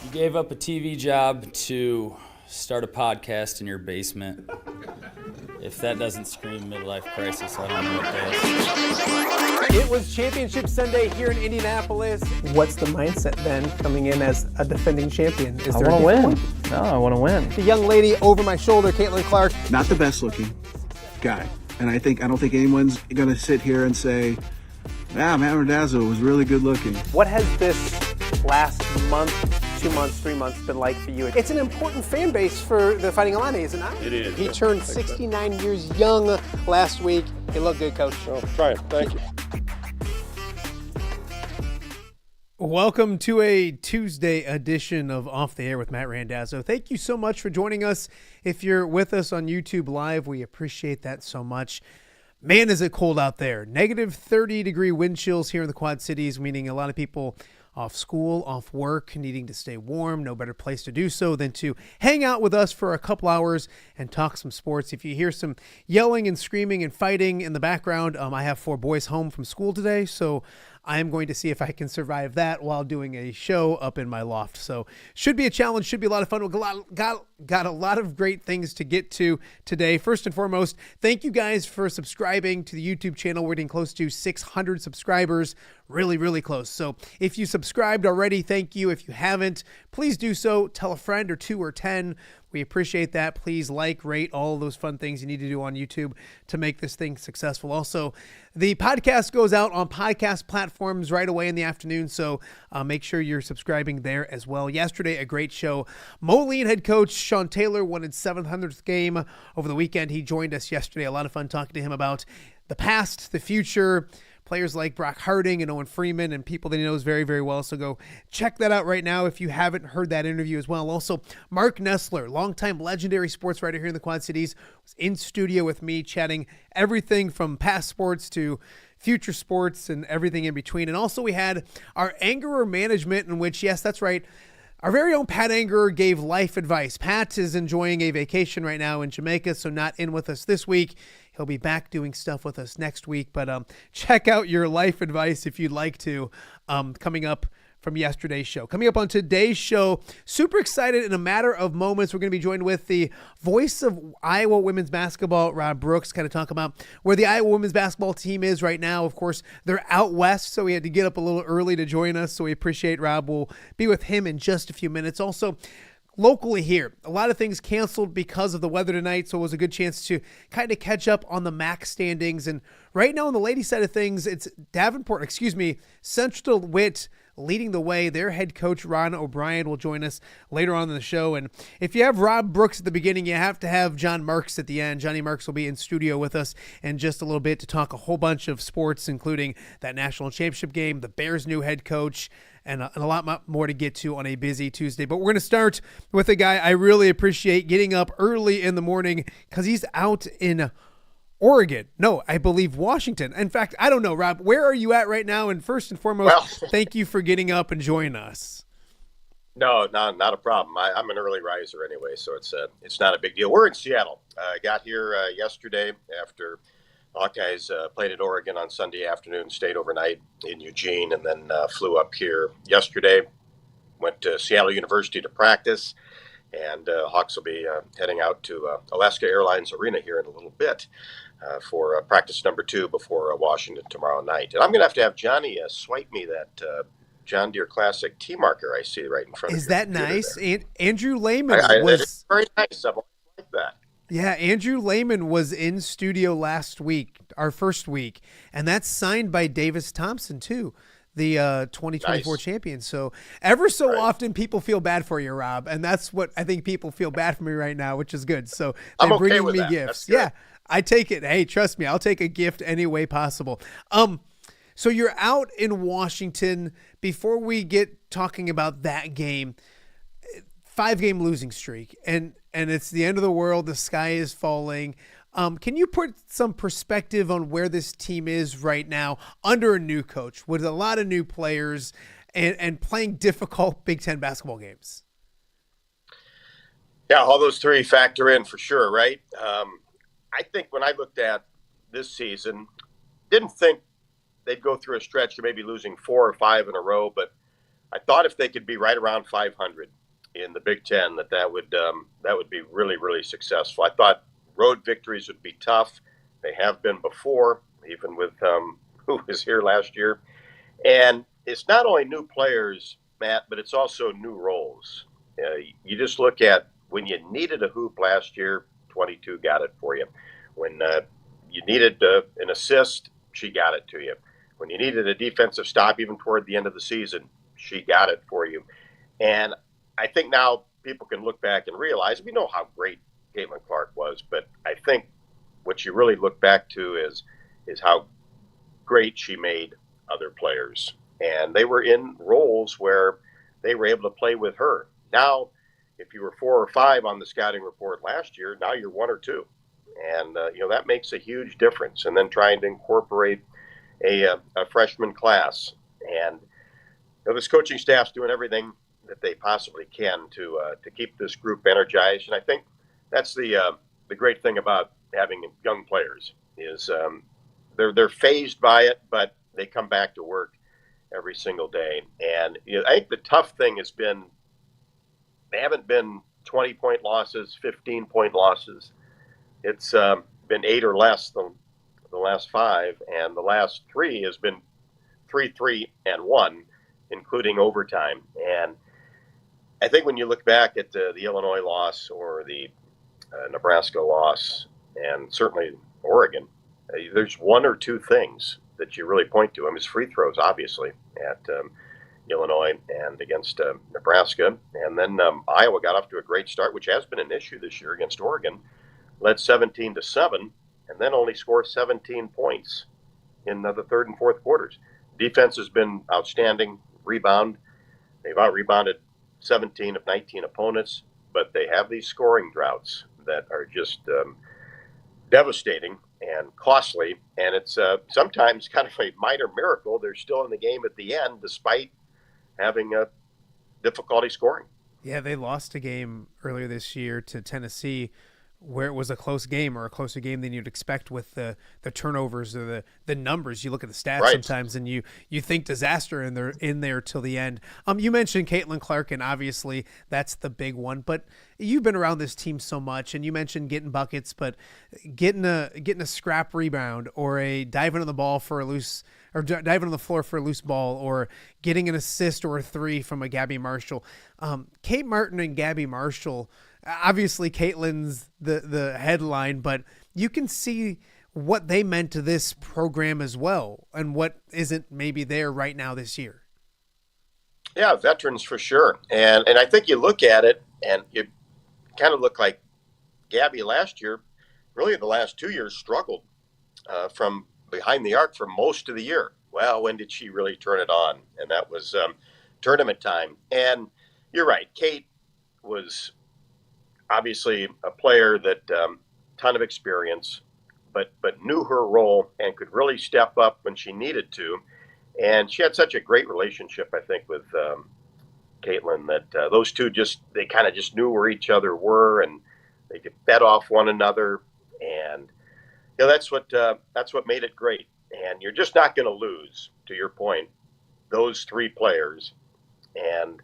You gave up a TV job to start a podcast in your basement. If that doesn't scream midlife crisis, I don't know what does. It was Championship Sunday here in Indianapolis. What's the mindset then coming in as a defending champion? I want to win. No, I want to win. The young lady over my shoulder, Caitlin Clark. Not the best looking guy. And I don't think anyone's going to sit here and say, Matt Randazzo was really good looking. What has this last month, 2 months, 3 months been like for you? It's an important fan base for the Fighting Illini, isn't it? It is. He turned 69 years young last week. He looked good, Coach. Oh, try it. Thank you. Welcome to a Tuesday edition of Off the Air with Matt Randazzo. Thank you so much for joining us. If you're with us on YouTube Live, we appreciate that so much. Man, is it cold out there. Negative 30-degree wind chills here in the Quad Cities, meaning a lot of people off school, off work, needing to stay warm. No better place to do so than to hang out with us for a couple hours and talk some sports. If you hear some yelling and screaming and fighting in the background, I have 4 boys home from school today, so I am going to see if I can survive that while doing a show up in my loft. So should be a challenge, should be a lot of fun. We've got a lot of great things to get to today. First and foremost, thank you guys for subscribing to the YouTube channel. We're getting close to 600 subscribers, really, really close. So if you subscribed already, thank you. If you haven't, please do so. Tell a friend or 2 or 10. We appreciate that. Please like, rate, all of those fun things you need to do on YouTube to make this thing successful. Also, the podcast goes out on podcast platforms right away in the afternoon, so make sure you're subscribing there as well. Yesterday, a great show. Moline head coach Sean Taylor won his 700th game over the weekend. He joined us yesterday. A lot of fun talking to him about the past, the future, players like Brock Harding and Owen Freeman and people that he knows very, very well. So go check that out right now if you haven't heard that interview as well. Also, Mark Nessler, longtime legendary sports writer here in the Quad Cities, was in studio with me chatting everything from past sports to future sports and everything in between. And also we had our Angerer management, in which, yes, that's right, our very own Pat Angerer gave life advice. Pat is enjoying a vacation right now in Jamaica, so not in with us this week. He'll be back doing stuff with us next week, but check out your life advice if you'd like to, coming up from yesterday's show. Coming up on today's show, super excited in a matter of moments. We're going to be joined with the voice of Iowa women's basketball, Rob Brooks, kind of talk about where the Iowa women's basketball team is right now. Of course, they're out west, so we had to get up a little early to join us, so we appreciate Rob. We'll be with him in just a few minutes. Also, locally here, a lot of things canceled because of the weather tonight, so it was a good chance to kind of catch up on the MAC standings. And right now on the ladies' side of things, it's Central DeWitt leading the way. Their head coach, Ron O'Brien, will join us later on in the show. And if you have Rob Brooks at the beginning, you have to have John Marks at the end. Johnny Marks will be in studio with us in just a little bit to talk a whole bunch of sports, including that national championship game, the Bears' new head coach, and a lot more to get to on a busy Tuesday. But we're going to start with a guy I really appreciate getting up early in the morning because he's out in Oregon. No, I believe Washington. In fact, I don't know, Rob, where are you at right now? And first and foremost, thank you for getting up and joining us. No, not a problem. I'm an early riser anyway, so it's not a big deal. We're in Seattle. I got here yesterday after Buckeyes played at Oregon on Sunday afternoon, stayed overnight in Eugene, and then flew up here yesterday. Went to Seattle University to practice, and Hawks will be heading out to Alaska Airlines Arena here in a little bit for practice number 2 before Washington tomorrow night. And I'm going to have Johnny swipe me that John Deere Classic T marker I see right in front of you. Is that nice? Andrew Lehman was... It's very nice. I like that. Yeah, Andrew Lehman was in studio last week, our first week, and that's signed by Davis Thompson too, the 2024 champion. So ever so often people feel bad for you, Rob, and that's what I think people feel bad for me right now, which is good. So they're bringing me gifts. Yeah, I take it. Hey, trust me, I'll take a gift any way possible. So you're out in Washington. Before we get talking about that game, 5-game losing streak, and it's the end of the world. The sky is falling. Can you put some perspective on where this team is right now under a new coach with a lot of new players and playing difficult Big Ten basketball games? Yeah, all those 3 factor in for sure, right? I think when I looked at this season, didn't think they'd go through a stretch of maybe losing 4 or 5 in a row, but I thought if they could be right around 500, in the Big Ten, that would be really, really successful. I thought road victories would be tough. They have been before, even with who was here last year. And it's not only new players, Matt, but it's also new roles. You just look at when you needed a hoop last year, 22 got it for you. When you needed an assist, she got it to you. When you needed a defensive stop, even toward the end of the season, she got it for you. And I think now people can look back and realize, we know how great Caitlin Clark was, but I think what you really look back to is how great she made other players. And they were in roles where they were able to play with her. Now, if you were 4 or 5 on the scouting report last year, now you're 1 or 2. And, that makes a huge difference. And then trying to incorporate a freshman class. And this coaching staff's doing everything that they possibly can to keep this group energized. And I think that's the great thing about having young players is they're phased by it, but they come back to work every single day. And I think the tough thing has been they haven't been 20-point losses, 15-point losses. It's been 8 or less the last 5, and the last 3 has been 3-3 and 1, including overtime. And I think when you look back at the Illinois loss or the Nebraska loss, and certainly Oregon, there's 1 or 2 things that you really point to. I mean, it's free throws, obviously, at Illinois and against Nebraska. And then Iowa got off to a great start, which has been an issue this year against Oregon, led 17-7, and then only scored 17 points in the third and fourth quarters. Defense has been outstanding. Rebound, they've out-rebounded 17 of 19 opponents, but they have these scoring droughts that are just devastating and costly, and it's sometimes kind of a minor miracle they're still in the game at the end despite having difficulty scoring. Yeah, they lost a game earlier this year to Tennessee where it was a close game, or a closer game than you'd expect with the turnovers or the numbers. You look at the stats Right. sometimes and you think disaster, and they're in there till the end. You mentioned Caitlin Clark, and obviously that's the big one, but you've been around this team so much, and you mentioned getting buckets, but getting a scrap rebound, or a diving on the ball for a loose, or diving on the floor for a loose ball, or getting an assist or a 3 from a Gabby Marshall. Kate Martin and Gabby Marshall, obviously Caitlin's the headline, but you can see what they meant to this program as well, and what isn't maybe there right now this year. Yeah, veterans for sure. And I think you look at it and you kind of look like Gabby last year, really the last 2 years struggled from behind the arc for most of the year. Well, when did she really turn it on? And that was tournament time. And you're right, Kate was obviously a player that ton of experience, but knew her role and could really step up when she needed to. And she had such a great relationship, I think, with Caitlin, that those two they kind of just knew where each other were, and they could fed off one another. And that's what made it great. And you're just not going to lose, to your point, those 3 players and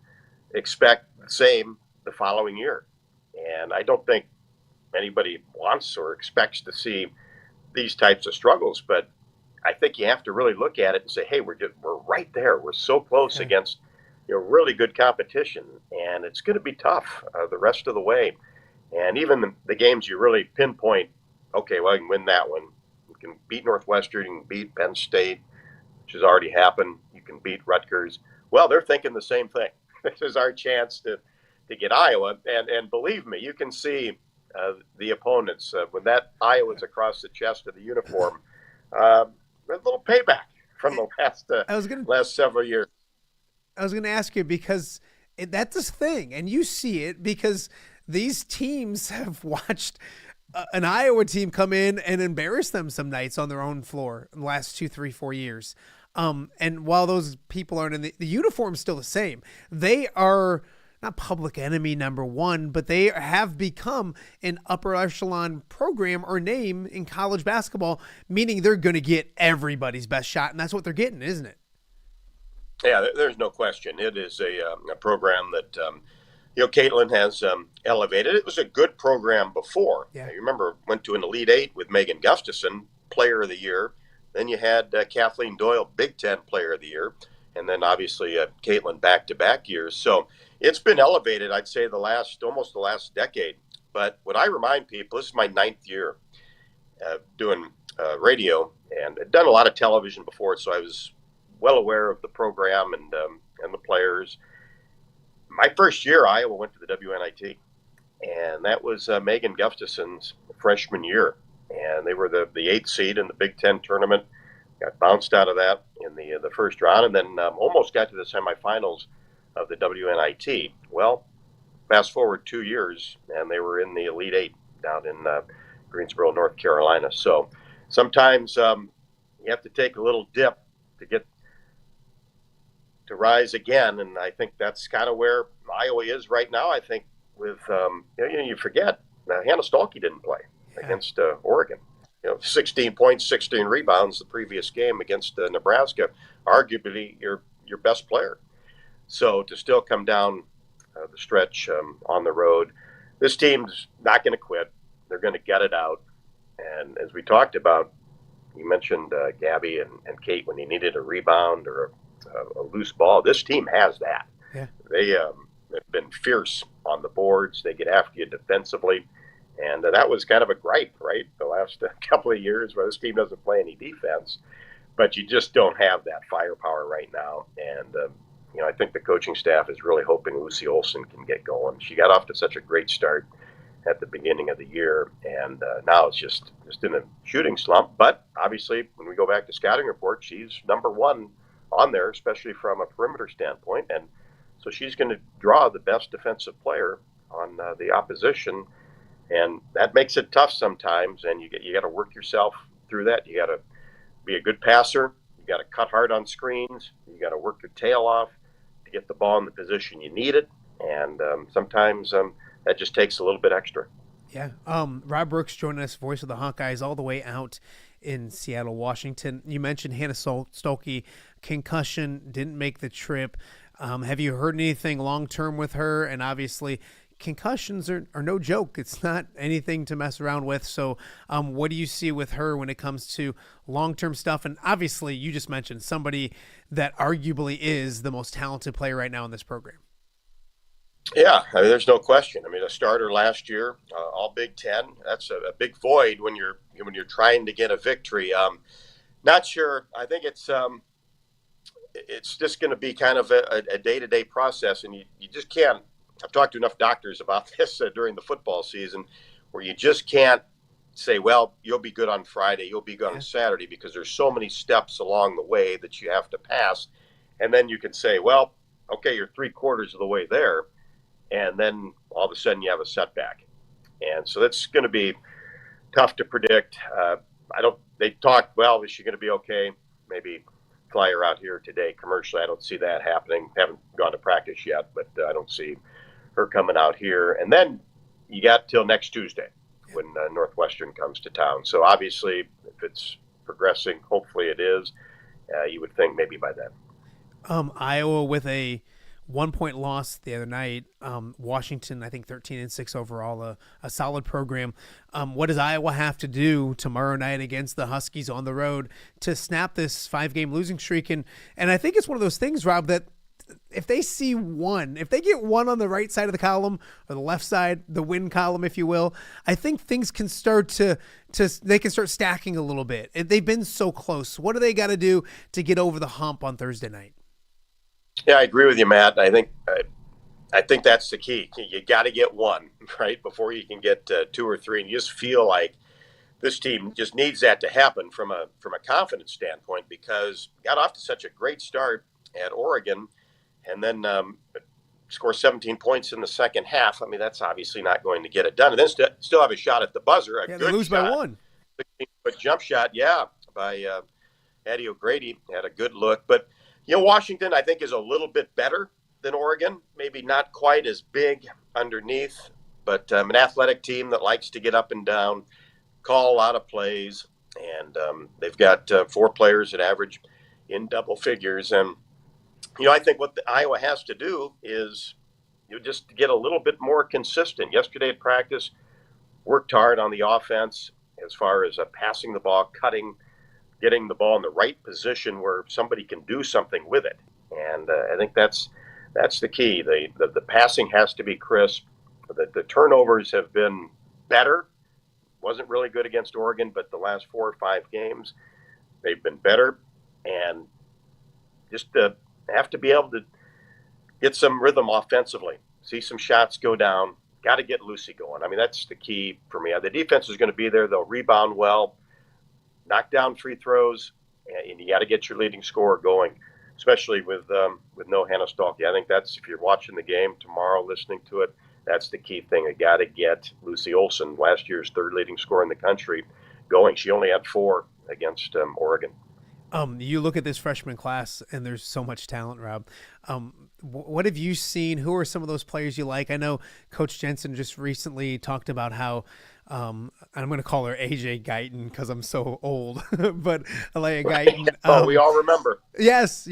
expect the same the following year. And I don't think anybody wants or expects to see these types of struggles, but I think you have to really look at it and say, hey, we're right there. We're so close against really good competition, and it's going to be tough the rest of the way. And even the games you really pinpoint, okay, well, you can win that one. You can beat Northwestern, you can beat Penn State, which has already happened. You can beat Rutgers. Well, they're thinking the same thing. This is our chance to get Iowa. And believe me, you can see the opponents when that Iowa's across the chest of the uniform. A little payback from the last several years. I was going to ask you, because that's a thing, and you see it because these teams have watched an Iowa team come in and embarrass them some nights on their own floor in the last 2, 3, 4 years. And while those people aren't in the uniform's still the same, they are not public enemy number 1, but they have become an upper echelon program or name in college basketball, meaning they're going to get everybody's best shot. And that's what they're getting, isn't it? Yeah, there's no question. It is a program that Caitlin has elevated. It was a good program before. Yeah. You remember, went to an Elite Eight with Megan Gustafson, Player of the Year. Then you had Kathleen Doyle, Big Ten Player of the Year. And then obviously Caitlin back-to-back years. So it's been elevated, I'd say, almost the last decade. But what I remind people, this is my 9th year doing radio, and I'd done a lot of television before, so I was well aware of the program and the players. My first year, Iowa went to the WNIT, and that was Megan Gustafson's freshman year. And they were the 8th seed in the Big Ten tournament. Got bounced out of that in the first round, and then almost got to the semifinals of the WNIT. Well, fast forward 2 years, and they were in the Elite Eight down in Greensboro, North Carolina. So sometimes you have to take a little dip to get to rise again, and I think that's kind of where Iowa is right now. I think with you forget Hannah Stolke didn't play against Oregon. 16 points, 16 rebounds the previous game against Nebraska, arguably your best player. So to still come down the stretch on the road, this team's not going to quit. They're going to get it out. And as we talked about, you mentioned Gabby and Kate when you needed a rebound or a loose ball. This team has that. Yeah. They have been fierce on the boards. They get after you defensively. And that was kind of a gripe, right, the last couple of years where this team doesn't play any defense. But you just don't have that firepower right now. And, I think the coaching staff is really hoping Lucy Olson can get going. She got off to such a great start at the beginning of the year, and now it's just in a shooting slump. But obviously, when we go back to scouting report, she's number one on there, especially from a perimeter standpoint. And so she's going to draw the best defensive player on the opposition. And that makes it tough sometimes, and you got to work yourself through that. You got to be a good passer. You got to cut hard on screens. You got to work your tail off to get the ball in the position you need it. And sometimes that just takes a little bit extra. Yeah. Rob Brooks joining us, voice of the Hawkeyes, all the way out in Seattle, Washington. You mentioned Hannah Stolke, concussion, didn't make the trip. Have you heard anything long-term with her? And obviously, concussions are no joke. It's not anything to mess around with. So what do you see with her when it comes to long-term stuff? And obviously, you just mentioned somebody that arguably is the most talented player right now in this program. Yeah, I mean, there's no question. I mean, a starter last year, all Big Ten. That's a big void when you're trying to get a victory. Not sure. I think it's just going to be kind of a day-to-day process, and you just can't. I've talked to enough doctors about this during the football season, where you just can't say, well, you'll be good on Friday, you'll be good on Saturday, because there's so many steps along the way that you have to pass, and then you can say, well, okay, you're 3/4 of the way there. And then all of a sudden you have a setback. And so that's going to be tough to predict. They talked, well, is she going to be okay? Maybe fly her out here today commercially. I don't see that happening. Haven't gone to practice yet, but I don't see her coming out here. And then you got till next Tuesday when Northwestern comes to town. So obviously, if it's progressing, hopefully it is, you would think maybe by then. Iowa with a 1-point loss the other night. Washington, I think 13-6 overall, a solid program. What does Iowa have to do tomorrow night against the Huskies on the road to snap this 5-game losing streak? And I think it's one of those things, Rob, that if they get one on the right side of the column or the left side, the win column, if you will, I think things can start they can start stacking a little bit. They've been so close. What do they got to do to get over the hump on Thursday night? Yeah, I agree with you, Matt. I think that's the key. You got to get one, right, before you can get 2 or 3. And you just feel like this team just needs that to happen from a confidence standpoint, because got off to such a great start at Oregon, and then score 17 points in the second half. I mean, that's obviously not going to get it done. And then still have a shot at the buzzer. They lose by 1. 16-foot jump shot, by Addie O'Grady. Had a good look, but. Washington, I think, is a little bit better than Oregon. Maybe not quite as big underneath, but an athletic team that likes to get up and down, call a lot of plays, and they've got 4 players that average in double figures. And, I think what Iowa has to do is you just get a little bit more consistent. Yesterday at practice, worked hard on the offense as far as passing the ball, cutting, getting the ball in the right position where somebody can do something with it. And I think that's the key. The passing has to be crisp. The turnovers have been better. Wasn't really good against Oregon, but the last 4 or 5 games, they've been better. And just have to be able to get some rhythm offensively. See some shots go down. Got to get Lucy going. I mean, that's the key for me. The defense is going to be there. They'll rebound well, knock down free throws, and you got to get your leading scorer going, especially with no Hannah Stalky. I think that's, if you're watching the game tomorrow, listening to it, that's the key thing. You got to get Lucy Olson, last year's 3rd leading scorer in the country, going. She only had 4 against Oregon. You look at this freshman class, and there's so much talent, Rob. What have you seen? Who are some of those players you like? I know Coach Jensen just recently talked about how, I'm going to call her AJ Guyton because I'm so old, but Alea Guyton. We all remember. Yes.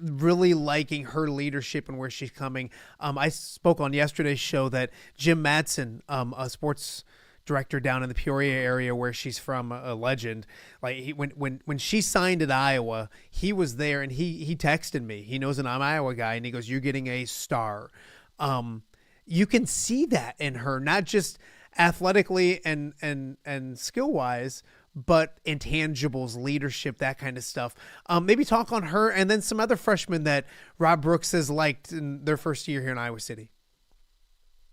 Really liking her leadership and where she's coming. I spoke on yesterday's show that Jim Madsen, a sports director down in the Peoria area where she's from, a legend. Like when she signed at Iowa, he was there and he texted me. He knows that I'm an Iowa guy, and he goes, "You're getting a star." You can see that in her, not just athletically and skill wise, but intangibles, leadership, that kind of stuff. Maybe talk on her and then some other freshmen that Rob Brooks has liked in their first year here in Iowa City.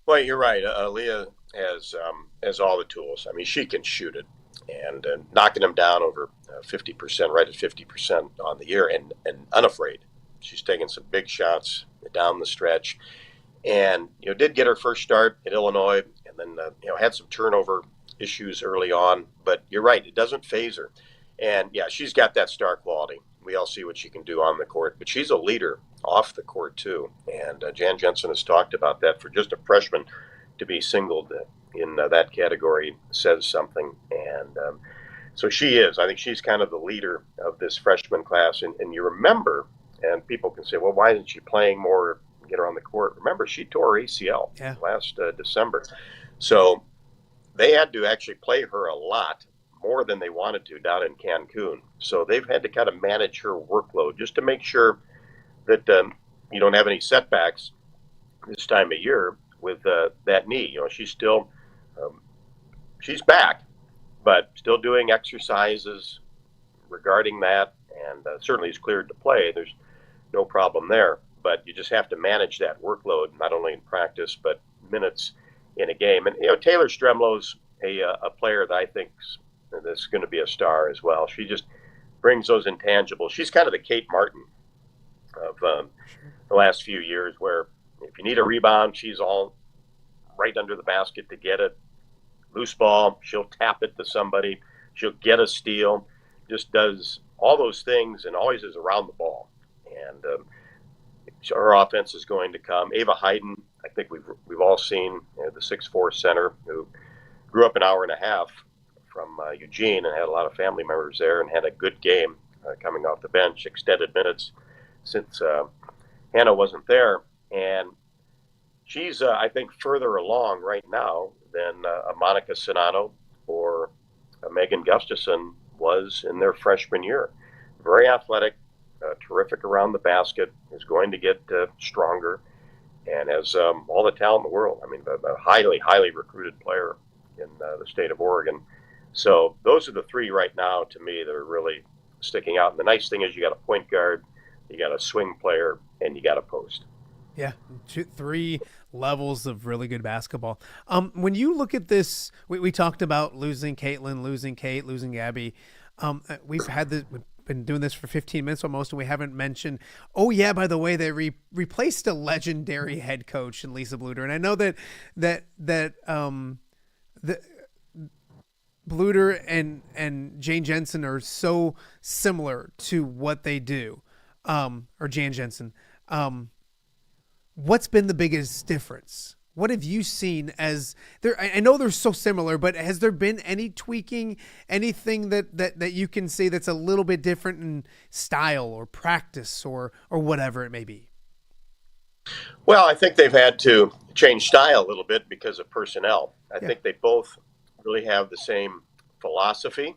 Well, you're right. Aaliyah has all the tools. I mean, she can shoot it, and knocking them down over 50%, right at 50% on the year, and unafraid. She's taking some big shots down the stretch, and did get her first start at Illinois, and then had some turnover issues early on. But you're right, it doesn't phase her, and yeah, she's got that star quality. We all see what she can do on the court, but she's a leader off the court too. And Jan Jensen has talked about that. For just a freshman to be singled in that category says something. And so she is. I think she's kind of the leader of this freshman class. And you remember, and people can say, well, why isn't she playing more, get her on the court? Remember, she tore her ACL last December. So they had to actually play her a lot, more than they wanted to, down in Cancun. So they've had to kind of manage her workload just to make sure that you don't have any setbacks this time of year with that knee. She's still she's back, but still doing exercises regarding that, and certainly is cleared to play. There's no problem there, but you just have to manage that workload, not only in practice but minutes in a game. And Taylor Stremlow's a player that I think that's going to be a star as well. She just brings those intangibles. She's kind of the Kate Martin of the last few years, where if you need a rebound, she's all right under the basket to get it. Loose ball, she'll tap it to somebody. She'll get a steal. Just does all those things and always is around the ball. And her offense is going to come. Ava Hayden, I think we've all seen, the 6'4" center who grew up an hour and a half from Eugene and had a lot of family members there and had a good game coming off the bench, extended minutes since Hannah wasn't there. And she's, I think, further along right now than a Monica Sonano or a Megan Gustafson was in their freshman year. Very athletic, terrific around the basket, is going to get stronger, and has all the talent in the world. I mean, a highly, highly recruited player in the state of Oregon. So those are the three right now, to me, that are really sticking out. And the nice thing is you got a point guard, you got a swing player, and you got a post. Yeah, 3 levels of really good basketball. When you look at this, we talked about losing Caitlin, losing Kate, losing Gabby. We've been doing this for 15 minutes almost, and we haven't mentioned, oh yeah, by the way, they replaced a legendary head coach in Lisa Bluter. And I know that the Bluter and Jane Jensen are so similar to what they do, or Jan Jensen. What's been the biggest difference? What have you seen as there? I know they're so similar, but has there been any tweaking, anything that you can say that's a little bit different in style or practice or whatever it may be? Well, I think they've had to change style a little bit because of personnel. I Yeah. think they both really have the same philosophy.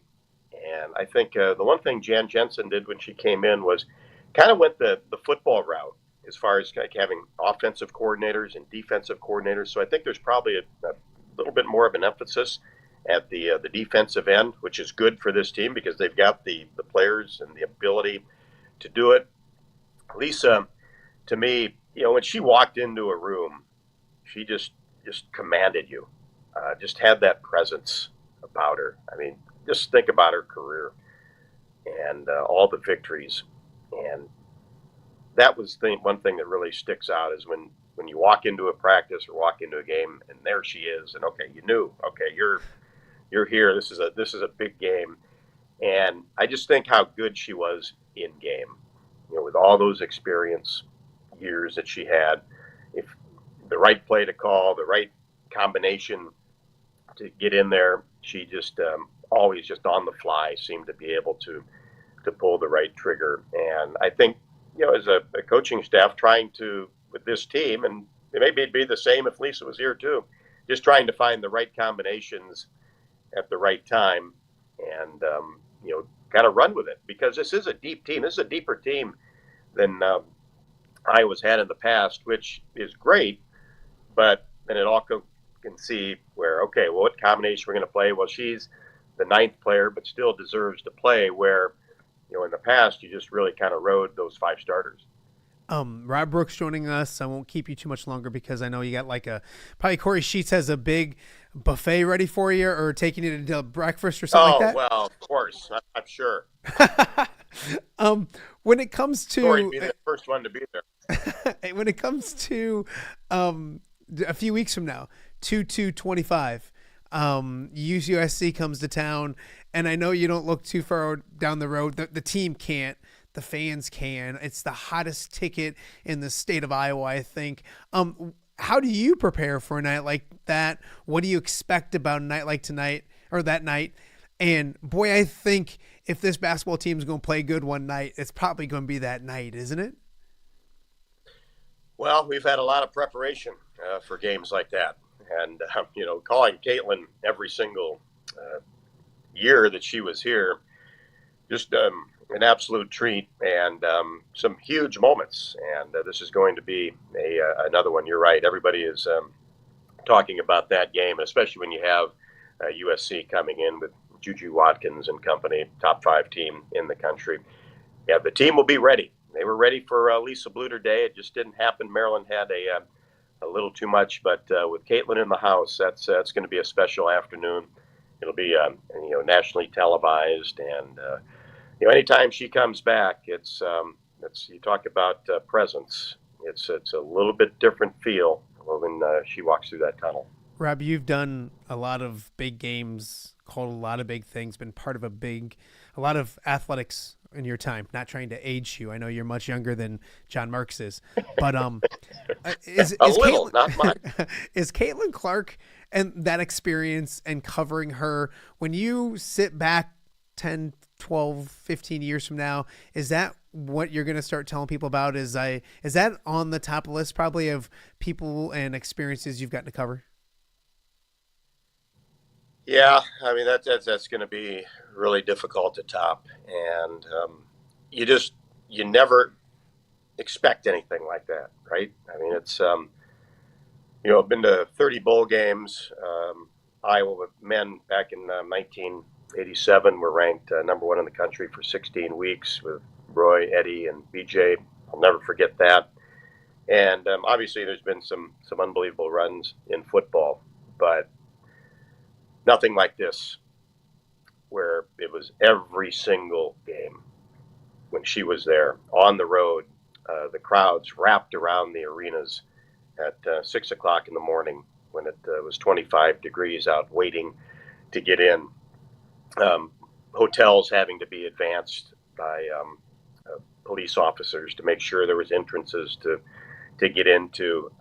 And I think the one thing Jan Jensen did when she came in was kind of went the football route as far as like having offensive coordinators and defensive coordinators. So I think there's probably a little bit more of an emphasis at the defensive end, which is good for this team because they've got the players and the ability to do it. Lisa, to me, when she walked into a room, she just commanded you. Just had that presence about her. I mean, just think about her career and all the victories. And that was one thing that really sticks out is when you walk into a practice or walk into a game, and there she is, and okay, you knew, okay, you're here. This is a big game, and I just think how good she was in game. With all those experience years that she had, if the right play to call, the right combination to get in there, she just always just on the fly seemed to be able to pull the right trigger. And I think as a coaching staff trying to with this team, and maybe it'd be the same if Lisa was here too, just trying to find the right combinations at the right time, and kind of run with it because this is a deep team. This is a deeper team than Iowa's had in the past, which is great. But then it all can see where, okay, well, what combination we're going to play? Well, she's the ninth player, but still deserves to play. Where in the past, you just really kind of rode those five starters. Rob Brooks joining us. I won't keep you too much longer because I know you got probably Corey Sheets has a big buffet ready for you or taking you to breakfast or something like that. Oh, well, of course. I'm sure. When it comes to Corey'd be the first one to be there. when it comes to a few weeks from now, 2/2/25, USC comes to town, and I know you don't look too far down the road. The team can't. The fans can. It's the hottest ticket in the state of Iowa, I think. How do you prepare for a night like that? What do you expect about a night like tonight or that night? And boy, I think if this basketball team is going to play good one night, it's probably going to be that night, isn't it? Well, we've had a lot of preparation for games like that. And, calling Caitlin every single year that she was here, just an absolute treat and some huge moments. And this is going to be another one. You're right. Everybody is talking about that game, especially when you have USC coming in with Juju Watkins and company, top 5 team in the country. Yeah, the team will be ready. They were ready for Lisa Bluter Day. It just didn't happen. Maryland had a little too much, but with Caitlin in the house, that's going to be a special afternoon. It'll be nationally televised, and anytime she comes back, it's you talk about presence. It's a little bit different feel when she walks through that tunnel. Rob, you've done a lot of big games, called a lot of big things, been part of a lot of athletics in your time. Not trying to age you. I know you're much younger than John Marx is, but is little, not much. Is Caitlin Clark and that experience and covering her, when you sit back 10, 12, 15 years from now, is that what you're going to start telling people about? Is that on the top list probably of people and experiences you've gotten to cover? Yeah, I mean that's going to be really difficult to top, and you never expect anything like that, right? I mean, it's I've been to 30 bowl games. Iowa with men back in 1987 were ranked number 1 in the country for 16 weeks with Roy, Eddie, and BJ. I'll never forget that. And obviously, there's been some unbelievable runs in football, but nothing like this, where it was every single game when she was there on the road. The crowds wrapped around the arenas at 6 o'clock in the morning when it was 25 degrees out, waiting to get in. Hotels having to be advanced by police officers to make sure there was entrances to get into.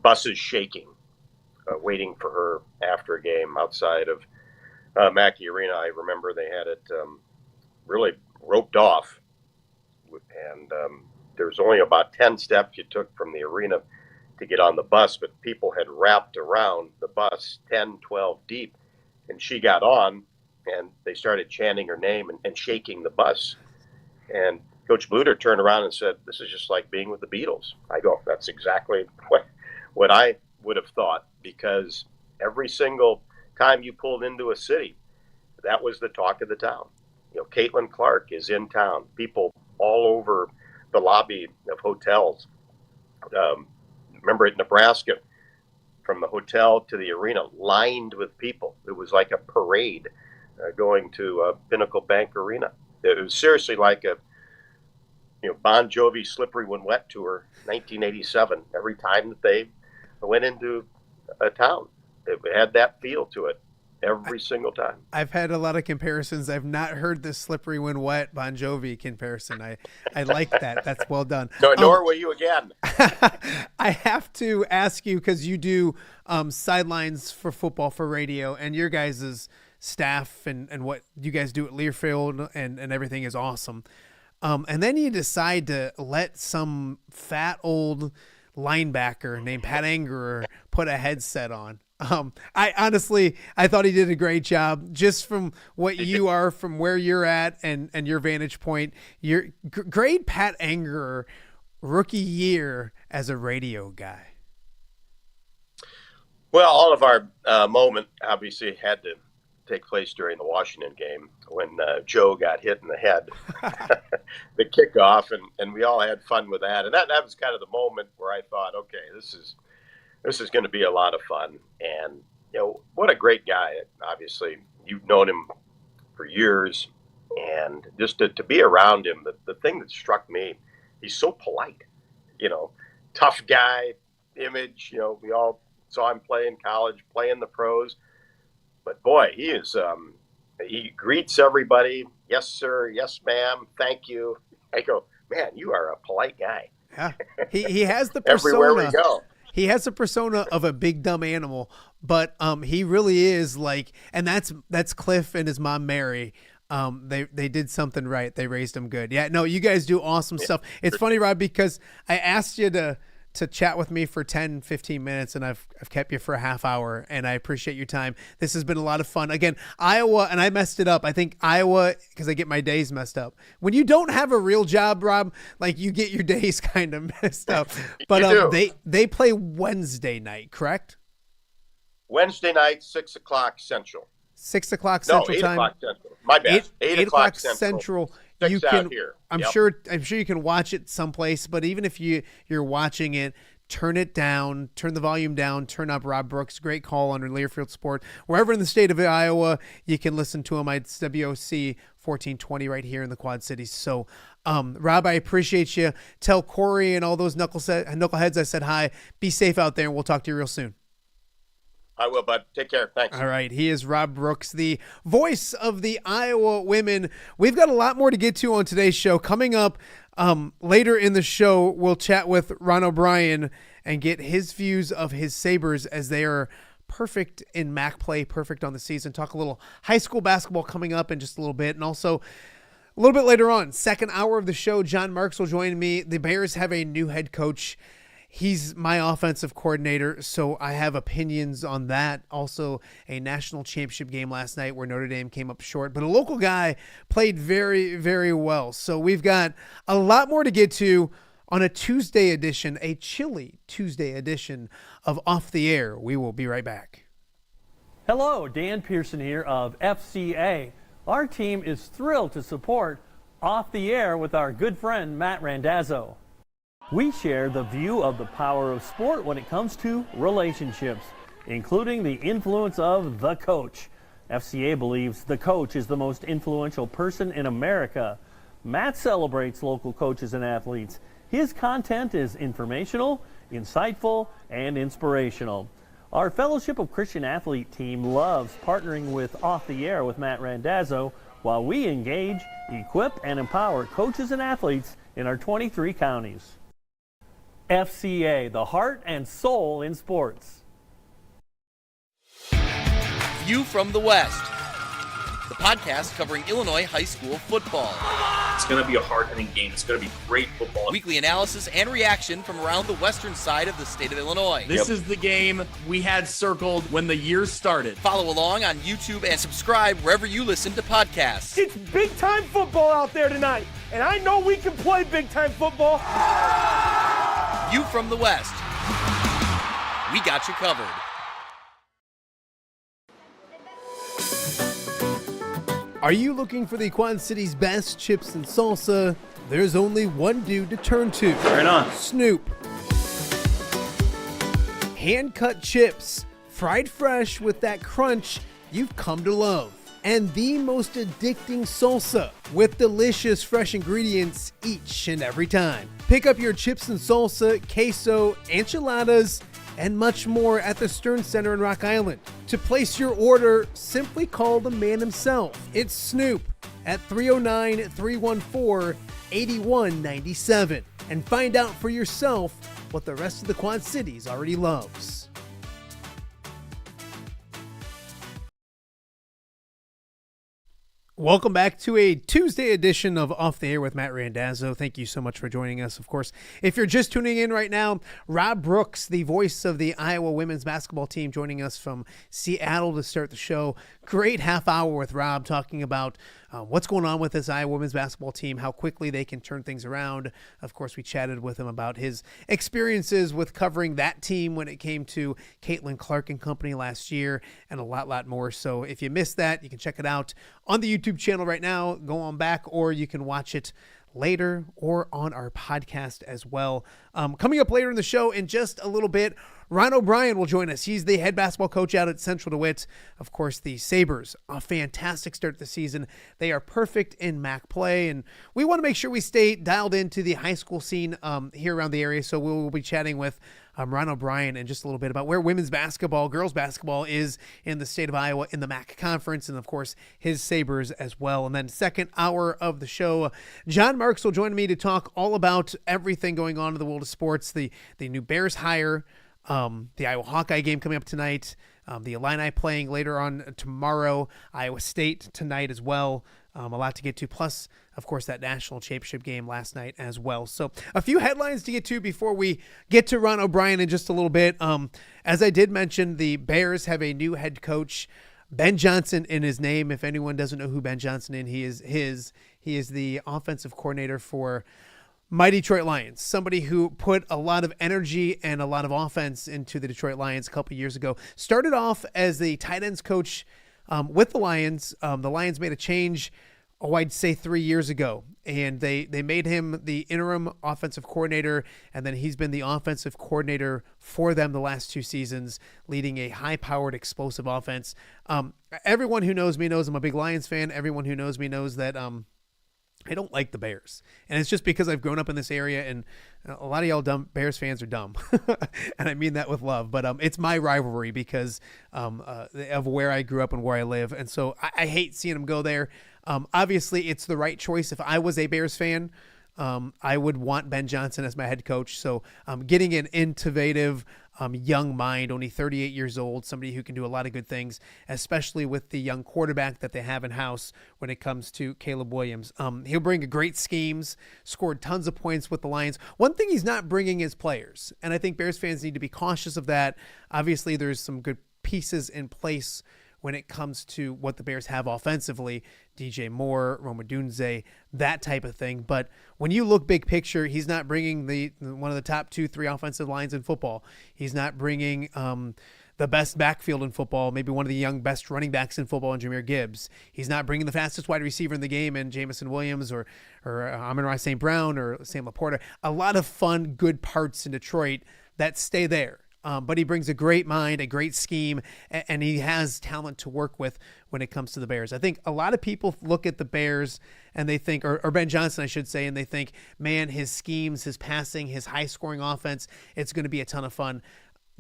Buses shaking. Waiting for her after a game outside of Mackey Arena. I remember they had it really roped off and there's only about 10 steps you took from the arena to get on the bus, but people had wrapped around the bus 10, 12 deep. And she got on, and they started chanting her name and shaking the bus. And Coach Bluter turned around and said, "This is just like being with the Beatles." I go, "That's exactly what I would have thought," because every single time you pulled into a city, that was the talk of the town. Caitlin Clark is in town. People all over the lobby of hotels. Remember at Nebraska, from the hotel to the arena, lined with people. It was like a parade going to Pinnacle Bank Arena. It was seriously like a Bon Jovi Slippery When Wet tour, 1987. Every time that they went into a town, it had that feel to it every single time. I've had a lot of comparisons. I've not heard the Slippery When Wet Bon Jovi comparison. I like that. That's well done. No, nor will you again. I have to ask you, because you do sidelines for football for radio, and your guys' staff and what you guys do at Learfield and everything is awesome. And then you decide to let some fat old linebacker named Pat Angerer put a headset on. I thought he did a great job, just from what you are, from where you're at and your vantage point. Your grade Pat Angerer rookie year as a radio guy. Well, all of our moment obviously had to take place during the Washington game when Joe got hit in the head, the kickoff, and we all had fun with that. And that was kind of the moment where I thought, okay, this is going to be a lot of fun. And what a great guy. Obviously, you've known him for years, and just to be around him, the thing that struck me, he's so polite. Tough guy image. We all saw him play in college, play in the pros. But boy, he is. He greets everybody. Yes, sir. Yes, ma'am. Thank you. I go, man, you are a polite guy. Yeah, he has the persona. Everywhere we go. He has a persona of a big dumb animal, but he really is like, and that's Cliff and his mom Mary. They did something right. They raised him good. Yeah, no, you guys do awesome stuff. It's funny, Rob, because I asked you to chat with me for 10, 15 minutes, and I've kept you for a half hour, and I appreciate your time. This has been a lot of fun. Again, Iowa, and I messed it up. I think Iowa, because I get my days messed up. When you don't have a real job, Rob, like, you get your days kind of messed up. But they play Wednesday night, correct? Wednesday night, 6 o'clock Central. 6 o'clock Central time. 8 o'clock Central. My bad. 8 o'clock Central. You can. Out here. I'm sure you can watch it someplace. But even if you're watching it, turn it down, turn the volume down, turn up Rob Brooks. Great call on Learfield Sport. Wherever in the state of Iowa, you can listen to him. It's WOC 1420 right here in the Quad Cities. So, Rob, I appreciate you. Tell Corey and all those knuckleheads I said hi. Be safe out there, and we'll talk to you real soon. I will, bud. Take care. Thanks. All right. He is Rob Brooks, the voice of the Iowa women. We've got a lot more to get to on today's show. Coming up later in the show, we'll chat with Ron O'Brien and get his views of his Sabers as they are perfect in MAC play, perfect on the season. Talk a little high school basketball coming up in just a little bit. And also a little bit later on, second hour of the show, John Marks will join me. The Bears have a new head coach. He's my offensive coordinator, so I have opinions on that. Also, a national championship game last night where Notre Dame came up short, but a local guy played very, very well. So we've got a lot more to get to on a Tuesday edition, a chilly Tuesday edition of Off the Air. We will be right back. Hello, Dan Pearson here of FCA. Our team is thrilled to support Off the Air with our good friend Matt Randazzo. We share the view of the power of sport when it comes to relationships, including the influence of the coach. FCA believes the coach is the most influential person in America. Matt celebrates local coaches and athletes. His content is informational, insightful, and inspirational. Our Fellowship of Christian Athlete team loves partnering with Off the Air with Matt Randazzo while we engage, equip, and empower coaches and athletes in our 23 counties. FCA, the heart and soul in sports. View from the West. the podcast covering Illinois high school football. It's going to be a hard-hitting game. It's going to be great football. Weekly analysis and reaction from around the western side of the state of Illinois. This is the game we had circled when the year started. Follow along on YouTube and subscribe wherever you listen to podcasts. It's big-time football out there tonight, and I know we can play big-time football. You from the West. We got you covered. Are you looking for the Quad City's best chips and salsa? There's only one dude to turn to. Right on. Snoop. Hand-cut chips, fried fresh with that crunch you've come to love. And the most addicting salsa with delicious fresh ingredients each and every time. Pick up your chips and salsa, queso, enchiladas, and much more at the Stern Center in Rock Island. To place your order, simply call the man himself. It's Snoop at 309-314-8197 and find out for yourself what the rest of the Quad Cities already loves. Welcome back to a Tuesday edition of Off the Air with Matt Randazzo. Thank you so much for joining us. Of course, if you're just tuning in right now, Rob Brooks, the voice of the Iowa women's basketball team, joining us from Seattle to start the show. Great half hour with Rob talking about what's going on with this Iowa women's basketball team, how quickly they can turn things around. Of course, we chatted with him about his experiences with covering that team when it came to Caitlin Clark and company last year, and a lot more. So if you missed that, you can check it out on the YouTube channel right now. Go on back, or you can watch it later or on our podcast as well. Coming up later in the show in just a little bit, Ron O'Brien will join us. He's the head basketball coach out at Central DeWitt. Of course, the Sabers, a fantastic start to the season. They are perfect in MAC play, and we want to make sure we stay dialed into the high school scene here around the area. So we'll be chatting with Ron O'Brien in just a little bit about where women's basketball, girls basketball is in the state of Iowa in the MAC conference, and of course his Sabers as well. And then second hour of the show, John Marx will join me to talk all about everything going on in the world of sports, the new Bears hire, the Iowa Hawkeye game coming up tonight, the Illini playing later on tomorrow, Iowa State tonight as well. A lot to get to, plus, of course, that national championship game last night as well. So a few headlines to get to before we get to Ron O'Brien in just a little bit. As I did mention, the Bears have a new head coach, Ben Johnson in his name. If anyone doesn't know who Ben Johnson is, he is the offensive coordinator for my Detroit Lions, somebody who put a lot of energy and a lot of offense into the Detroit Lions a couple years ago. Started off as the tight ends coach with the Lions. The Lions made a change, I'd say 3 years ago, and they made him the interim offensive coordinator, and then he's been the offensive coordinator for them the last 2 seasons, leading a high-powered, explosive offense. Everyone who knows me knows I'm a big Lions fan. Everyone who knows me knows that I don't like the Bears, and it's just because I've grown up in this area, and a lot of y'all dumb Bears fans are dumb, and I mean that with love. But it's my rivalry because of where I grew up and where I live, and so I hate seeing them go there. Obviously, it's the right choice. If I was a Bears fan, I would want Ben Johnson as my head coach. So getting an innovative young mind, only 38 years old, somebody who can do a lot of good things, especially with the young quarterback that they have in-house when it comes to Caleb Williams. He'll bring great schemes, scored tons of points with the Lions. One thing he's not bringing is players, and I think Bears fans need to be cautious of that. Obviously, there's some good pieces in place when it comes to what the Bears have offensively, DJ Moore, Roma Dunze, that type of thing. But when you look big picture, he's not bringing one of the top 2-3 offensive lines in football. He's not bringing the best backfield in football, maybe one of the young best running backs in football in Jahmyr Gibbs. He's not bringing the fastest wide receiver in the game in Jamison Williams or Amon-Ra St. Brown or Sam Laporta. A lot of fun, good parts in Detroit that stay there. But he brings a great mind, a great scheme, and he has talent to work with when it comes to the Bears. I think a lot of people look at the Bears and they think, or Ben Johnson, I should say, and they think, man, his schemes, his passing, his high-scoring offense, it's going to be a ton of fun.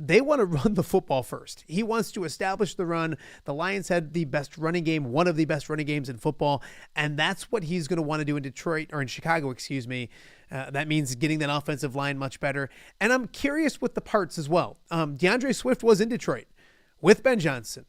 They want to run the football first. He wants to establish the run. The Lions had the best running game, one of the best running games in football, and that's what he's going to want to do in Detroit, or in Chicago, excuse me. That means getting that offensive line much better. And I'm curious with the parts as well. DeAndre Swift was in Detroit with Ben Johnson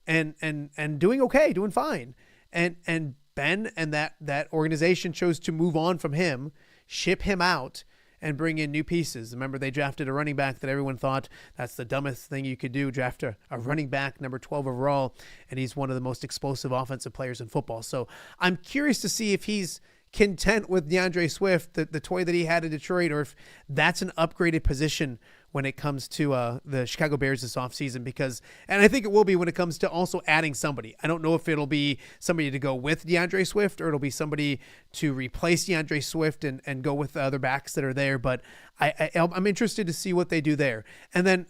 and doing okay, doing fine. And Ben and that organization chose to move on from him, ship him out, and bring in new pieces. Remember, they drafted a running back that everyone thought that's the dumbest thing you could do, draft a running back number 12 overall, and he's one of the most explosive offensive players in football. So I'm curious to see if he's content with DeAndre Swift, the toy that he had in Detroit, or if that's an upgraded position when it comes to the Chicago Bears this offseason, and I think it will be when it comes to also adding somebody. I don't know if it'll be somebody to go with DeAndre Swift or it'll be somebody to replace DeAndre Swift and go with the other backs that are there, but I'm interested to see what they do there. And then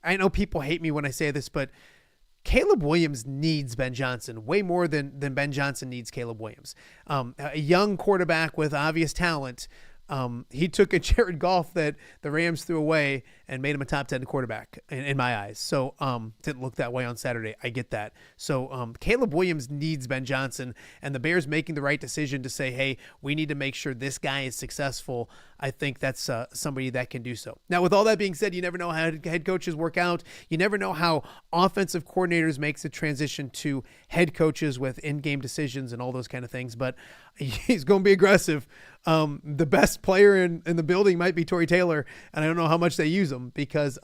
I know people hate me when I say this, but Caleb Williams needs Ben Johnson way more than Ben Johnson needs Caleb Williams. A young quarterback with obvious talent. He took a Jared Goff that the Rams threw away and made him a top 10 quarterback in my eyes. So didn't look that way on Saturday. I get that. So Caleb Williams needs Ben Johnson, and the Bears making the right decision to say, hey, we need to make sure this guy is successful. I think that's somebody that can do so. Now, with all that being said, you never know how head coaches work out. You never know how offensive coordinators makes the transition to head coaches with in-game decisions and all those kind of things. But he's going to be aggressive. The best player in the building might be Torrey Taylor, and I don't know how much they use him because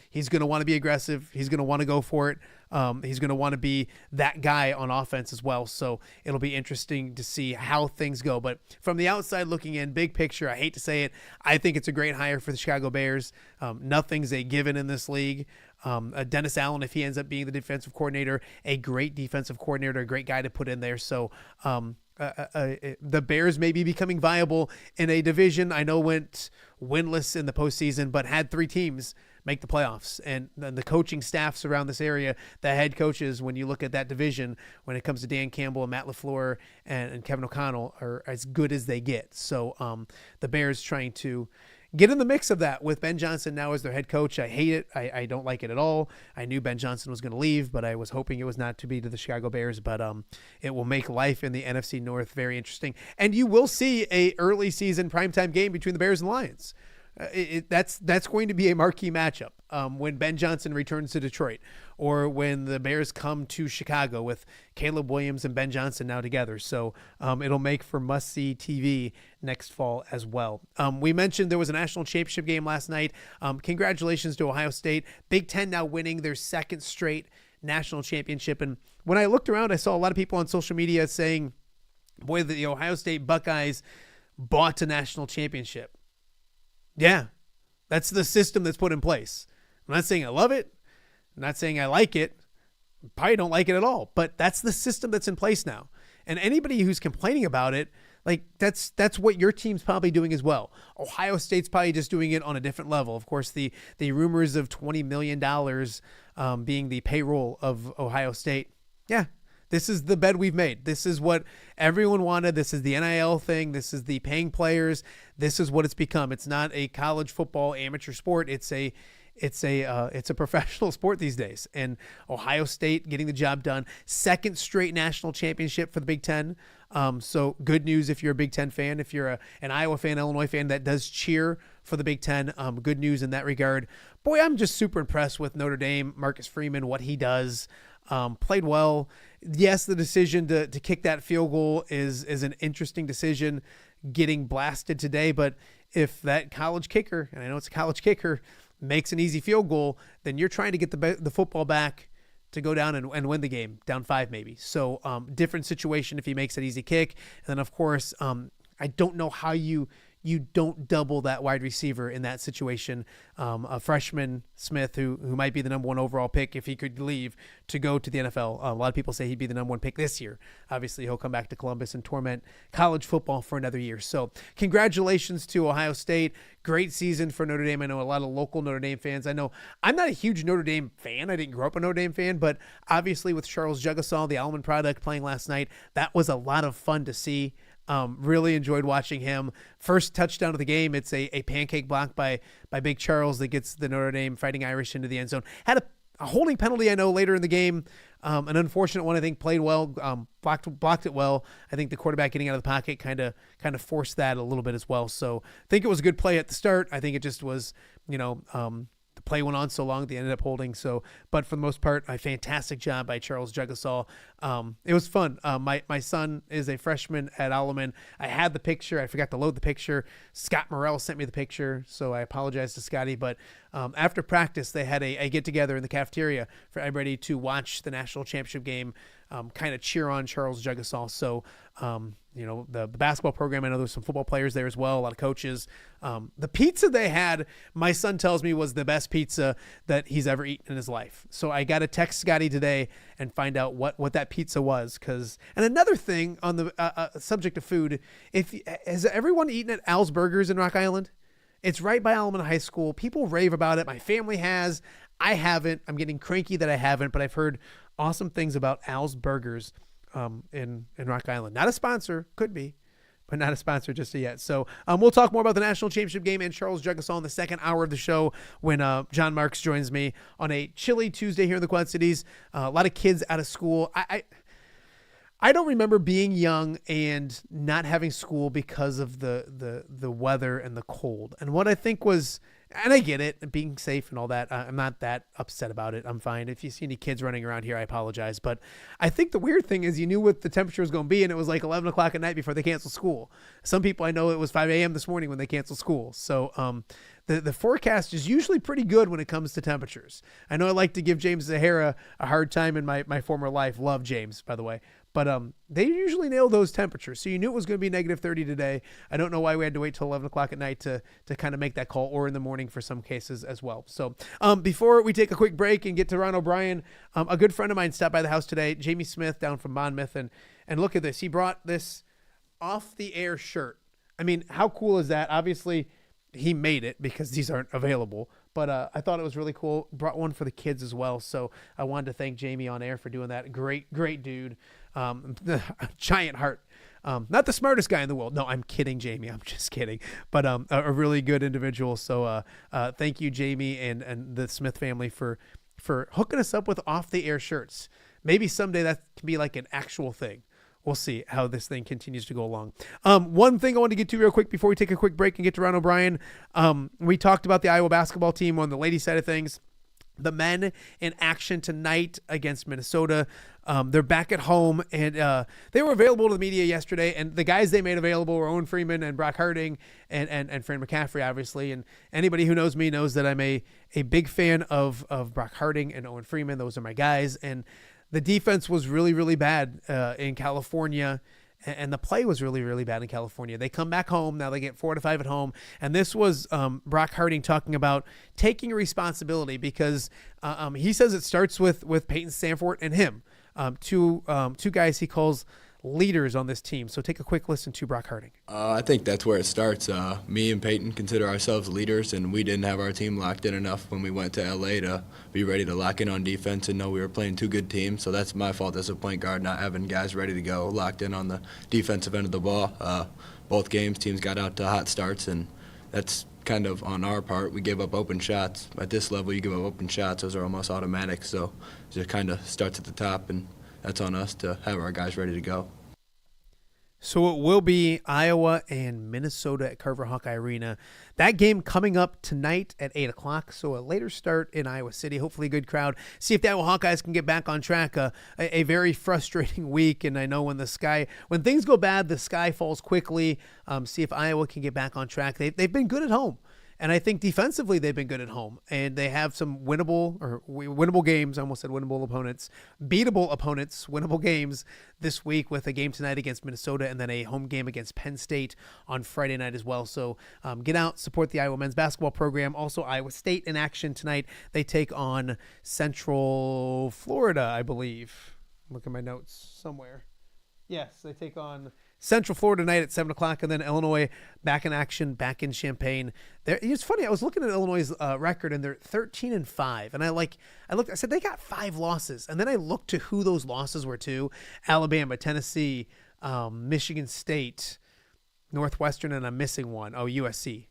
he's going to want to be aggressive. He's going to want to go for it. He's going to want to be that guy on offense as well. So it'll be interesting to see how things go. But from the outside looking in, big picture, I hate to say it, I think it's a great hire for the Chicago Bears. Nothing's a given in this league. Dennis Allen, if he ends up being the defensive coordinator, a great defensive coordinator, a great guy to put in there. So the Bears may be becoming viable in a division I know went winless in the postseason, but had 3 teams make the playoffs. And the coaching staffs around this area, the head coaches, when you look at that division, when it comes to Dan Campbell and Matt LaFleur and Kevin O'Connell, are as good as they get. So the Bears trying to get in the mix of that with Ben Johnson now as their head coach. I hate it. I don't like it at all. I knew Ben Johnson was going to leave, but I was hoping it was not to be to the Chicago Bears. But it will make life in the NFC North very interesting. And you will see a early season primetime game between the Bears and Lions. That's going to be a marquee matchup when Ben Johnson returns to Detroit, or when the Bears come to Chicago with Caleb Williams and Ben Johnson now together. So it'll make for must-see TV next fall as well. We mentioned there was a national championship game last night. Congratulations to Ohio State. Big Ten now winning their second straight national championship. And when I looked around, I saw a lot of people on social media saying, boy, the Ohio State Buckeyes bought a national championship. Yeah, that's the system that's put in place. I'm not saying I love it. I'm not saying I like it. Probably don't like it at all. But that's the system that's in place now. And anybody who's complaining about it, like that's what your team's probably doing as well. Ohio State's probably just doing it on a different level. Of course, the rumors of $20 million being the payroll of Ohio State. Yeah. This is the bed we've made. This is what everyone wanted. This is the NIL thing. This is the paying players. This is what it's become. It's not a college football amateur sport. It's a professional sport these days. And Ohio State getting the job done. Second straight national championship for the Big Ten. So good news if you're a Big Ten fan. If you're an Iowa fan, Illinois fan that does cheer for the Big Ten, good news in that regard. Boy, I'm just super impressed with Notre Dame, Marcus Freeman, what he does. Played well. Yes, the decision to kick that field goal is an interesting decision, getting blasted today. But if that college kicker, and I know it's a college kicker, makes an easy field goal, then you're trying to get the football back to go down and win the game, down 5 maybe. So different situation if he makes an easy kick. And then, of course, I don't know how you don't double that wide receiver in that situation. A freshman, Smith, who might be the number 1 overall pick if he could leave to go to the NFL. A lot of people say he'd be the number 1 pick this year. Obviously, he'll come back to Columbus and torment college football for another year. So congratulations to Ohio State. Great season for Notre Dame. I know a lot of local Notre Dame fans. I know I'm not a huge Notre Dame fan. I didn't grow up a Notre Dame fan, but obviously with Charles Jagusah, the Alleman product, playing last night, that was a lot of fun to see. Really enjoyed watching him. First touchdown of the game. It's a pancake block by Big Charles that gets the Notre Dame Fighting Irish into the end zone. Had a holding penalty, I know, later in the game. An unfortunate one, I think, played well, blocked it well. I think the quarterback getting out of the pocket kind of forced that a little bit as well. So I think it was a good play at the start. I think it just was, the play went on so long they ended up holding. So, but for the most part, a fantastic job by Charles Jagusah. It was fun. My son is a freshman at Alleman. I had the picture. I forgot to load the picture. Scott Morrell sent me the picture, so I apologize to Scotty. But after practice, they had a get-together in the cafeteria for everybody to watch the national championship game, kind of cheer on Charles Jagusah. So, the basketball program, I know there's some football players there as well, a lot of coaches. The pizza they had, my son tells me, was the best pizza that he's ever eaten in his life. So I got to text Scotty today and find out what that pizza was. And another thing on the subject of food, has everyone eaten at Al's Burgers in Rock Island? It's right by Alleman High School. People rave about it. My family has. I haven't. I'm getting cranky that I haven't, but I've heard awesome things about Al's Burgers in Rock Island. Not a sponsor, could be, but not a sponsor just yet. So we'll talk more about the national championship game and Charles Jagusah in the second hour of the show when John Marx joins me on a chilly Tuesday here in the Quad Cities. A lot of kids out of school. I don't remember being young and not having school because of the weather and the cold. And what I think was, and I get it, being safe and all that, I'm not that upset about it. I'm fine. If you see any kids running around here, I apologize. But I think the weird thing is you knew what the temperature was going to be, and it was like 11 o'clock at night before they canceled school. Some people I know it was 5 a.m. this morning when they canceled school. So the forecast is usually pretty good when it comes to temperatures. I know I like to give James Zahara a hard time in my former life. Love James, by the way. But they usually nail those temperatures. So you knew it was going to be negative 30 today. I don't know why we had to wait till 11 o'clock at night to kind of make that call, or in the morning for some cases as well. So before we take a quick break and get to Ron O'Brien, a good friend of mine stopped by the house today, Jamie Smith down from Monmouth. And look at this. He brought this off-the-air shirt. I mean, how cool is that? Obviously, he made it because these aren't available. But I thought it was really cool. Brought one for the kids as well. So I wanted to thank Jamie on air for doing that. Great dude. Giant heart. Not the smartest guy in the world. No, I'm kidding, Jamie. I'm just kidding. But a really good individual. So thank you, Jamie, and the Smith family for hooking us up with off-the-air shirts. Maybe someday that can be like an actual thing. We'll see how this thing continues to go along. One thing I want to get to real quick before we take a quick break and get to Ron O'Brien. We talked about the Iowa basketball team on the ladies' side of things. The men in action tonight against Minnesota. They're back at home, and they were available to the media yesterday. And the guys they made available were Owen Freeman and Brock Harding and Fran McCaffrey, obviously. And anybody who knows me knows that I'm a big fan of Brock Harding and Owen Freeman. Those are my guys. And the defense was really, really bad in California, and the play was really, really bad in California. They come back home. Now they get 4 to 5 at home. And this was Brock Harding talking about taking responsibility because he says it starts with Peyton Sanford and him, two guys he calls leaders on this team. So take a quick listen to Brock Harding. I think that's where it starts. Me and Peyton consider ourselves leaders, and we didn't have our team locked in enough when we went to LA to be ready to lock in on defense and know we were playing 2 good teams. So that's my fault as a point guard, not having guys ready to go, locked in on the defensive end of the ball. Both games, teams got out to hot starts, and that's kind of on our part. We gave up open shots. At this level, you give up open shots. Those are almost automatic. So it just kind of starts at the top, and that's on us to have our guys ready to go. So it will be Iowa and Minnesota at Carver Hawkeye Arena. That game coming up tonight at 8 o'clock, so a later start in Iowa City. Hopefully a good crowd. See if the Iowa Hawkeyes can get back on track. A very frustrating week, and I know when things go bad, the sky falls quickly. See if Iowa can get back on track. They've been good at home. And I think defensively they've been good at home, and they have some winnable games. I almost said winnable opponents, beatable opponents, winnable games this week with a game tonight against Minnesota and then a home game against Penn State on Friday night as well. So get out, support the Iowa men's basketball program. Also Iowa State in action tonight. They take on Central Florida, I believe. Look at my notes somewhere. Yes, they take on Central Florida tonight at 7 o'clock, and then Illinois back in action, back in Champaign. It's funny, I was looking at Illinois' record, and they're 13-5, and I said they got 5 losses, and then I looked to who those losses were to: Alabama, Tennessee, Michigan State, Northwestern, and I'm missing one. USC.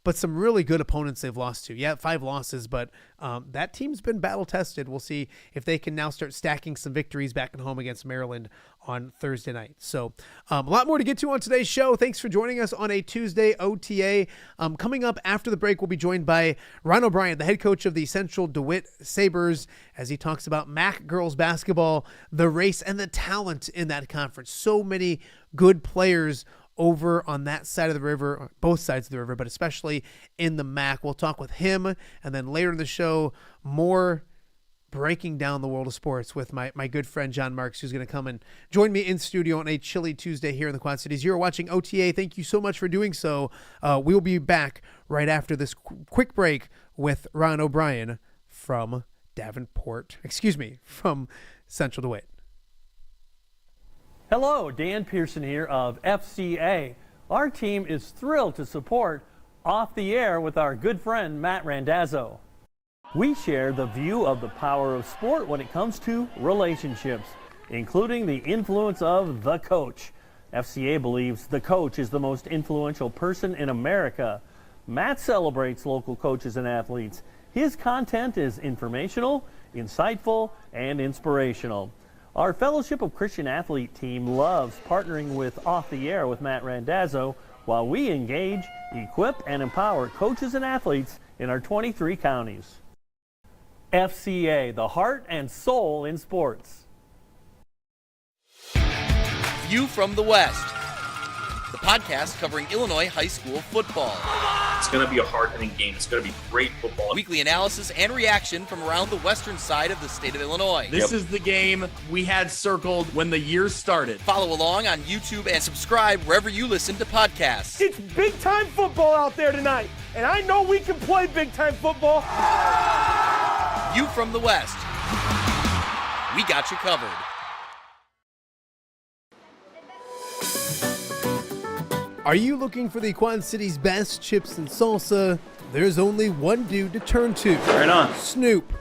but some really good opponents they've lost to. Yeah, 5 losses, but that team's been battle tested. We'll see if they can now start stacking some victories back at home against Maryland on Thursday night. So a lot more to get to on today's show. Thanks for joining us on a Tuesday OTA. Coming up after the break, we'll be joined by Ron O'Brien, the head coach of the Central DeWitt Sabers, as he talks about MAC girls basketball, the race, and the talent in that conference. So many good players over on that side of the river, both sides of the river, but especially in the MAC. We'll talk with him, and then later in the show, more breaking down the world of sports with my good friend John Marx, who's going to come and join me in studio on a chilly Tuesday here in the Quad Cities. You're watching OTA. Thank you so much for doing so. We'll be back right after this quick break with Ron O'Brien from from Central DeWitt. Hello, Dan Pearson here of FCA. Our team is thrilled to support Off the Air with our good friend Matt Randazzo. We share the view of the power of sport when it comes to relationships, including the influence of the coach. FCA believes the coach is the most influential person in America. Matt celebrates local coaches and athletes. His content is informational, insightful, and inspirational. Our Fellowship of Christian Athlete team loves partnering with Off the Air with Matt Randazzo while we engage, equip, and empower coaches and athletes in our 23 counties. FCA, the heart and soul in sports. View from the West, the podcast covering Illinois high school football. It's going to be a hard-hitting game. It's going to be great football. Weekly analysis and reaction from around the western side of the state of Illinois. This is the game we had circled when the year started. Follow along on YouTube and subscribe wherever you listen to podcasts. It's big-time football out there tonight, and I know we can play big-time football. View from the West. We got you covered. Are you looking for the Quad City's best chips and salsa? There's only one dude to turn to. Right on. Snoop.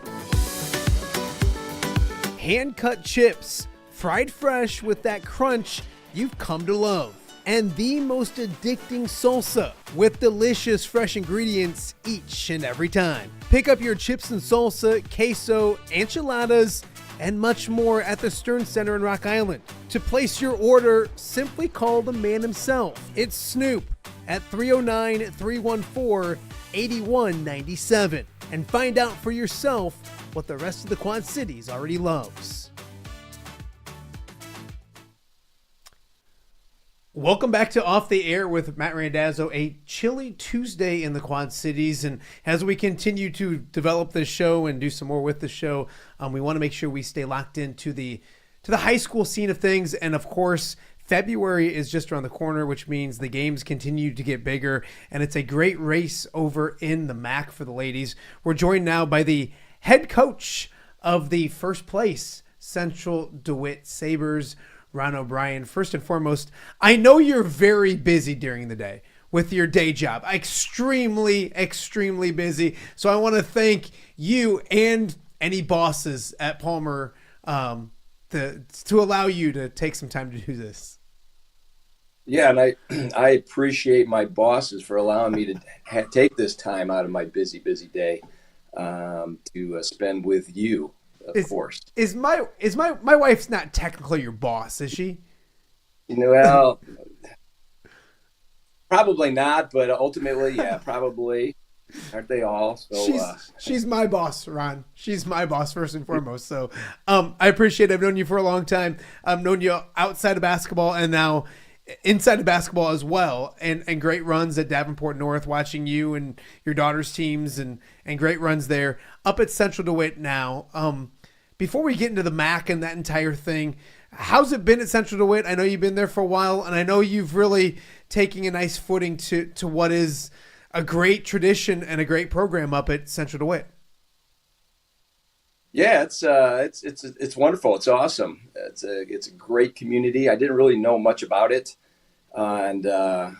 Hand-cut chips, fried fresh with that crunch you've come to love. And the most addicting salsa with delicious fresh ingredients each and every time. Pick up your chips and salsa, queso, enchiladas, and much more at the Stern Center in Rock Island. To place your order, simply call the man himself. It's Snoop at 309-314-8197 and find out for yourself what the rest of the Quad Cities already loves. Welcome back to Off the Air with Matt Randazzo, a chilly Tuesday in the Quad Cities. And as we continue to develop this show and do some more with the show, we want to make sure we stay locked into the high school scene of things. And of course, February is just around the corner, which means the games continue to get bigger. And it's a great race over in the MAC for the ladies. We're joined now by the head coach of the first place Central DeWitt Sabers, Ron O'Brien. First and foremost, I know you're very busy during the day with your day job. Extremely busy. So I want to thank you and any bosses at Palmer to allow you to take some time to do this. Yeah, and I appreciate my bosses for allowing me to take this time out of my busy day to spend with you. Of course. Is my wife's not technically your boss, is she? Well, probably not, but ultimately, yeah, probably. Aren't they all? So she's my boss, Ron. She's my boss first and foremost. So I appreciate it. I've known you for a long time. I've known you outside of basketball and now inside of basketball as well, and great runs at Davenport North, watching you and your daughter's teams and great runs there. Up at Central DeWitt now. Before we get into the MAC and that entire thing, how's it been at Central DeWitt? I know you've been there for a while, and I know you've really taken a nice footing to what is a great tradition and a great program up at Central DeWitt. Yeah, it's wonderful. It's awesome. It's a great community. I didn't really know much about it, and I've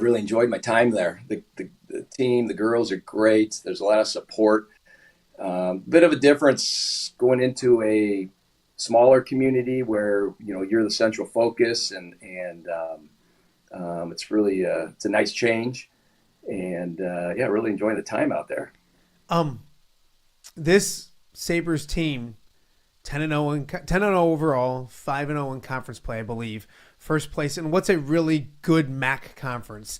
really enjoyed my time there. The team, the girls are great. There's a lot of support. Bit of a difference going into a smaller community where you're the central focus, and it's really it's a nice change. and really enjoying the time out there. This Sabers team, 10-0 overall, 5-0 in conference play, I believe. First place in what's a really good MAC conference.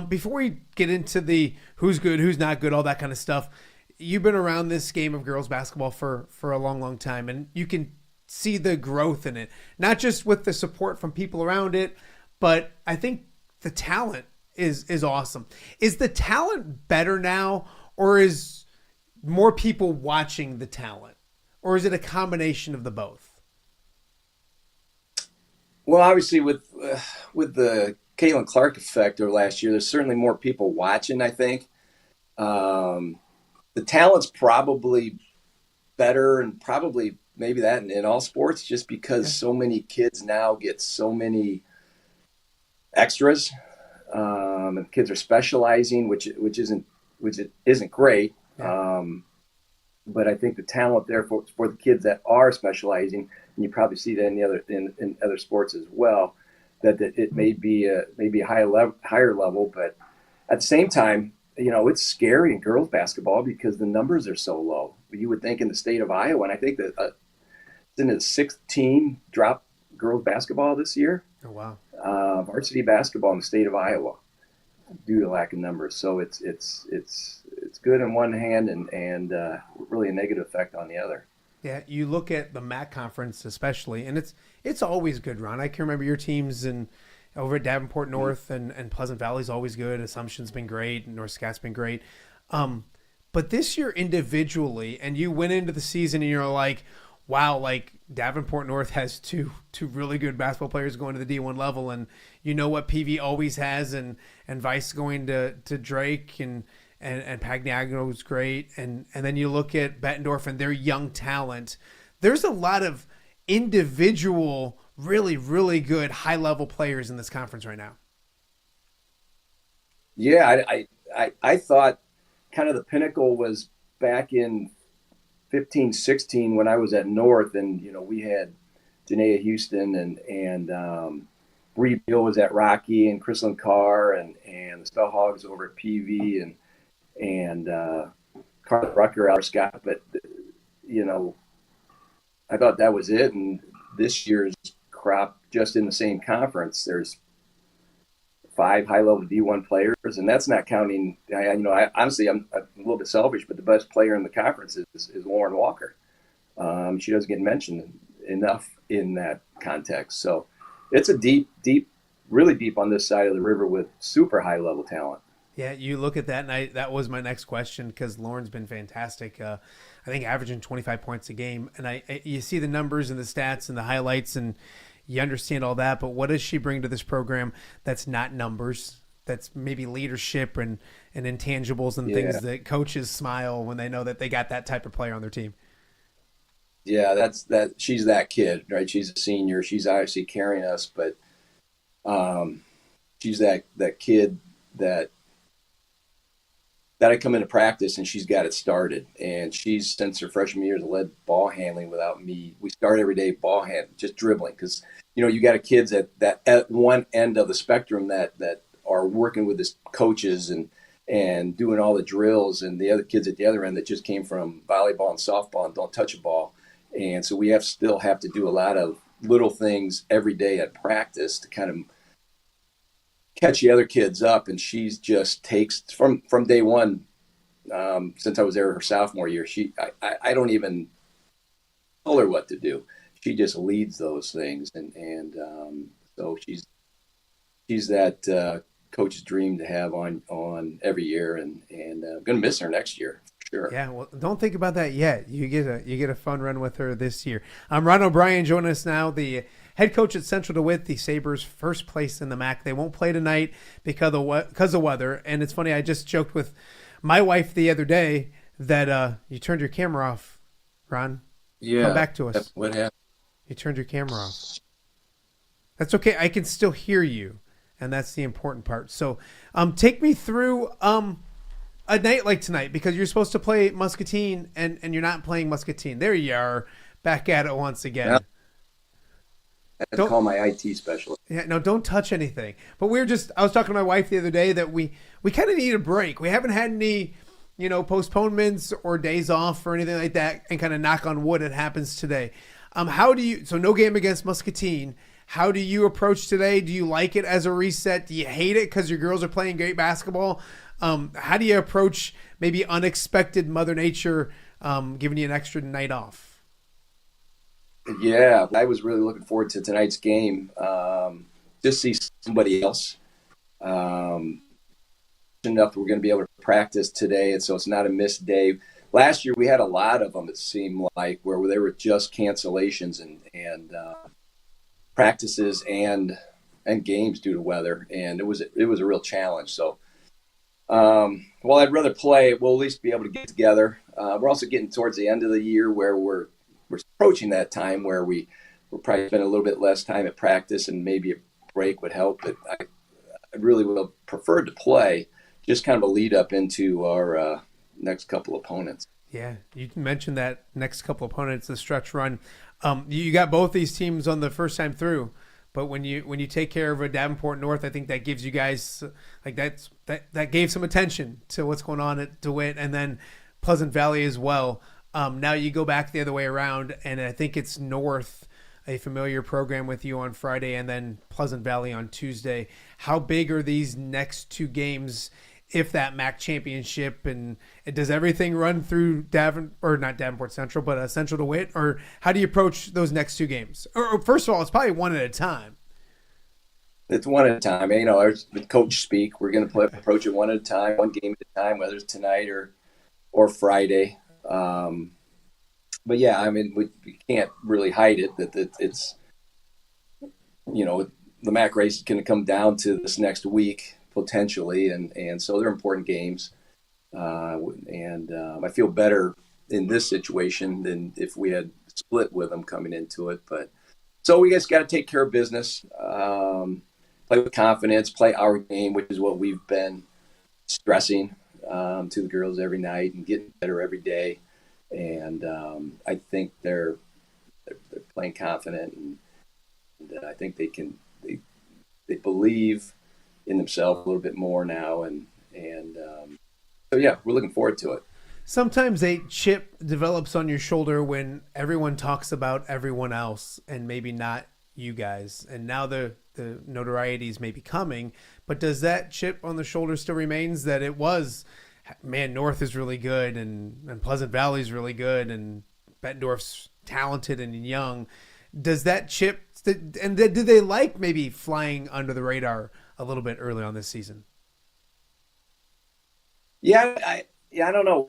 Before we get into the who's good, who's not good, all that kind of stuff, you've been around this game of girls basketball for a long, long time, and you can see the growth in it. Not just with the support from people around it, but I think the talent is awesome. Is the talent better now, or is more people watching the talent? Or is it a combination of the both? Well, obviously, with the Caitlin Clark effect over last year, there's certainly more people watching, I think. The talent's probably better, and probably maybe that in all sports, just because so many kids now get so many extras, and kids are specializing, which isn't great. Yeah. But I think the talent there for the kids that are specializing, and you probably see that in other sports as well, that it may be a higher level, but at the same time, it's scary in girls basketball because the numbers are so low. You would think in the state of Iowa, and I think that it's in the 6th team drop girls basketball this year. Oh wow! Varsity basketball in the state of Iowa due to lack of numbers. So it's good on one hand and really a negative effect on the other. Yeah, you look at the MAC conference especially, and it's always good, Ron. I can remember your teams over at Davenport North and Pleasant Valley's always good. Assumption's been great, and North Scott's been great. But this year individually, and you went into the season and you're like, wow, like Davenport North has two really good basketball players going to the D1 level, and you know what PV always has, and Vice going to Drake and Pagnagno's great, and then you look at Bettendorf and their young talent. There's a lot of individual, really, really good high-level players in this conference right now. Yeah, I thought kind of the pinnacle was back in 15-16 when I was at North, and we had Janaea Houston and Bree Beal was at Rocky, and Chrislyn Carr and the Spell Hogs over at PV and Carl Rucker out of Scott. But I thought that was it. And this year's crop, just in the same conference, there's 5 high-level D1 players, and that's not counting. Honestly, I'm a little bit selfish, but the best player in the conference is Lauren Walker. She doesn't get mentioned enough in that context. So it's a deep, really deep on this side of the river with super high-level talent. Yeah, you look at that, and that was my next question, because Lauren's been fantastic. I think averaging 25 points a game, and you see the numbers and the stats and the highlights, and you understand all that, but what does she bring to this program that's not numbers, that's maybe leadership and intangibles and things that coaches smile when they know that they got that type of player on their team? Yeah, she's that kid, right? She's a senior. She's obviously carrying us, but she's that kid that I come into practice and she's got it started. And she's, since her freshman year, led ball handling without me. We start every day ball handling, just dribbling. Because, you got kids at one end of the spectrum that are working with the coaches and doing all the drills, and the other kids at the other end that just came from volleyball and softball and don't touch a ball. And so we still have to do a lot of little things every day at practice to kind of catch the other kids up. And she's just takes from day one, since I was there her sophomore year, I don't even tell her what to do. She just leads those things. And so she's that coach's dream to have on every year, and I'm going to miss her next year. Sure. Yeah, well, don't think about that yet. You get a fun run with her this year. Ron O'Brien joining us now, the head coach at Central DeWitt, the Sabers, first place in the MAC. They won't play tonight because of weather. And it's funny, I just joked with my wife the other day that you turned your camera off, Ron. Yeah. Come back to us. What happened? You turned your camera off. That's okay. I can still hear you, and that's the important part. So take me through a night like tonight, because you're supposed to play Muscatine and you're not playing Muscatine. There you are, back at it once again. I had to call my IT specialist. Yeah, no, don't touch anything. But I was talking to my wife the other day that we kind of need a break. We haven't had any, postponements or days off or anything like that, and kind of knock on wood, it happens today. So no game against Muscatine. How do you approach today? Do you like it as a reset? Do you hate it because your girls are playing great basketball? How do you approach maybe unexpected Mother Nature giving you an extra night off? Yeah, I was really looking forward to tonight's game. Just see somebody else. Enough we're going to be able to practice today, and so it's not a missed day. Last year we had a lot of them, it seemed like, where they were just cancellations and practices and games due to weather, and it was a real challenge. So while I'd rather play, we'll at least be able to get together. We're also getting towards the end of the year where we're approaching that time where we're probably spend a little bit less time at practice, and maybe a break would help. But I really would have preferred to play, just kind of a lead up into our next couple opponents. Yeah, you mentioned that next couple opponents, the stretch run. You got both these teams on the first time through, but when you take care of a Davenport North, I think that gives you guys that gave some attention to what's going on at DeWitt, and then Pleasant Valley as well. Now you go back the other way around, and I think it's North, a familiar program with you on Friday, and then Pleasant Valley on Tuesday. How big are these next two games, if that MAC championship, and does everything run through not Davenport Central, but Central DeWitt, or how do you approach those next two games? Or first of all, it's probably one at a time. It's one at a time. As the coach speak, we're going to approach it one at a time, one game at a time, whether it's tonight or Friday. But yeah, we can't really hide it that it's, the MAC race is going to come down to this next week potentially, and so they're important games. I feel better in this situation than if we had split with them coming into it. But so we just got to take care of business, play with confidence, play our game, which is what we've been stressing to the girls every night, and getting better every day. And I think they're playing confident, and I think they believe in themselves a little bit more now, and so yeah, we're looking forward to it. Sometimes a chip develops on your shoulder when everyone talks about everyone else and maybe not you guys, and now the notoriety is maybe coming, but does that chip on the shoulder still remains that it was, man, North is really good, and Pleasant Valley is really good, and Bettendorf's talented and young? Does that chip, and did they like maybe flying under the radar a little bit early on this season? Yeah, I don't know.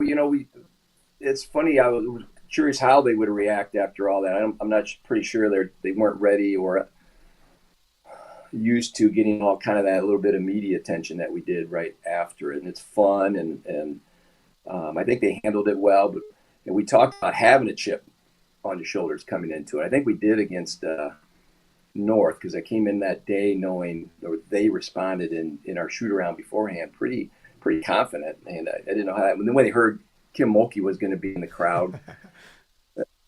It's funny. I was curious how they would react after all that. I'm not pretty sure they weren't ready or used to getting all kind of that little bit of media attention that we did right after it. And it's fun, and I think they handled it well. But we talked about having a chip on your shoulders coming into it. I think we did against North, because I came in that day knowing, or they responded in our shoot around beforehand pretty confident, and I didn't know how that. When they heard Kim Mulkey was going to be in the crowd,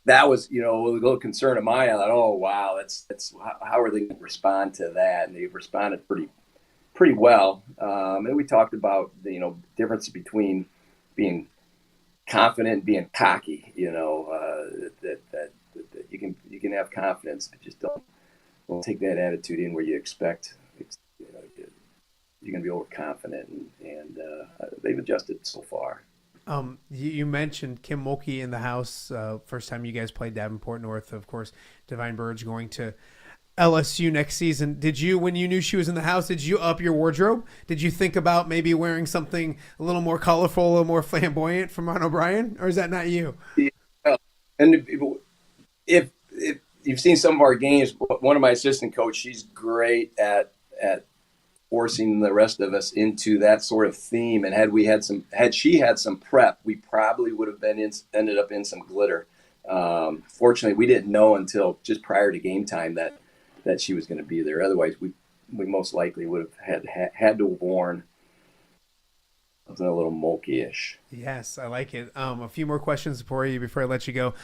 that was a little concern of mine. I thought, oh wow, that's how are they going to respond to that? And they responded pretty well. And we talked about the difference between being confident and being cocky. That you can have confidence, but just don't take that attitude in where you expect you're going to be overconfident, and they've adjusted so far. You mentioned Kim Mulkey in the house. First time you guys played Davenport North, of course, Divine Burge going to LSU next season. Did you, when you knew she was in the house, did you up your wardrobe? Did you think about maybe wearing something a little more colorful, a little more flamboyant from Ron O'Brien, or is that not you? Yeah. And if you've seen some of our games, one of my assistant coaches, she's great at forcing the rest of us into that sort of theme. And had she had some prep, we probably would have ended up in some glitter. Fortunately, we didn't know until just prior to game time that she was going to be there. Otherwise, we most likely would have had to have worn something a little mulky-ish. Yes, I like it. A few more questions for you before I let you go.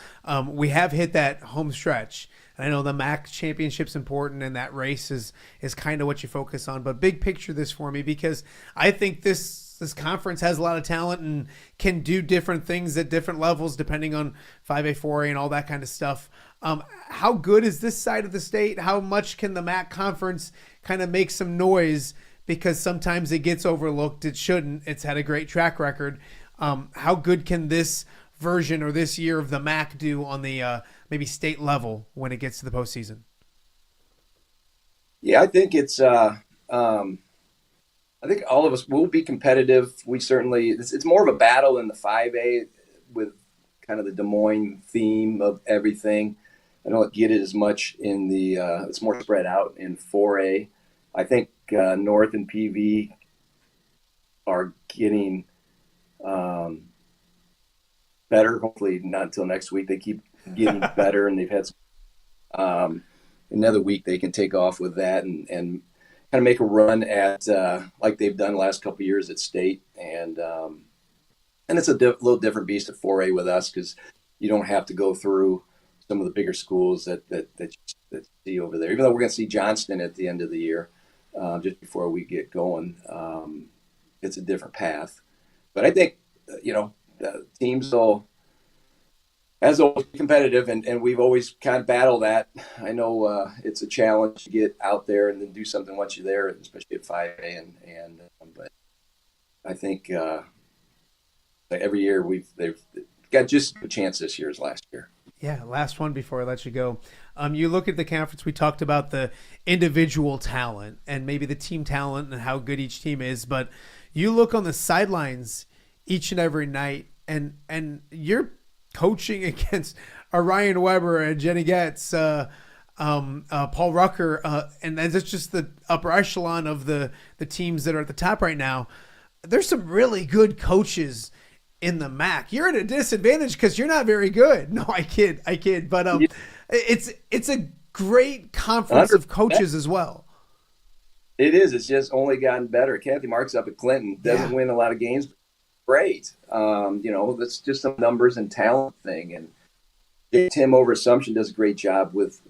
We have hit that home stretch. And I know the MAC championship's important, and that race is kind of what you focus on. But big picture this for me, because I think this conference has a lot of talent and can do different things at different levels depending on 5A, 4A, and all that kind of stuff. How good is this side of the state? How much can the MAC conference kind of make some noise? Because sometimes it gets overlooked. It shouldn't. It's had a great track record. How good can this version or this year of the MAC do on the maybe state level when it gets to the postseason? Yeah, I think it's I think all of us will be competitive. We certainly it's more of a battle in the 5A with kind of the Des Moines theme of everything. I don't get it as much in the it's more spread out in 4A. I think North and PV are getting better. Hopefully not until next week. They keep getting better, and they've had another week they can take off with that and kind of make a run at like they've done the last couple of years at state. And it's a little different beast at 4A with us because you don't have to go through some of the bigger schools that you see over there. Even though we're going to see Johnston at the end of the year, just before we get going, it's a different path. But I think the teams will always be competitive, and we've always kind of battled that. I know it's a challenge to get out there and then do something once you're there, especially at 5A. But I think every year they've got just a chance this year as last year. Yeah, last one before I let you go. You look at the conference, we talked about the individual talent and maybe the team talent and how good each team is, but you look on the sidelines each and every night and you're coaching against a Ryan Weber and Jenny Getz, Paul Rucker, and that's just the upper echelon of the teams that are at the top right now. There's some really good coaches in the MAC. You're at a disadvantage because you're not very good. No, I kid. But it's a great conference of coaches as well. It is. It's just only gotten better. Kathy Marks up at Clinton doesn't win a lot of games. Great. That's just some numbers and talent thing. And Tim over Assumption does a great job with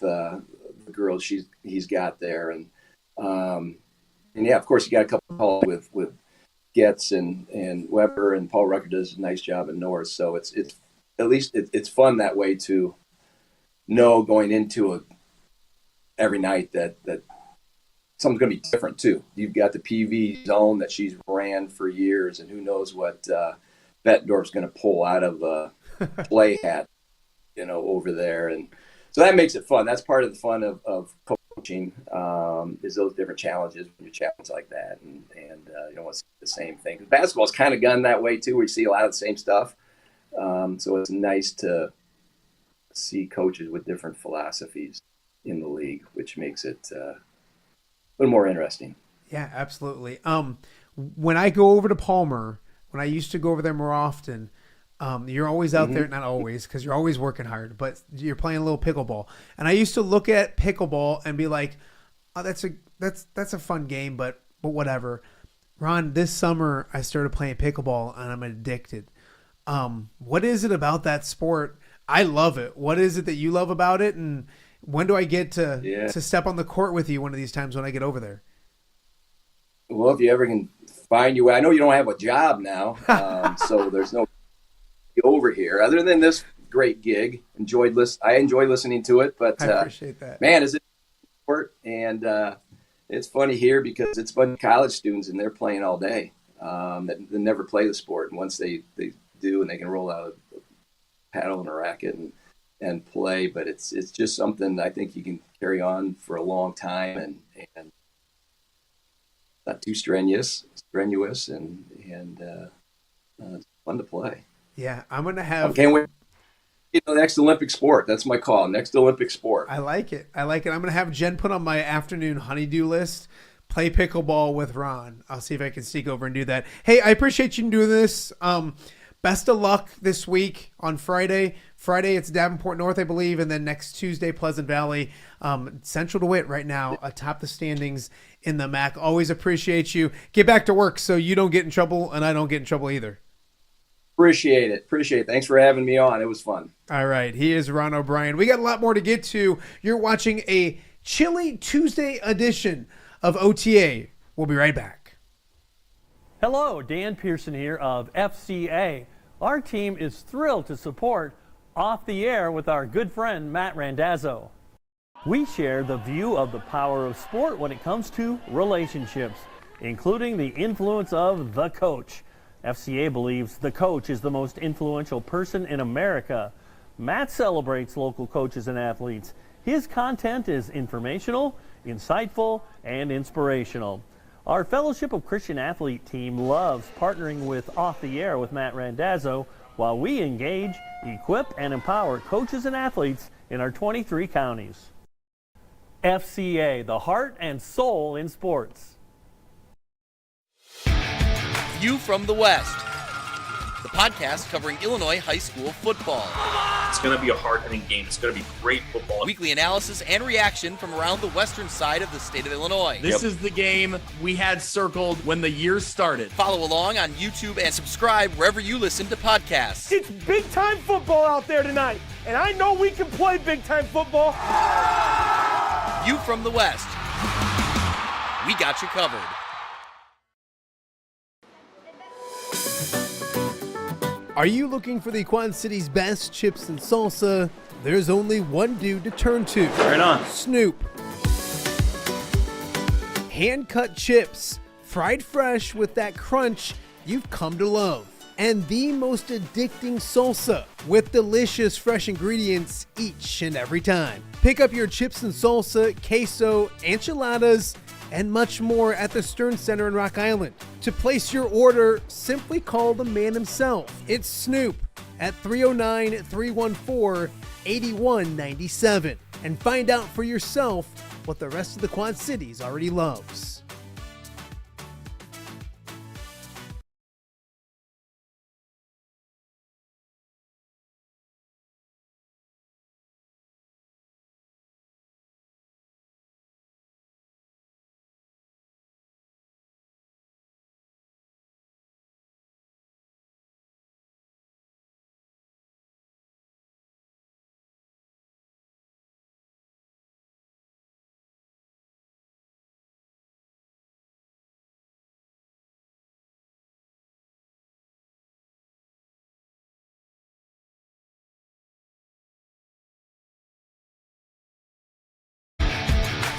the girls he's got there. And yeah, of course you got a couple of calls with Getz and Weber, and Paul Rucker does a nice job at North. So it's at least it's fun that way to know going into every night that something's going to be different too. You've got the PV zone that she's ran for years, and who knows what Bettendorf's going to pull out of a play hat, over there. And so that makes it fun. That's part of the fun of coaching, is those different challenges when you challenge like that. And you don't want to see the same thing. Basketball's kind of gone that way too, where you see a lot of the same stuff. So it's nice to see coaches with different philosophies in the league, which makes it a little more interesting. Yeah, absolutely. When I go over to Palmer, when I used to go over there more often, you're always out there, not always, because you're always working hard, but you're playing a little pickleball. And I used to look at pickleball and be like, oh, that's a fun game, but whatever. Ron, this summer I started playing pickleball and I'm addicted. What is it about that sport? I love it. What is it that you love about it? And when do I get to step on the court with you one of these times when I get over there? Well, if you ever can find your way. I know you don't have a job now, so there's no over here other than this great gig. I enjoy listening to it, but I appreciate that. Man, is it sport? And it's funny here because it's a bunch of college students and they're playing all day that never play the sport. And once they do, and they can roll out a paddle and a racket and play, but it's just something I think you can carry on for a long time and not too strenuous, and it's fun to play. Yeah, I'm gonna have. Can't wait. Next Olympic sport. That's my call. Next Olympic sport. I like it. I'm gonna have Jen put on my afternoon honeydew list. Play pickleball with Ron. I'll see if I can sneak over and do that. Hey, I appreciate you doing this. best of luck this week on Friday. Friday, it's Davenport North, I believe, and then next Tuesday, Pleasant Valley. Central DeWitt right now atop the standings in the MAC. Always appreciate you. Get back to work so you don't get in trouble and I don't get in trouble either. Appreciate it. Thanks for having me on. It was fun. All right. He is Ron O'Brien. We got a lot more to get to. You're watching a chilly Tuesday edition of OTA. We'll be right back. Hello, Dan Pearson here of FCA. Our team is thrilled to support Off the Air with our good friend Matt Randazzo. We share the view of the power of sport when it comes to relationships, including the influence of the coach. FCA believes the coach is the most influential person in America. Matt celebrates local coaches and athletes. His content is informational, insightful, and inspirational. Our Fellowship of Christian Athlete team loves partnering with Off the Air with Matt Randazzo while we engage, equip, and empower coaches and athletes in our 23 counties. FCA, the heart and soul in sports. View from the West, the podcast covering Illinois high school football. It's going to be a hard-hitting game. It's going to be great football. Weekly analysis and reaction from around the western side of the state of Illinois. This is the game we had circled when the year started. Follow along on YouTube and subscribe wherever you listen to podcasts. It's big-time football out there tonight, and I know we can play big-time football. View from the West. We got you covered. Are you looking for the Quad City's best chips and salsa? There's only one dude to turn to. Right on. Snoop. Hand-cut chips, fried fresh with that crunch you've come to love. And the most addicting salsa with delicious fresh ingredients each and every time. Pick up your chips and salsa, queso, enchiladas, and much more at the Stern Center in Rock Island. To place your order, simply call the man himself. It's Snoop at 309-314-8197 and find out for yourself what the rest of the Quad Cities already loves.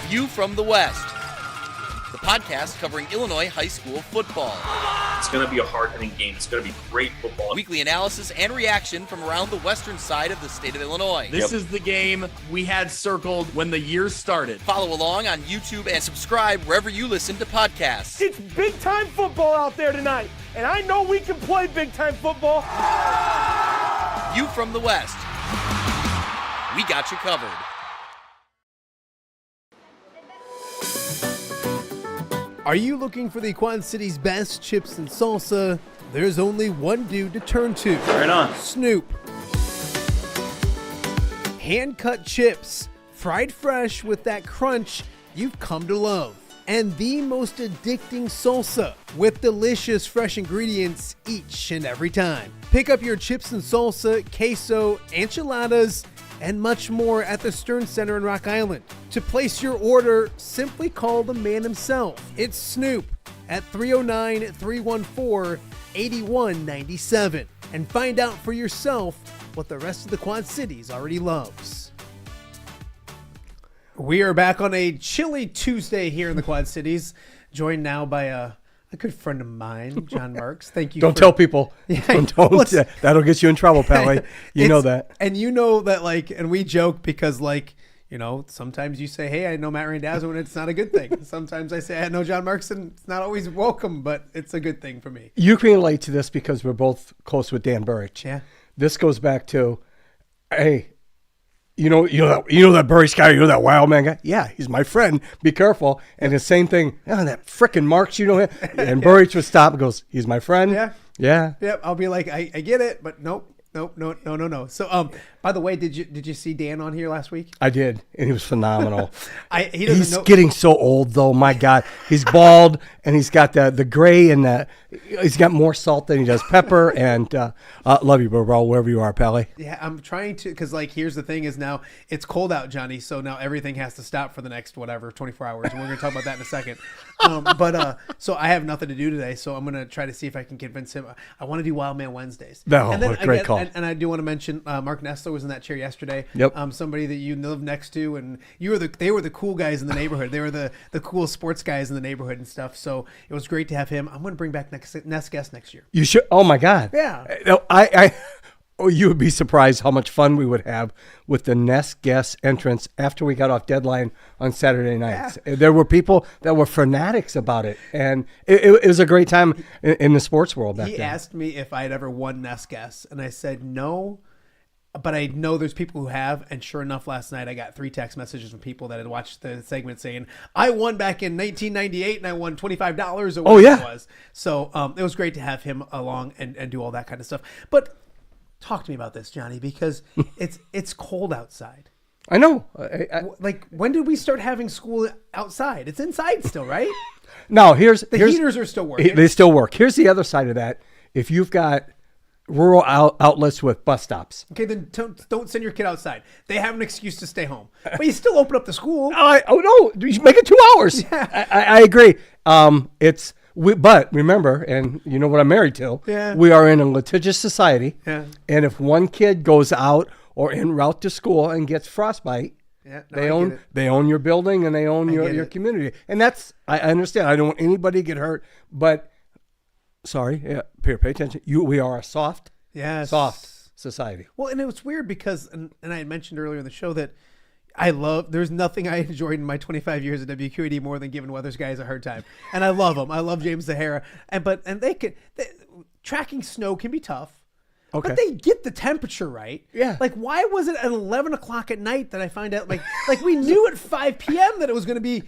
View from the West, the podcast covering Illinois high school football. It's going to be a hard-hitting game. It's going to be great football. Weekly analysis and reaction from around the western side of the state of Illinois. This is the game we had circled when the year started. Follow along on YouTube and subscribe wherever you listen to podcasts. It's big-time football out there tonight, and I know we can play big-time football. View from the West. We got you covered. Are you looking for the Quad City's best chips and salsa? There's only one dude to turn to. Right on. Snoop. Hand-cut chips, fried fresh with that crunch you've come to love. And the most addicting salsa with delicious fresh ingredients each and every time. Pick up your chips and salsa, queso, enchiladas, and much more at the Stern Center in Rock Island. To place your order, simply call the man himself. It's Snoop at 309-314-8197 and find out for yourself what the rest of the Quad Cities already loves. We are back on a chilly Tuesday here in the Quad Cities, joined now by a good friend of mine, John Marx. Thank you. Don't tell people. Yeah, that'll get you in trouble, Pally. You know that. And you know that, like, and we joke because, like, you know, sometimes you say, hey, I know Matt Randazzo, and it's not a good thing. Sometimes I say, I know John Marx, and it's not always welcome, but it's a good thing for me. You can relate to this because we're both close with Dan Burrich. Yeah. This goes back to, hey, you know that Burry Scott, you know that wild man guy? Yeah, he's my friend. Be careful. And the same thing, that frickin' Marx, you know him? And Burridge would stop and goes, he's my friend. Yeah. Yeah. Yep. I'll be like, I get it, but nope. No. So, by the way, did you see Dan on here last week? I did, and he was phenomenal. He's getting so old, though. My God, he's bald, and he's got the gray, and he's got more salt than he does pepper. And love you, bro, wherever you are, Pally. Yeah, I'm trying to, because here's the thing: is now it's cold out, Johnny. So now everything has to stop for the next 24 hours, and we're gonna talk about that in a second. So I have nothing to do today, so I'm gonna try to see if I can convince him. I want to do Wild Man Wednesdays. No, and what a great call. And I do want to mention Mark Nestler was in that chair yesterday. Yep. Somebody that you live next to, and they were the cool guys in the neighborhood. They were the cool sports guys in the neighborhood and stuff. So it was great to have him. I'm going to bring back Nest Guest next year. You should. Oh my God. Yeah. You would be surprised how much fun we would have with the Nest Guest entrance after we got off deadline on Saturday nights. Yeah. There were people that were fanatics about it, and it was a great time in the sports world back then. He asked me if I'd ever won Nest Guest, and I said no, but I know there's people who have, and sure enough, last night I got 3 text messages from people that had watched the segment saying, I won back in 1998, and I won $25 or whatever it was. So it was great to have him along and do all that kind of stuff. But talk to me about this, Johnny, because it's cold outside. I know. Like, when did we start having school outside? It's inside still, right? No, here's heaters are still working. They still work. Here's the other side of that. If you've got rural outlets with bus stops. Okay, then don't send your kid outside. They have an excuse to stay home. But you still open up the school. No, you make it 2 hours. Yeah. I agree. But remember, and you know what I'm married to, we are in a litigious society. Yeah. And if one kid goes out or en route to school and gets frostbite, they own your building and they own your community. And I understand. I don't want anybody to get hurt, but pay attention. We are a soft society. Well, and it was weird because, and I had mentioned earlier in the show that there's nothing I enjoyed in my 25 years at WQED more than giving weather guys a hard time. And I love them. I love James Zahara. Tracking snow can be tough. Okay. But they get the temperature right. Yeah. Like, why was it at 11 o'clock at night that I find out, like we knew at 5 p.m. that it was going to be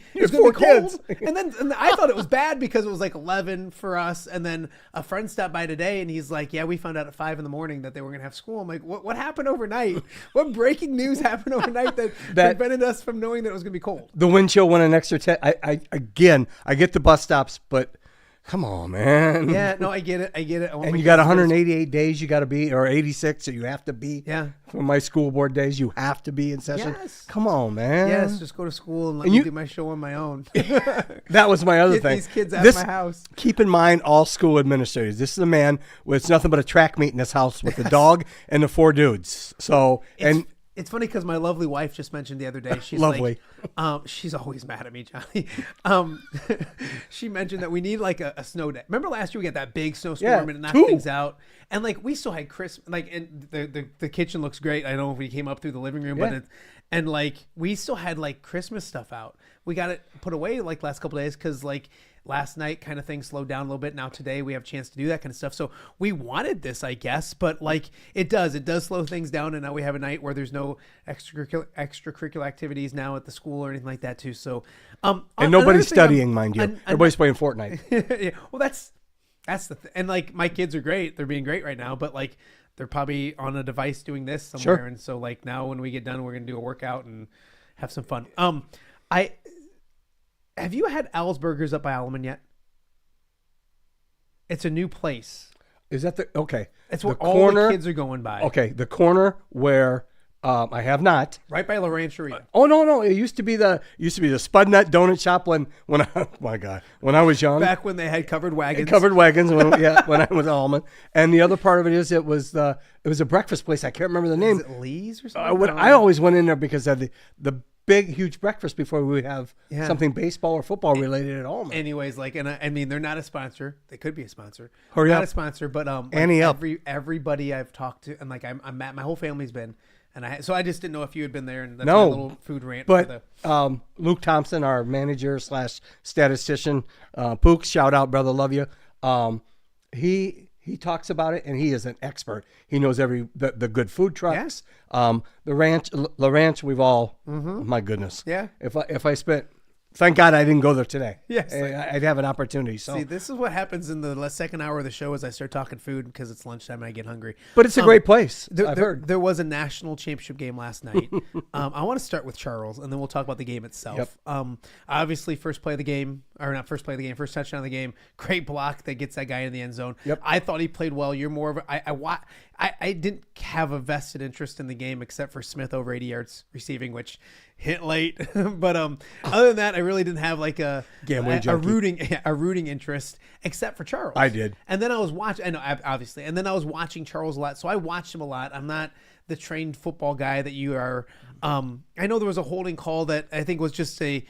cold. And then I thought it was bad because it was like 11 for us. And then a friend stopped by today and he's like, yeah, we found out at 5 in the morning that they were going to have school. I'm like, what happened overnight? What breaking news happened overnight that prevented us from knowing that it was going to be cold? The wind chill went an extra 10. I get the bus stops, but come on, man. Yeah, no, I get it. And you got 188 days you got to be, or 86, so you have to be. Yeah. For my school board days, you have to be in session. Yes. Come on, man. Yes, just go to school and let me do my show on my own. That was my other Get thing. These kids out of my house. Keep in mind, all school administrators. This is a man with nothing but a track meet in his house with the dog and the 4 dudes. So, It's funny because my lovely wife just mentioned the other day. She's lovely. She's always mad at me, Johnny. She mentioned that we need like a snow day. Remember last year we got that big snowstorm and it knocked things out. And like we still had and the kitchen looks great. I don't know if we came up through the living room, but we still had like Christmas stuff out. We got it put away like last couple of days because like last night kind of things slowed down a little bit. Now today we have a chance to do that kind of stuff. So we wanted this, I guess, but like it does slow things down. And now we have a night where there's no extracurricular activities now at the school or anything like that too. So, and nobody's studying, mind you. Everybody's playing Fortnite. Yeah, well, that's the thing. And like my kids are great. They're being great right now, but like they're probably on a device doing this somewhere. Sure. And so like now when we get done, we're going to do a workout and have some fun. Have you had Al's Burgers up by Alleman yet? It's a new place. Is that okay? It's where all the kids are going by. Okay, the corner where I have not. Right by La Rancheria. Oh no! It used to be the Spud Nut Donut Shop when oh my God, when I was young. Back when they had covered wagons. When I was Alleman. And the other part of it is it was a breakfast place. I can't remember the name. Is it Lee's or something? I always went in there because of the big, huge breakfast before we would have something baseball or football related at all. Anyways, like, and I mean, they're not a sponsor. They could be a sponsor. Hurry up. Not a sponsor, but everybody I've talked to, and like I'm at, my whole family's been, and so I just didn't know if you had been there. And that's my little food rant. But Luke Thompson, our manager / statistician, Pook, shout out, brother, love you. He He talks about it, and he is an expert. He knows the good food trucks. The ranch, La Ranch. We've all. My goodness. Yeah. If I spent. Thank God I didn't go there today. Yes. I'd have an opportunity. So see, this is what happens in the second hour of the show as I start talking food because it's lunchtime and I get hungry. But it's a great place. I've heard. There was a national championship game last night. I want to start with Charles, and then we'll talk about the game itself. Yep. Obviously, first touchdown of the game. Great block that gets that guy in the end zone. Yep. I thought he played well. You're more of a, I didn't have a vested interest in the game except for Smith over 80 yards receiving, which hit late. But other than that, I really didn't have like a rooting interest except for Charles. I did. And then I was watching. I know, obviously. And then I was watching Charles a lot, so I watched him a lot. I'm not the trained football guy that you are. I know there was a holding call that I think was just a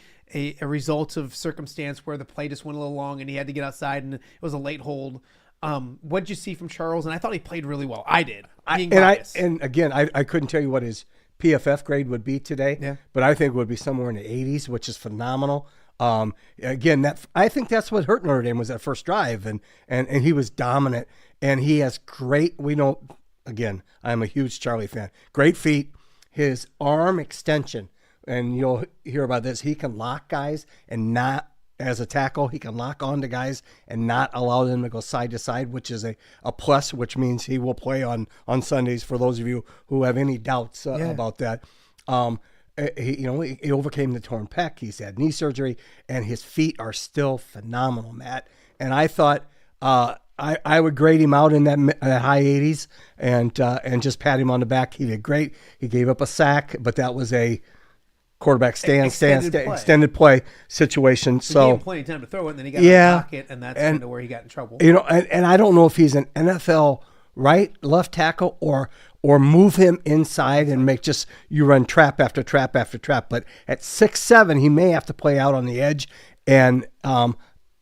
result of circumstance where the play just went a little long and he had to get outside and it was a late hold. What did you see from Charles? And I thought he played really well. I did. And again, I couldn't tell you what his PFF grade would be today, but I think it would be somewhere in the 80s, which is phenomenal. Again, I think that's what hurt Notre Dame was that first drive, and he was dominant, and he has great. We know, again, I'm a huge Charlie fan. Great feet, his arm extension, and you'll hear about this. He can lock guys and not. As a tackle, he can lock on to guys and not allow them to go side to side, which is a plus, which means he will play on Sundays for those of you who have any doubts about that. He overcame the torn pec. He's had knee surgery, and his feet are still phenomenal, Matt. And I thought I would grade him out in that high 80s and just pat him on the back. He did great. He gave up a sack, but that was a quarterback extended play situation. So he gave him plenty of time to throw it, and then he got in the pocket, and that's kind of where he got in trouble. And I don't know if he's an NFL left tackle or move him inside and make just you run trap after trap after trap. But at 6'7", he may have to play out on the edge. And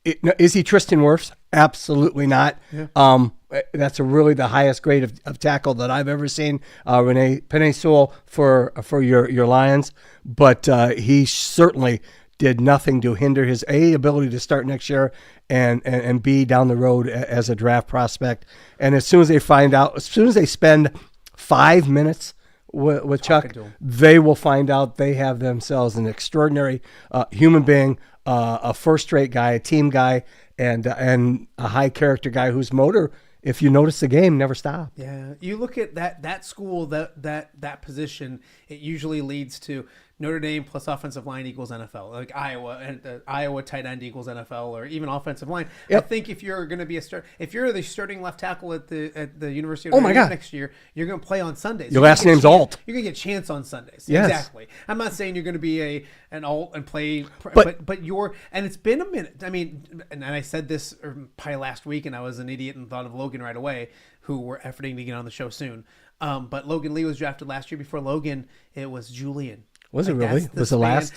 is he Tristan Wirfs? Absolutely not. Yeah. That's really the highest grade of tackle that I've ever seen. Penei Sewell for your Lions, but he certainly did nothing to hinder his ability to start next year and B down the road as a draft prospect. And as soon as they spend 5 minutes with Chuck, they will find out they have themselves an extraordinary human being, a first-rate guy, a team guy, and a high-character guy whose motor, if you notice the game, never stopped. Yeah, you look at that school, that position, it usually leads to Notre Dame plus offensive line equals NFL, like Iowa, and Iowa tight end equals NFL, or even offensive line. Yep. I think if you're going to be if you're the starting left tackle at the University of Notre Dame next year, you're going to play on Sundays. Your last name's Alt. You're going to get a chance on Sundays. Yes. Exactly. I'm not saying you're going to be an Alt and play, but you're, and it's been a minute. I mean, and I said this probably last week, and I was an idiot and thought of Logan right away, who we're efforting to get on the show soon. But Logan Lee was drafted last year. Before Logan, it was Julian. Was it really? Was the last?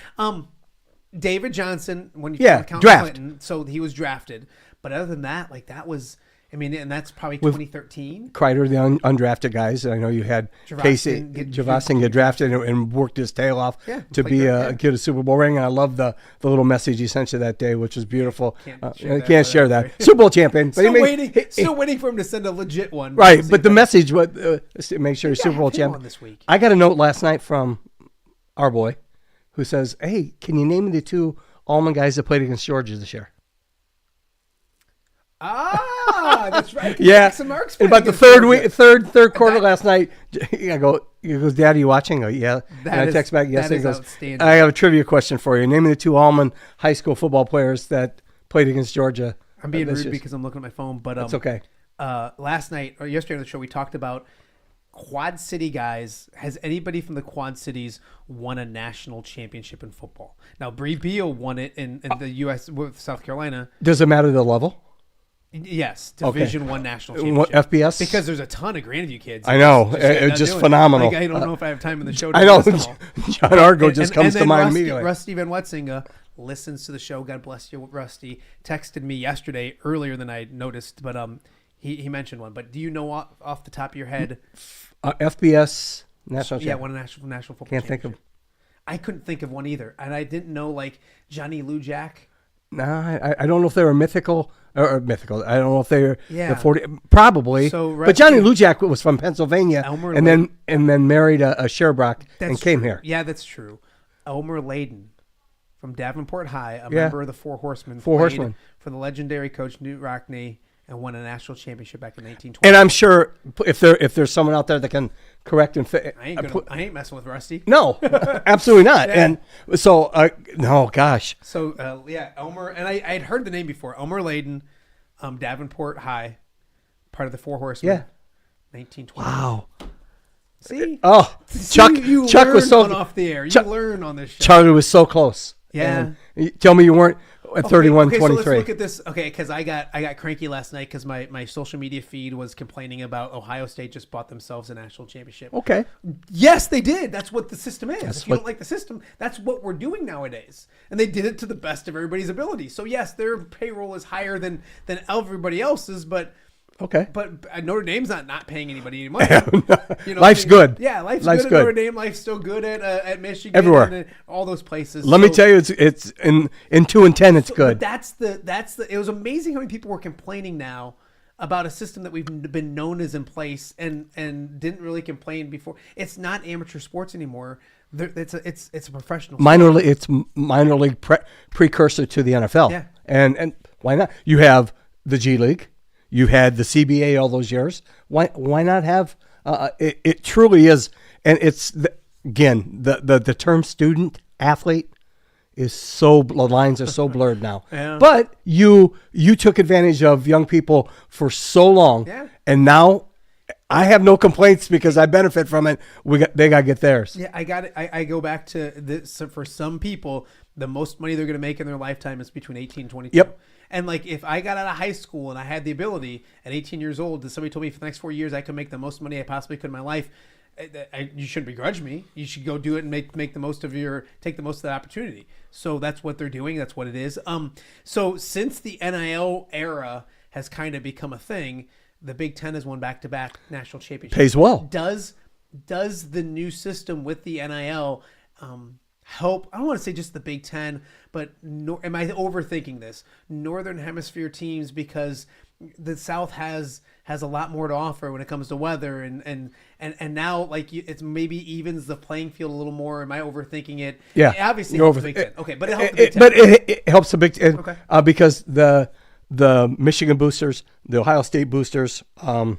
David Johnson, when you count draft. Clinton, so he was drafted. But other than that, that was, and that's probably 2013. Kreider, the undrafted guys. I know you had Casey Javasin get drafted and worked his tail off to get a Super Bowl ring. And I love the little message he sent you that day, which was beautiful. Can't share that. Super Bowl champion. Still waiting for him to send a legit one. Right, but the message was make sure you're Super Bowl champion. This week. I got a note last night from our boy, who says, "Hey, can you name me the two Alleman guys that played against Georgia this year?" That's right. Yeah. And about the third quarter last night, he goes, "Dad, are you watching?" I go, "Yeah." And I text back, "Yes." And he goes, "I have a trivia question for you. Name me the two Alleman high school football players that played against Georgia." I'm being rude because I'm looking at my phone, but it's okay. Last night or yesterday on the show, we talked about Quad City guys. Has anybody from the Quad Cities won a national championship in football? Now, Bree Beal won it in the U.S. with South Carolina. Does it matter the level? Yes, Division I national championship. FBS? Because there's a ton of Grandview kids. I know. It's just phenomenal. I don't know if I have time in the show to I know. John Argo just comes to mind immediately. Rusty Van Wetzinga listens to the show. God bless you, Rusty. Texted me yesterday, earlier than I noticed, but he mentioned one. But do you know off the top of your head? FBS national championship. Yeah, won a national football Can't think of. I couldn't think of one either, and I didn't know Johnny Lujak. Nah, I don't know if they were mythical. Or mythical. I don't know if they're Yeah. the 40. Probably. So but Johnny Lujak was from Pennsylvania, Elmer and then married a Sherbrock and came true. here. Yeah, that's true. Elmer Layden from Davenport High, a Yeah. member of the Four Horsemen. Four played Horsemen. for the legendary coach Newt Rockney and won a national championship back in 1920. And I'm sure if there's someone out there that can correct and fit. I ain't messing with Rusty. No, absolutely not. Yeah. And so, no, gosh. So Elmer, and I'd heard the name before. Elmer Layden, Davenport High, part of the Four Horsemen. Yeah. 1920. Wow. See? Oh, Chuck was so on off the air. You learn on this show. Charlie was so close. Yeah. And tell me you weren't at 31, okay, 23. So let's look at this. Okay, because I got cranky last night because my social media feed was complaining about Ohio State just bought themselves a national championship. Okay. Yes, they did. That's what the system is. That's if you don't like the system, that's what we're doing nowadays. And they did it to the best of everybody's ability. So yes, their payroll is higher than everybody else's, but okay. But Notre Dame's not paying anybody any money. Life's good. Yeah, life's good at Notre Dame. Life's still good at Michigan. Everywhere. And all those places. Let me tell you, it's in 2 and 10. It's good. But that's the. It was amazing how many people were complaining now about a system that we've been known as in place and didn't really complain before. It's not amateur sports anymore. It's a professional. It's minor league precursor to the NFL. Yeah. And why not? You have the G League. You had the CBA all those years. Why not have? It truly is, and it's again the term student athlete is the lines are so blurred now. Yeah. But you took advantage of young people for so long, and now I have no complaints because I benefit from it. They got to get theirs. Yeah, I got it. I go back to this. So for some people, the most money they're going to make in their lifetime is between 18 and 22. Yep. And like if I got out of high school and I had the ability at 18 years old, and somebody told me for the next 4 years I could make the most money I possibly could in my life, you shouldn't begrudge me. You should go do it and take the most of that opportunity. So that's what they're doing. That's what it is. So since the NIL era has kind of become a thing, the Big Ten has won back-to-back national championships. Pays well. Does the new system with the NIL help? I don't want to say just the Big Ten, but am I overthinking this? Northern Hemisphere teams, because the South has a lot more to offer when it comes to weather, and now like it's maybe evens the playing field a little more. Am I overthinking it? Yeah, obviously it helps the Big Ten. Okay, but it helps the Big Ten. But it helps the Big Ten. Okay. Because the Michigan boosters, the Ohio State boosters, Illinois,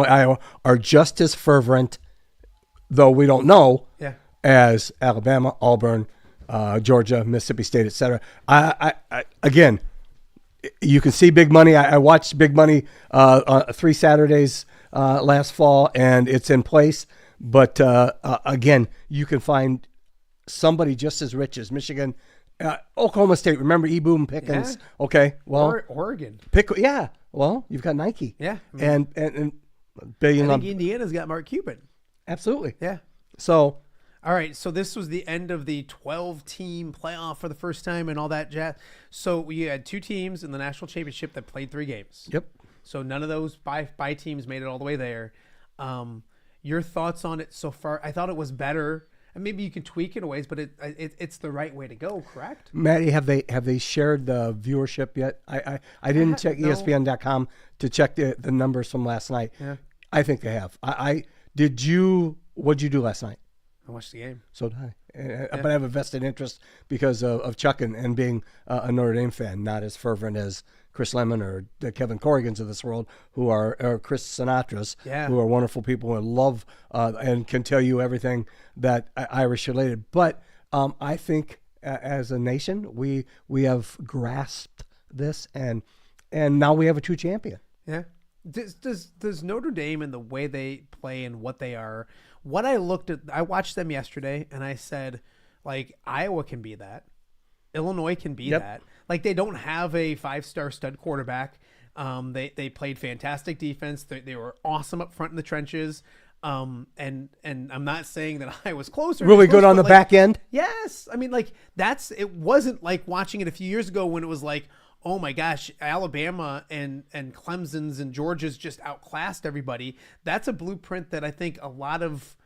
Iowa are just as fervent, though we don't know, as Alabama, Auburn, Georgia, Mississippi State, etc. I again, you can see big money. I watched big money 3 Saturdays last fall, and it's in place. But again, you can find somebody just as rich as Michigan, Oklahoma State. Remember Boom Pickens? Yeah. Okay, well, Oregon. Yeah, well, you've got Nike. Yeah, and billion. I think Indiana's got Mark Cuban. Absolutely. Yeah. So. All right, so this was the end of the 12-team playoff for the first time and all that jazz. So we had 2 teams in the national championship that played 3 games. Yep. So none of those by teams made it all the way there. Your thoughts on it so far? I thought it was better, and maybe you can tweak it in ways, but it's the right way to go. Correct? Matty, have they shared the viewership yet? I didn't check ESPN.com to check the numbers from last night. Yeah. I think they have. What'd you do last night? I watched the game. So did I. But I have a vested interest because of Chuck and being a Notre Dame fan, not as fervent as Chris Lemon or the Kevin Corrigans of this world, who are Chris Sinatra's, who are wonderful people and love and can tell you everything that Irish related. But I think as a nation, we have grasped this, and now we have a true champion. Yeah. Does Notre Dame and the way they play and what they are, what I watched them yesterday and I said, like, Iowa can be that. Illinois can be that. Like, they don't have a 5-star stud quarterback. They played fantastic defense. They were awesome up front in the trenches. And I'm not saying that I was closer. Really good on the back end. Yes. I mean, like, it wasn't like watching it a few years ago when it was like, oh my gosh, Alabama and Clemson's and Georgia's just outclassed everybody. That's a blueprint that I think a lot of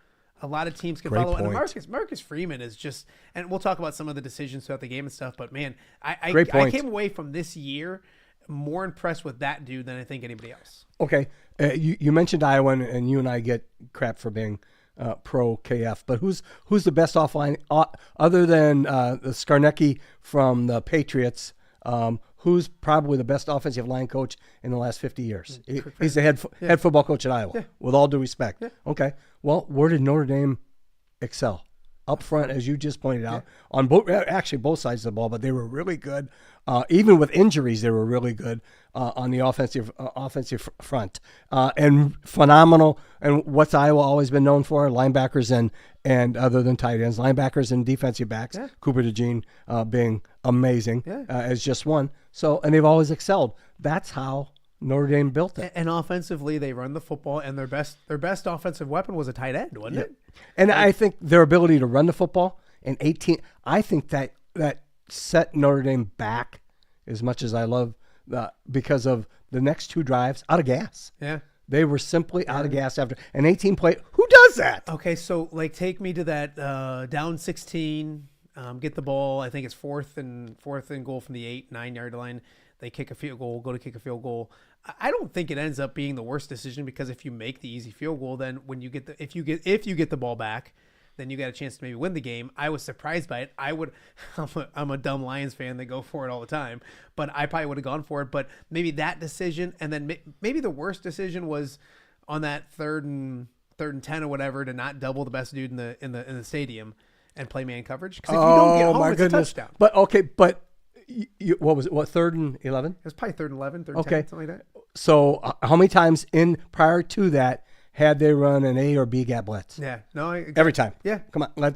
A lot of teams can Great follow. point. And Marcus Freeman is just, and we'll talk about some of the decisions throughout the game and stuff, but man, I Great point. came away from this year more impressed with that dude than I think anybody else. Okay. You mentioned Iowa, and you and I get crap for being pro KF, but who's the best offline other than the Skarnecki from the Patriots? Who's probably the best offensive line coach in the last 50 years? He's the head football coach at Iowa, with all due respect. Yeah. Okay. Well, where did Notre Dame excel? Up front, as you just pointed out, on both sides of the ball, but they were really good. Even with injuries, they were really good on the offensive front, and phenomenal. And what's Iowa always been known for? Linebackers and other than tight ends, linebackers and defensive backs. Yeah. Cooper DeJean being amazing as just one. So, and they've always excelled. That's how Notre Dame built it. And offensively, they run the football, and their best offensive weapon was a tight end, wasn't it? And I think their ability to run the football in 18, I think that set Notre Dame back as much as I love because of the next two drives out of gas. Yeah. They were simply out of gas after an 18 play. Who does that? Okay, so take me to that down 16, get the ball. I think it's fourth and goal from the 8-9 yard line. They kick a field goal, go to kick a field goal. I don't think it ends up being the worst decision, because if you make the easy field goal, then when if you get the ball back, then you got a chance to maybe win the game. I was surprised by it. I'm a dumb Lions fan. They go for it all the time, but I probably would have gone for it. But maybe that decision, and then maybe the worst decision was on that third and 10 or whatever, to not double the best dude in the stadium and play man coverage. Because if you don't get home, it's a touchdown. But what was it? What, 3rd and 11? It was probably 3rd and 11, 3rd and 10, something like that. So how many times prior to that had they run an A or B gap blitz? Yeah, no, every time. Yeah, come on,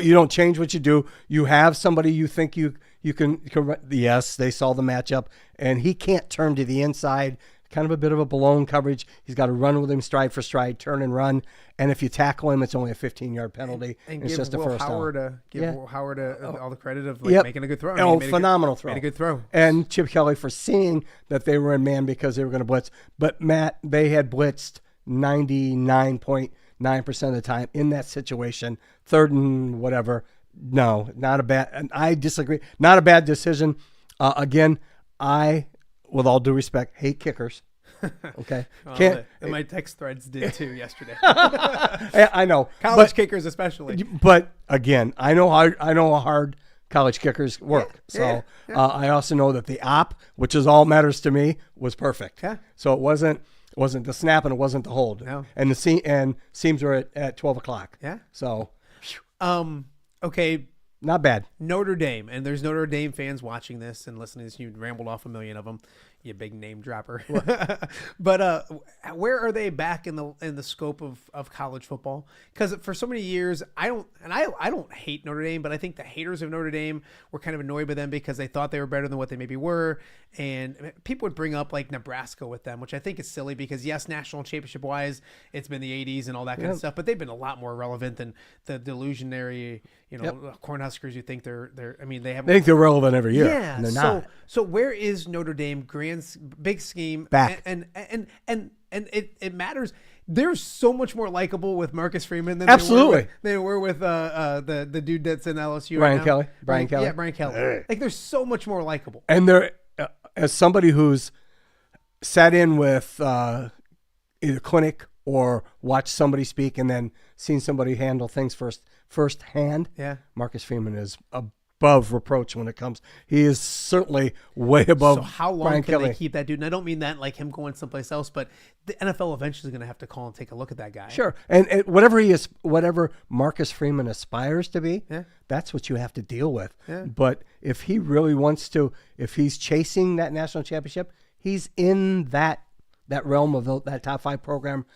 you don't change what you do. You have somebody you think you can run. Yes, they saw the matchup, and he can't turn to the inside. Kind of a bit of a blown coverage. He's got to run with him stride for stride, turn and run. And if you tackle him, it's only a 15-yard penalty. And it's just a first down. Will Howard all the credit of making a good throw. Phenomenal throw. Made a good throw. And Chip Kelly for seeing that they were in man because they were going to blitz. But Matt, they had blitzed 99.9% of the time in that situation. 3rd and whatever. No, not a bad. And I disagree. Not a bad decision. Again, with all due respect, hate kickers. Okay. My text threads did too yesterday. I know. College kickers especially. But again, I know how hard college kickers work. I also know that the op, which is all matters to me, was perfect. Yeah. So it wasn't the snap and it wasn't the hold. No. And seams were at 12 o'clock. Yeah. So okay. Not bad. Notre Dame, and there's Notre Dame fans watching this and listening to this. You rambled off a million of them, you big name dropper. But where are they back in the scope of college football? Because for so many years, I don't hate Notre Dame, but I think the haters of Notre Dame were kind of annoyed by them because they thought they were better than what they maybe were. And people would bring up like Nebraska with them, which I think is silly because yes, national championship wise, it's been the 80s and all that kind of stuff, but they've been a lot more relevant than the delusionary, Cornhuskers. You think they think they're relevant every year. Yeah, and they're not. So where is Notre Dame big scheme back? And it matters. They're so much more likable with Marcus Freeman than they were with the dude that's in LSU. Brian right Kelly. now. Brian Kelly. Yeah, Brian Kelly. Like they're so much more likable. And they're as somebody who's sat in with either clinic or watched somebody speak and then seen somebody handle things firsthand. Yeah, Marcus Freeman is above reproach when it comes. He is certainly way above. So how long Brian can Kelly. they keep that dude? And I don't mean that like him going someplace else, but the NFL eventually is going to have to call and take a look at that guy. Sure, and whatever he is, whatever Marcus Freeman aspires to be, that's what you have to deal with. Yeah. But if he really wants to, if he's chasing that national championship, he's in that realm of that top 5 program.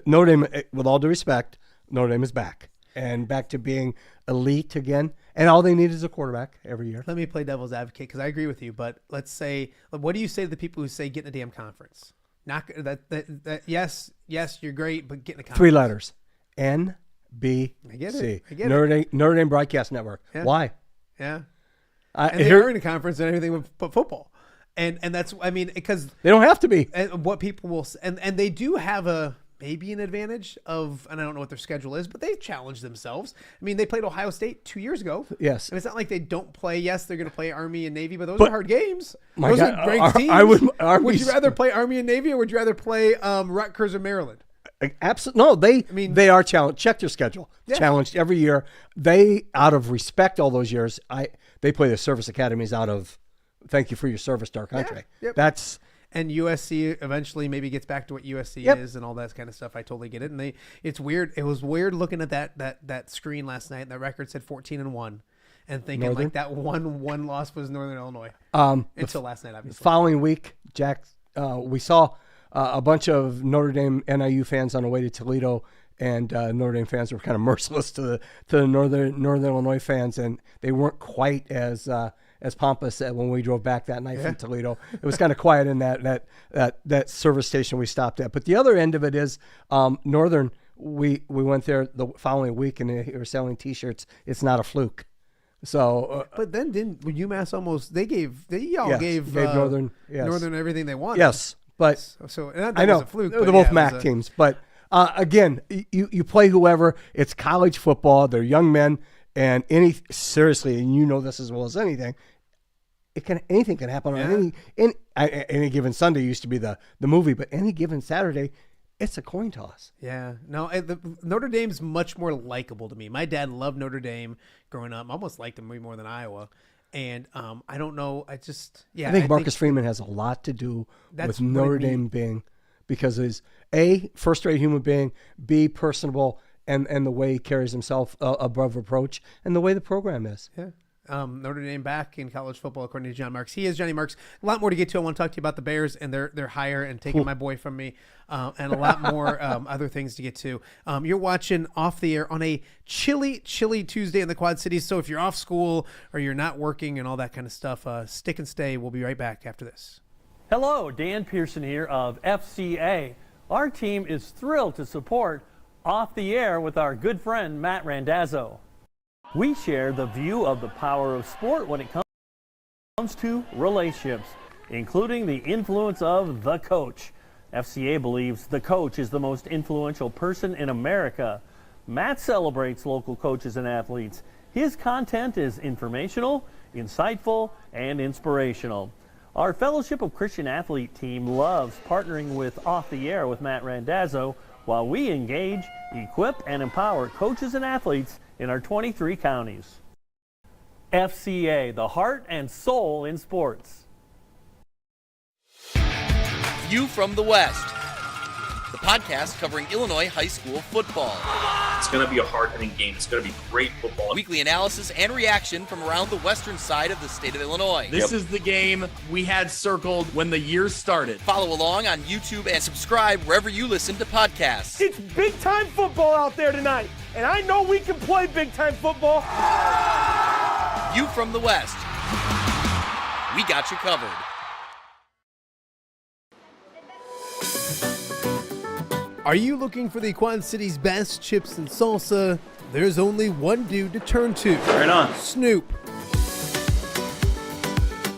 Notre Dame, with all due respect, Notre Dame is back and back to being elite again. And all they need is a quarterback every year. Let me play devil's advocate because I agree with you. But let's say, what do you say to the people who say get in a damn conference? Not that. Yes, you're great, but get in a conference. 3 letters, NBC. I get it. Notre Dame Broadcast Network. Yeah. Why? Yeah. And they are in a conference and everything but football. And that's, because they don't have to be. And what people will, and they do have maybe an advantage of, and I don't know what their schedule is, but they've challenged themselves. I mean, they played Ohio State 2 years ago. Yes. And it's not like they don't play. Yes, they're going to play Army and Navy, but those are hard games. My Those God, are ranked teams. Would you rather play Army and Navy, or would you rather play Rutgers or Maryland? Absolutely. No, they are challenged. Check their schedule. Yeah. Challenged every year. They, out of respect all those years, they play the service academies out of thank you for your service to our country. Yeah, yep. That's and USC eventually maybe gets back to what USC is and all that kind of stuff. I totally get it. And it's weird. It was weird looking at that screen last night. That record said 14-1, and thinking Northern? like that one loss was Northern Illinois until last night. Obviously, the following week, Jack, we saw a bunch of Notre Dame NIU fans on the way to Toledo, and Notre Dame fans were kind of merciless to the Northern Illinois fans, and they weren't quite as pompous when we drove back that night from Toledo. It was kind of quiet in that service station we stopped at. But the other end of it is Northern. We went there the following week, and they were selling T-shirts. It's not a fluke. So, but then didn't gave Northern Northern everything they wanted. Yes. But so and I know was a fluke, they're both MAC teams, but again, you play whoever. It's college football. They're young men, and seriously, and you know this as well as anything. Anything can happen on any given Sunday. Used to be the movie, but any given Saturday, it's a coin toss. Yeah, no, Notre Dame's much more likable to me. My dad loved Notre Dame growing up. I almost liked them way more than Iowa. And I don't know. I think Marcus Freeman has a lot to do with Notre Dame being, because he's A, first-rate human being, B, personable, and the way he carries himself above reproach, and the way the program is. Yeah. Notre Dame back in college football, according to John Marks. He is Johnny Marks. A lot more to get to. I want to talk to you about the Bears and their hire and taking my boy from me, and a lot more other things to get to. You're watching Off the Air on a chilly Tuesday in the Quad Cities. So if you're off school or you're not working and all that kind of stuff, stick and stay. We'll be right back after this. Hello, Dan Pearson here of FCA. Our team is thrilled to support Off the Air with our good friend Matt Randazzo. We share the view of the power of sport when it comes to relationships, including the influence of the coach. FCA believes the coach is the most influential person in America. Matt celebrates local coaches and athletes. His content is informational, insightful, and inspirational. Our Fellowship of Christian Athlete team loves partnering with Off the Air with Matt Randazzo while we engage, equip, and empower coaches and athletes in our 23 counties. FCA, the heart and soul in sports. View from the West, the podcast covering Illinois high school football. It's going to be a hard-hitting game. It's going to be great football. Weekly analysis and reaction from around the western side of the state of Illinois. This is the game we had circled when the year started. Follow along on YouTube and subscribe wherever you listen to podcasts. It's big-time football out there tonight, and I know we can play big-time football. View from the West. We got you covered. Are you looking for the Quad City's best chips and salsa? There's only one dude to turn to. Right on. Snoop.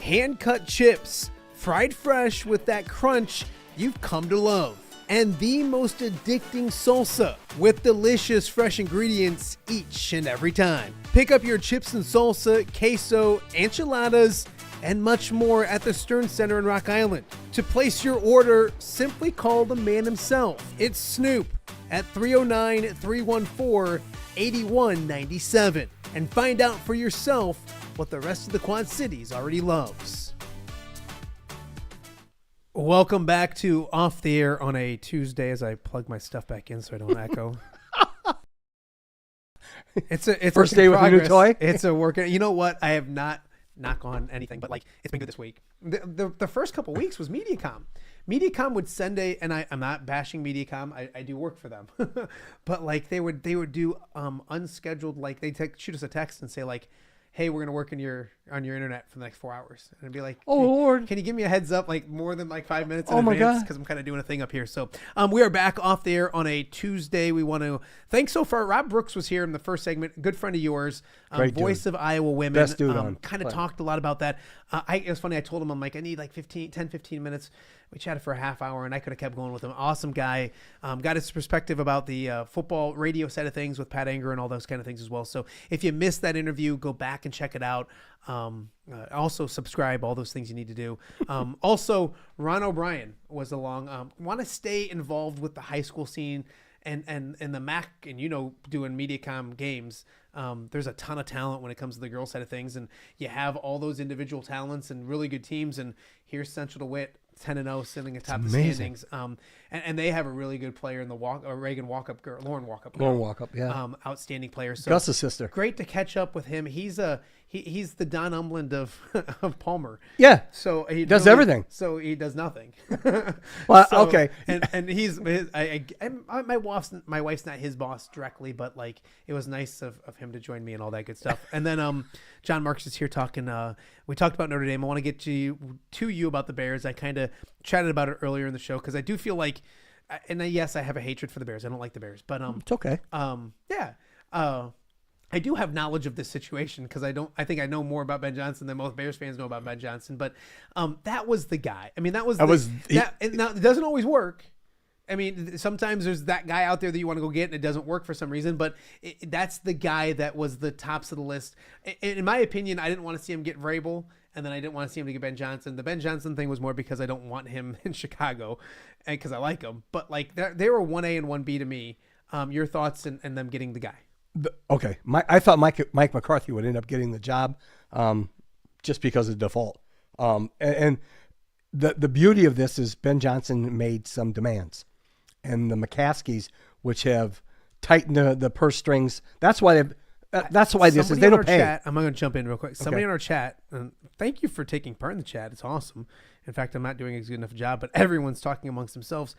Hand-cut chips, fried fresh with that crunch you've come to love. And the most addicting salsa with delicious fresh ingredients each and every time. Pick up your chips and salsa, queso, enchiladas, and much more at the Stern Center in Rock Island. To place your order, simply call the man himself. It's Snoop at 309-314-8197 and find out for yourself what the rest of the Quad Cities already loves. Welcome back to Off the Air on a Tuesday as I plug my stuff back in so I don't echo. It's first day with a new toy. It's a work. You know what? I have not knock on anything, but like it's been good this week. The first couple weeks was MediaCom. MediaCom would send and I'm not bashing MediaCom. I do work for them, but like they would do unscheduled, like they shoot us a text and say like, hey, we're gonna work on your internet for the next 4 hours, and I'd be like, oh Lord, can you give me a heads up like more than like 5 minutes in advance? My God, because I'm kind of doing a thing up here. So we are back off the air on a Tuesday. We want to thank so far. Rob Brooks was here in the first segment, good friend of yours, voice of Iowa women. Best dude on. Kind of talked a lot about that. It was funny. I told him, I'm like, I need like 10, 15 minutes. We chatted for a half hour, and I could have kept going with him. Awesome guy. Got his perspective about the football radio side of things with Pat Anger and all those kind of things as well. So if you missed that interview, go back and check it out. Also subscribe, all those things you need to do. Also, Ron O'Brien was along. Want to stay involved with the high school scene and the MAC, and doing MediaCom games. There's a ton of talent when it comes to the girls side of things, and you have all those individual talents and really good teams. And here's Central DeWitt, 10-0, sitting atop the standings. And they have a really good player in the Lauren Walkup, yeah. Outstanding player. So Gus's sister. Great to catch up with him. He's the Don Umland of Palmer. Yeah. So he does everything. So he does nothing. Well, okay. And he's my wife's not his boss directly, but like it was nice of him to join me and all that good stuff. And then John Marx is here talking. We talked about Notre Dame. I want to get to you about the Bears. I kind of chatted about it earlier in the show because I do feel like, and yes, I have a hatred for the Bears. I don't like the Bears, but it's okay. I do have knowledge of this situation because I think I know more about Ben Johnson than most Bears fans know about Ben Johnson. But that was the guy. I mean, now it doesn't always work. I mean, sometimes there's that guy out there that you want to go get and it doesn't work for some reason, but that's the guy that was the tops of the list. In my opinion, I didn't want to see him get Vrabel, and then I didn't want to see him to get Ben Johnson. The Ben Johnson thing was more because I don't want him in Chicago and because I like him. But like they were 1A and 1B to me. Your thoughts and them getting the guy? Okay. I thought Mike McCarthy would end up getting the job just because of default. And the beauty of this is Ben Johnson made some demands. And the McCaskies, which have tightened the purse strings, that's why this is they don't pay. I'm going to jump in real quick. Somebody in our chat, and thank you for taking part in the chat. It's awesome. In fact, I'm not doing a good enough job, but everyone's talking amongst themselves.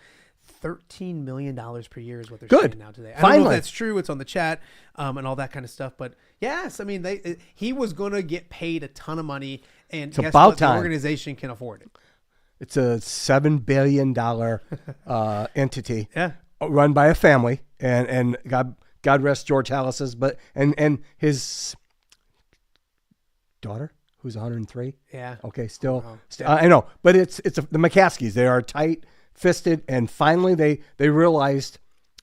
$13 million per year is what they're saying now today. I don't know if that's true. It's on the chat and all that kind of stuff. But yes, I mean, he was going to get paid a ton of money, and it's about time. The organization can afford it. It's a $7 billion entity, run by a family, and God rest George Hallis's, but and his daughter, who's 103. Yeah. Okay, still, I know, but it's the McCaskies. They are tight-fisted, and finally they realized,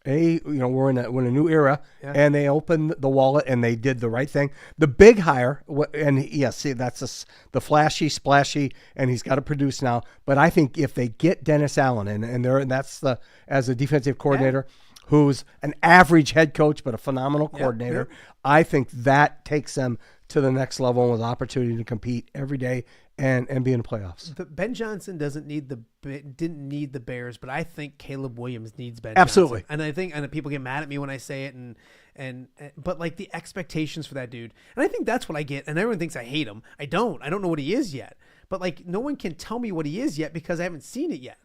we're in a new era, and they opened the wallet and they did the right thing. The big hire, and yes, see, that's the flashy, splashy, and he's got to produce now. But I think if they get Dennis Allen as a defensive coordinator, who's an average head coach but a phenomenal coordinator, I think that takes them to the next level with opportunity to compete every day and be in the playoffs. But Ben Johnson didn't need the Bears, but I think Caleb Williams needs Ben Absolutely. Johnson. And I think people get mad at me when I say it, but like the expectations for that dude, and I think that's what I get. And everyone thinks I hate him. I don't know what he is yet. But like no one can tell me what he is yet because I haven't seen it yet.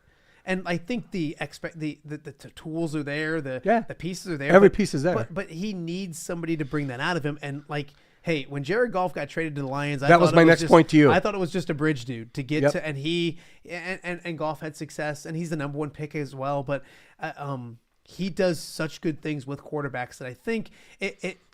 And I think the tools are there, the pieces are there. Every piece is there. But he needs somebody to bring that out of him. And like, hey, when Jared Goff got traded to the Lions, that was my next point to you. I thought it was just a bridge dude to get to, and and Goff had success, and he's the number one pick as well. But he does such good things with quarterbacks that I think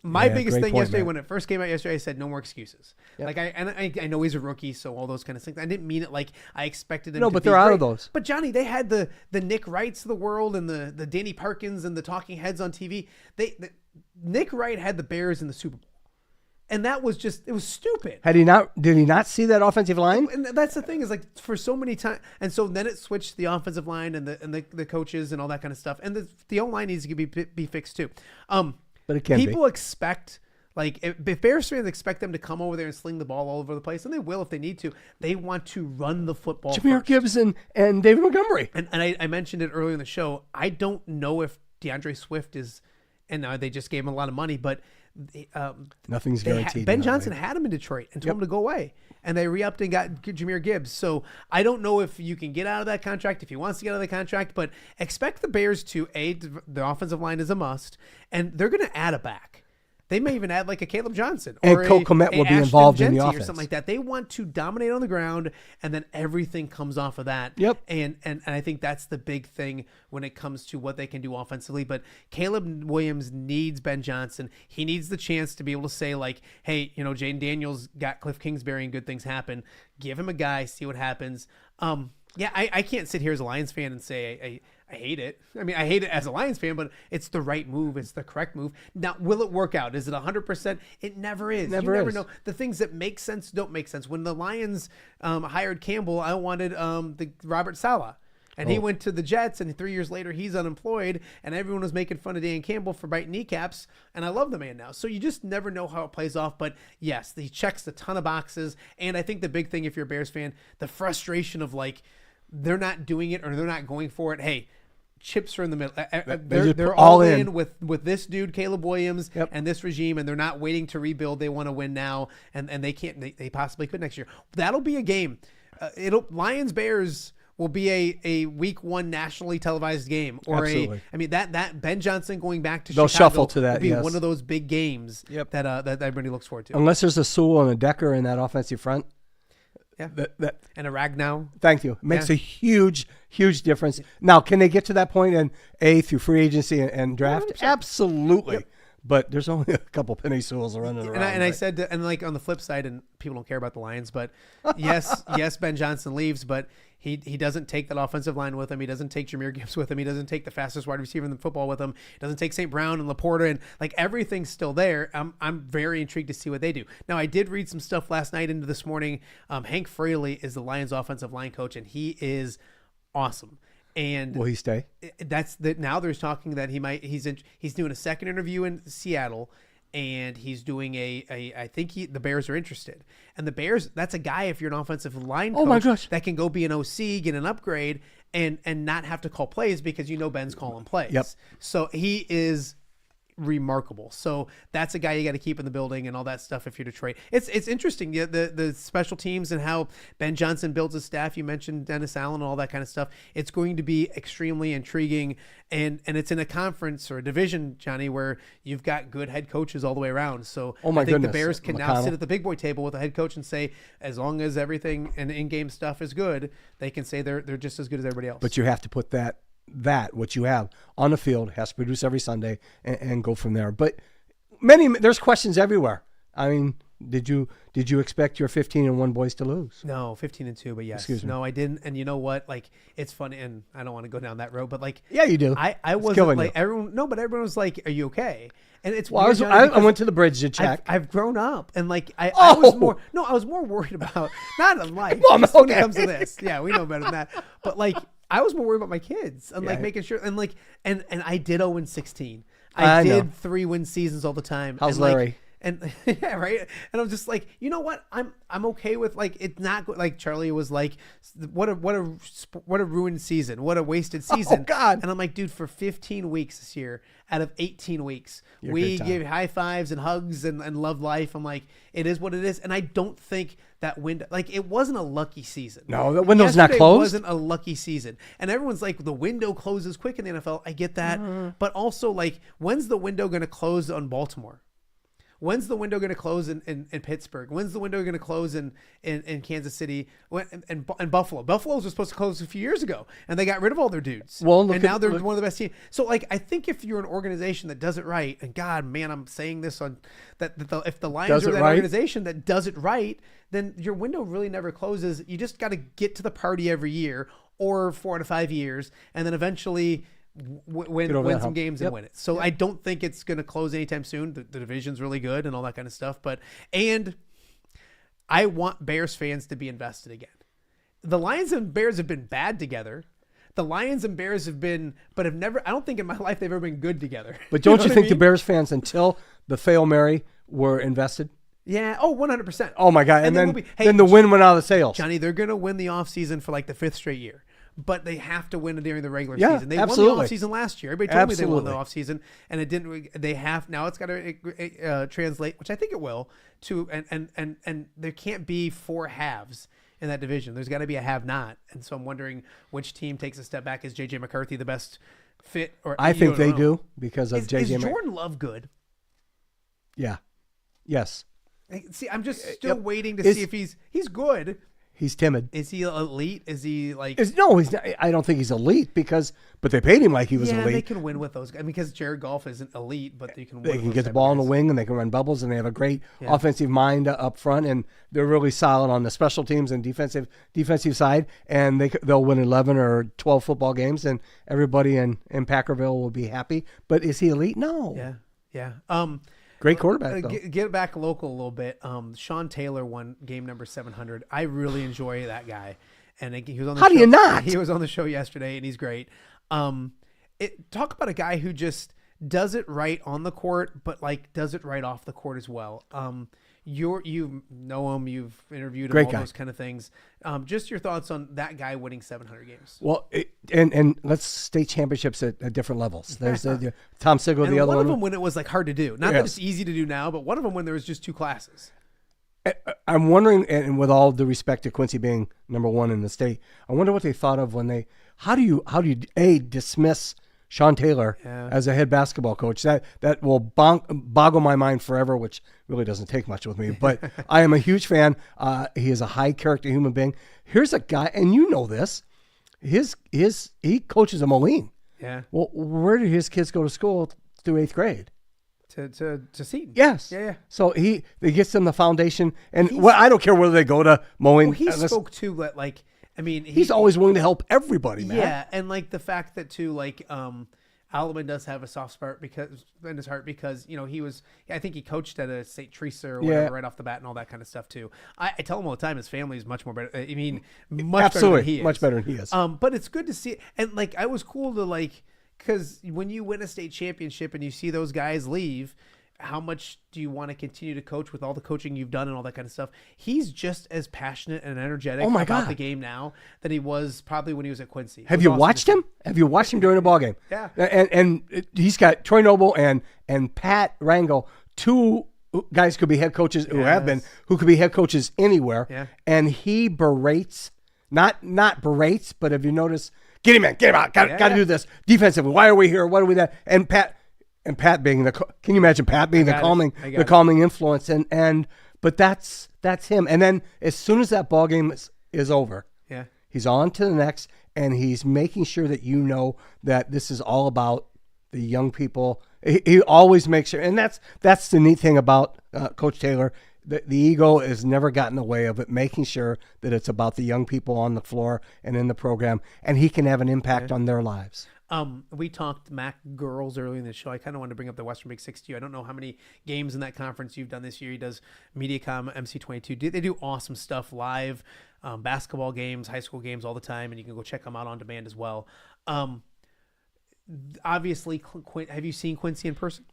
my biggest thing yesterday, when it first came out yesterday, I said no more excuses. Like I know he's a rookie, so all those kind of things. I didn't mean it like I expected him. No, to but be they're great. out of those. But Johnny, they had the Nick Wrights of the world and the Danny Parkins and the talking heads on TV. Nick Wright had the Bears in the Super Bowl. And that was it was stupid. Did he not see that offensive line? And that's the thing is like for so many times. And so then it switched to the offensive line and the coaches and all that kind of stuff. And the O-line needs to be fixed too. But it can people expect, like if Bears fans expect them to come over there and sling the ball all over the place, and they will if they need to, they want to run the football Jahmyr Gibbs and David Montgomery. And I mentioned it earlier in the show. I don't know if DeAndre Swift is, and they just gave him a lot of money, but nothing's guaranteed. Ben Johnson had him in Detroit and told him to go away, and they re-upped and got Jahmyr Gibbs. So I don't know if you can get out of that contract if he wants to get out of the contract, but expect the Bears to the offensive line is a must, and they're going to add a back. They may even add like a Caleb Johnson or Cole Kmet will be involved in the offense or something like that. They want to dominate on the ground, and then everything comes off of that. Yep. And I think that's the big thing when it comes to what they can do offensively. But Caleb Williams needs Ben Johnson. He needs the chance to be able to say like, hey, Jaden Daniels got Cliff Kingsbury and good things happen. Give him a guy, see what happens. Yeah, I can't sit here as a Lions fan and say I hate it. I mean, I hate it as a Lions fan, but it's the right move. It's the correct move. Now, will it work out? Is it 100%? It never is. You never know. The things that make sense don't make sense. When the Lions hired Campbell, I wanted the Robert Saleh. And he went to the Jets, and 3 years later, he's unemployed, and everyone was making fun of Dan Campbell for biting kneecaps, and I love the man now. So you just never know how it plays off, but yes, he checks a ton of boxes, and I think the big thing, if you're a Bears fan, the frustration of, like, they're not doing it or they're not going for it. Hey, chips are in the middle. They're all in with this dude, Caleb Williams, and this regime, and they're not waiting to rebuild. They want to win now, and they can't. They possibly could next year. That'll be a game. Lions-Bears will be a week 1 nationally televised game, or that Ben Johnson going back to They'll Chicago shuffle to that. Will be yes. one of those big games that everybody looks forward to. Unless there's a Sewell and a Decker in that offensive front. Yeah, and a Ragnow. Thank you. It makes a huge difference. Now, can they get to that point in through free agency and draft? 100%. Absolutely. Yep. But there's only a couple Penny Sewells running around. And I said, and like on the flip side, and people don't care about the Lions, but yes, Ben Johnson leaves, but he doesn't take that offensive line with him. He doesn't take Jahmyr Gibbs with him. He doesn't take the fastest wide receiver in the football with him. He doesn't take St. Brown and Laporta, and like everything's still there. I'm very intrigued to see what they do. Now, I did read some stuff last night into this morning. Hank Fraley is the Lions offensive line coach, and he is awesome. And will he stay? Now there's talking that he's doing a second interview in Seattle, and he's doing I think the Bears are interested. And the Bears, that's a guy, if you're an offensive line coach, my gosh, that can go be an OC, get an upgrade, and not have to call plays because Ben's calling plays. Yep. So he is remarkable. So that's a guy you got to keep in the building and all that stuff if you're Detroit. It's interesting, the special teams and how Ben Johnson builds his staff. You mentioned Dennis Allen and all that kind of stuff. It's going to be extremely intriguing, and it's in a conference or a division, Johnny, where you've got good head coaches all the way around. So I think the Bears can now sit at the big boy table with a head coach and say, as long as everything and in-game stuff is good, they can say they're just as good as everybody else. But you have to put that what you have on the field has to produce every Sunday and go from there. But there's questions everywhere. I mean, did you expect your 15-1 boys to lose? No, 15-2, but yes. Excuse me. No, I didn't. And you know what? Like, it's funny, and I don't want to go down that road, but like, yeah, you do. I wasn't like everyone. No, but everyone was like, "Are you okay?" And it's weird, I went to the bridge to check. I've grown up, and like I was more worried about not in life. When it comes to this, yeah, we know better than that. But like, I was more worried about my kids and like making sure, and like, and I did 0-16. I did 3-win seasons all the time. How's and Larry? Like, and yeah, right. And I'm just like, you know what? I'm okay with like it's not like Charlie was like, what a ruined season, what a wasted season. Oh God! And I'm like, dude, for 15 weeks this year out of 18 weeks, we give high fives and hugs and love life. I'm like, it is what it is, and I don't think that window, like it wasn't a lucky season. No, the window's not closed. It wasn't a lucky season, and everyone's like, the window closes quick in the NFL. I get that, but also like, when's the window going to close on Baltimore? When's the window going to close in Pittsburgh? When's the window going to close in Kansas City and Buffalo? Buffalo was supposed to close a few years ago, and they got rid of all their dudes. Well, and now they're one of the best teams. So, like, I think if you're an organization that does it right, and God, man, I'm saying this on if the Lions are that organization that does it right, then your window really never closes. You just got to get to the party every year or 4 to 5 years, and then eventually win some games and win it. So I don't think it's going to close anytime soon. The division's really good and all that kind of stuff. And I want Bears fans to be invested again. The Lions and Bears have been bad together. The Lions and Bears have never, I don't think in my life they've ever been good together. But don't you think the Bears fans, until the Fail Mary, were invested? Yeah. Oh, 100%. Oh my God. And then the win went out of the sails. Johnny, they're going to win the offseason for like the 5th straight year. But they have to win during the regular season. They won the offseason last year. Everybody told me they won the offseason, and it didn't. They have now. It's got to translate, which I think it will. To and there can't be 4 halves in that division. There's got to be a have-not. And so I'm wondering which team takes a step back. Is J.J. McCarthy the best fit? Or I think they do because of J.J. Is Jordan Love good? Yeah. Yes. See, I'm just still waiting to see if he's good. He's timid. Is he elite? Is he like? No, he's not. I don't think he's elite but they paid him like he was elite. Yeah, they can win with those guys because Jared Goff isn't elite, but they can. They win can with get the those ball in guys. the wing and they can run bubbles and they have a great offensive mind up front and they're really solid on the special teams and defensive side and they'll win 11 or 12 football games and everybody in Packerville will be happy. But is he elite? No. Yeah. Great quarterback, though. Get back local a little bit. Sean Taylor won game number 700. I really enjoy that guy, and he was on the How show. do you not? He was on the show yesterday, and he's great. Talk about a guy who just does it right on the court, but like does it right off the court as well. You know him, you've interviewed him, Great all guy. those kind of things. Just your thoughts on that guy winning 700 games. Well, and let's state championships at different levels. There's Tom Sigel, And the other one one. of them when it was like hard to do. Not that it's easy to do now, but one of them when there was just two classes. I'm wondering, and with all due respect to Quincy being number one in the state, I wonder what they thought of when how do you dismiss Sean Taylor as a head basketball coach? That will boggle my mind forever, which really doesn't take much with me. But I am a huge fan. He is a high character human being. Here's a guy, and you know this. He coaches a Moline. Yeah. Well, where did his kids go to school through 8th grade? To Seton. Yes. Yeah. So he gets them the foundation, and I don't care whether they go to Moline. Well, he spoke too, but like, I mean, he's always willing to help everybody, man. Yeah, and like the fact that too, like, Alleman does have a soft spot in his heart because I think he coached at a St. Teresa or whatever right off the bat and all that kind of stuff too. I tell him all the time his family is much more better. I mean, much better than he is. Much better than he is. But it's good to see, and like I was cool to like. Because when you win a state championship and you see those guys leave, how much do you want to continue to coach with all the coaching you've done and all that kind of stuff? He's just as passionate and energetic about the game now than he was probably when he was at Quincy. Have you watched him? Have you watched him during a ball game? Yeah. And he's got Troy Noble and Pat Rangel, two guys could be head coaches who could be head coaches anywhere. Yeah. And he berates, not berates, but if you notice, get him out, got to do this defensively. Why are we here? What are we that? And Pat being can you imagine Pat being the calming influence? But that's him. And then as soon as that ball game is over, he's on to the next, and he's making sure that you know that this is all about the young people. He always makes sure, and that's the neat thing about Coach Taylor. The ego has never gotten in the way of it, making sure that it's about the young people on the floor and in the program, and he can have an impact on their lives. We talked MAC girls earlier in the show. I kind of wanted to bring up the Western Big 6 to you. I don't know how many games in that conference you've done this year. He does MediaCom, MC22. They do awesome stuff live, basketball games, high school games all the time, and you can go check them out on demand as well. Obviously, have you seen Quincy in person?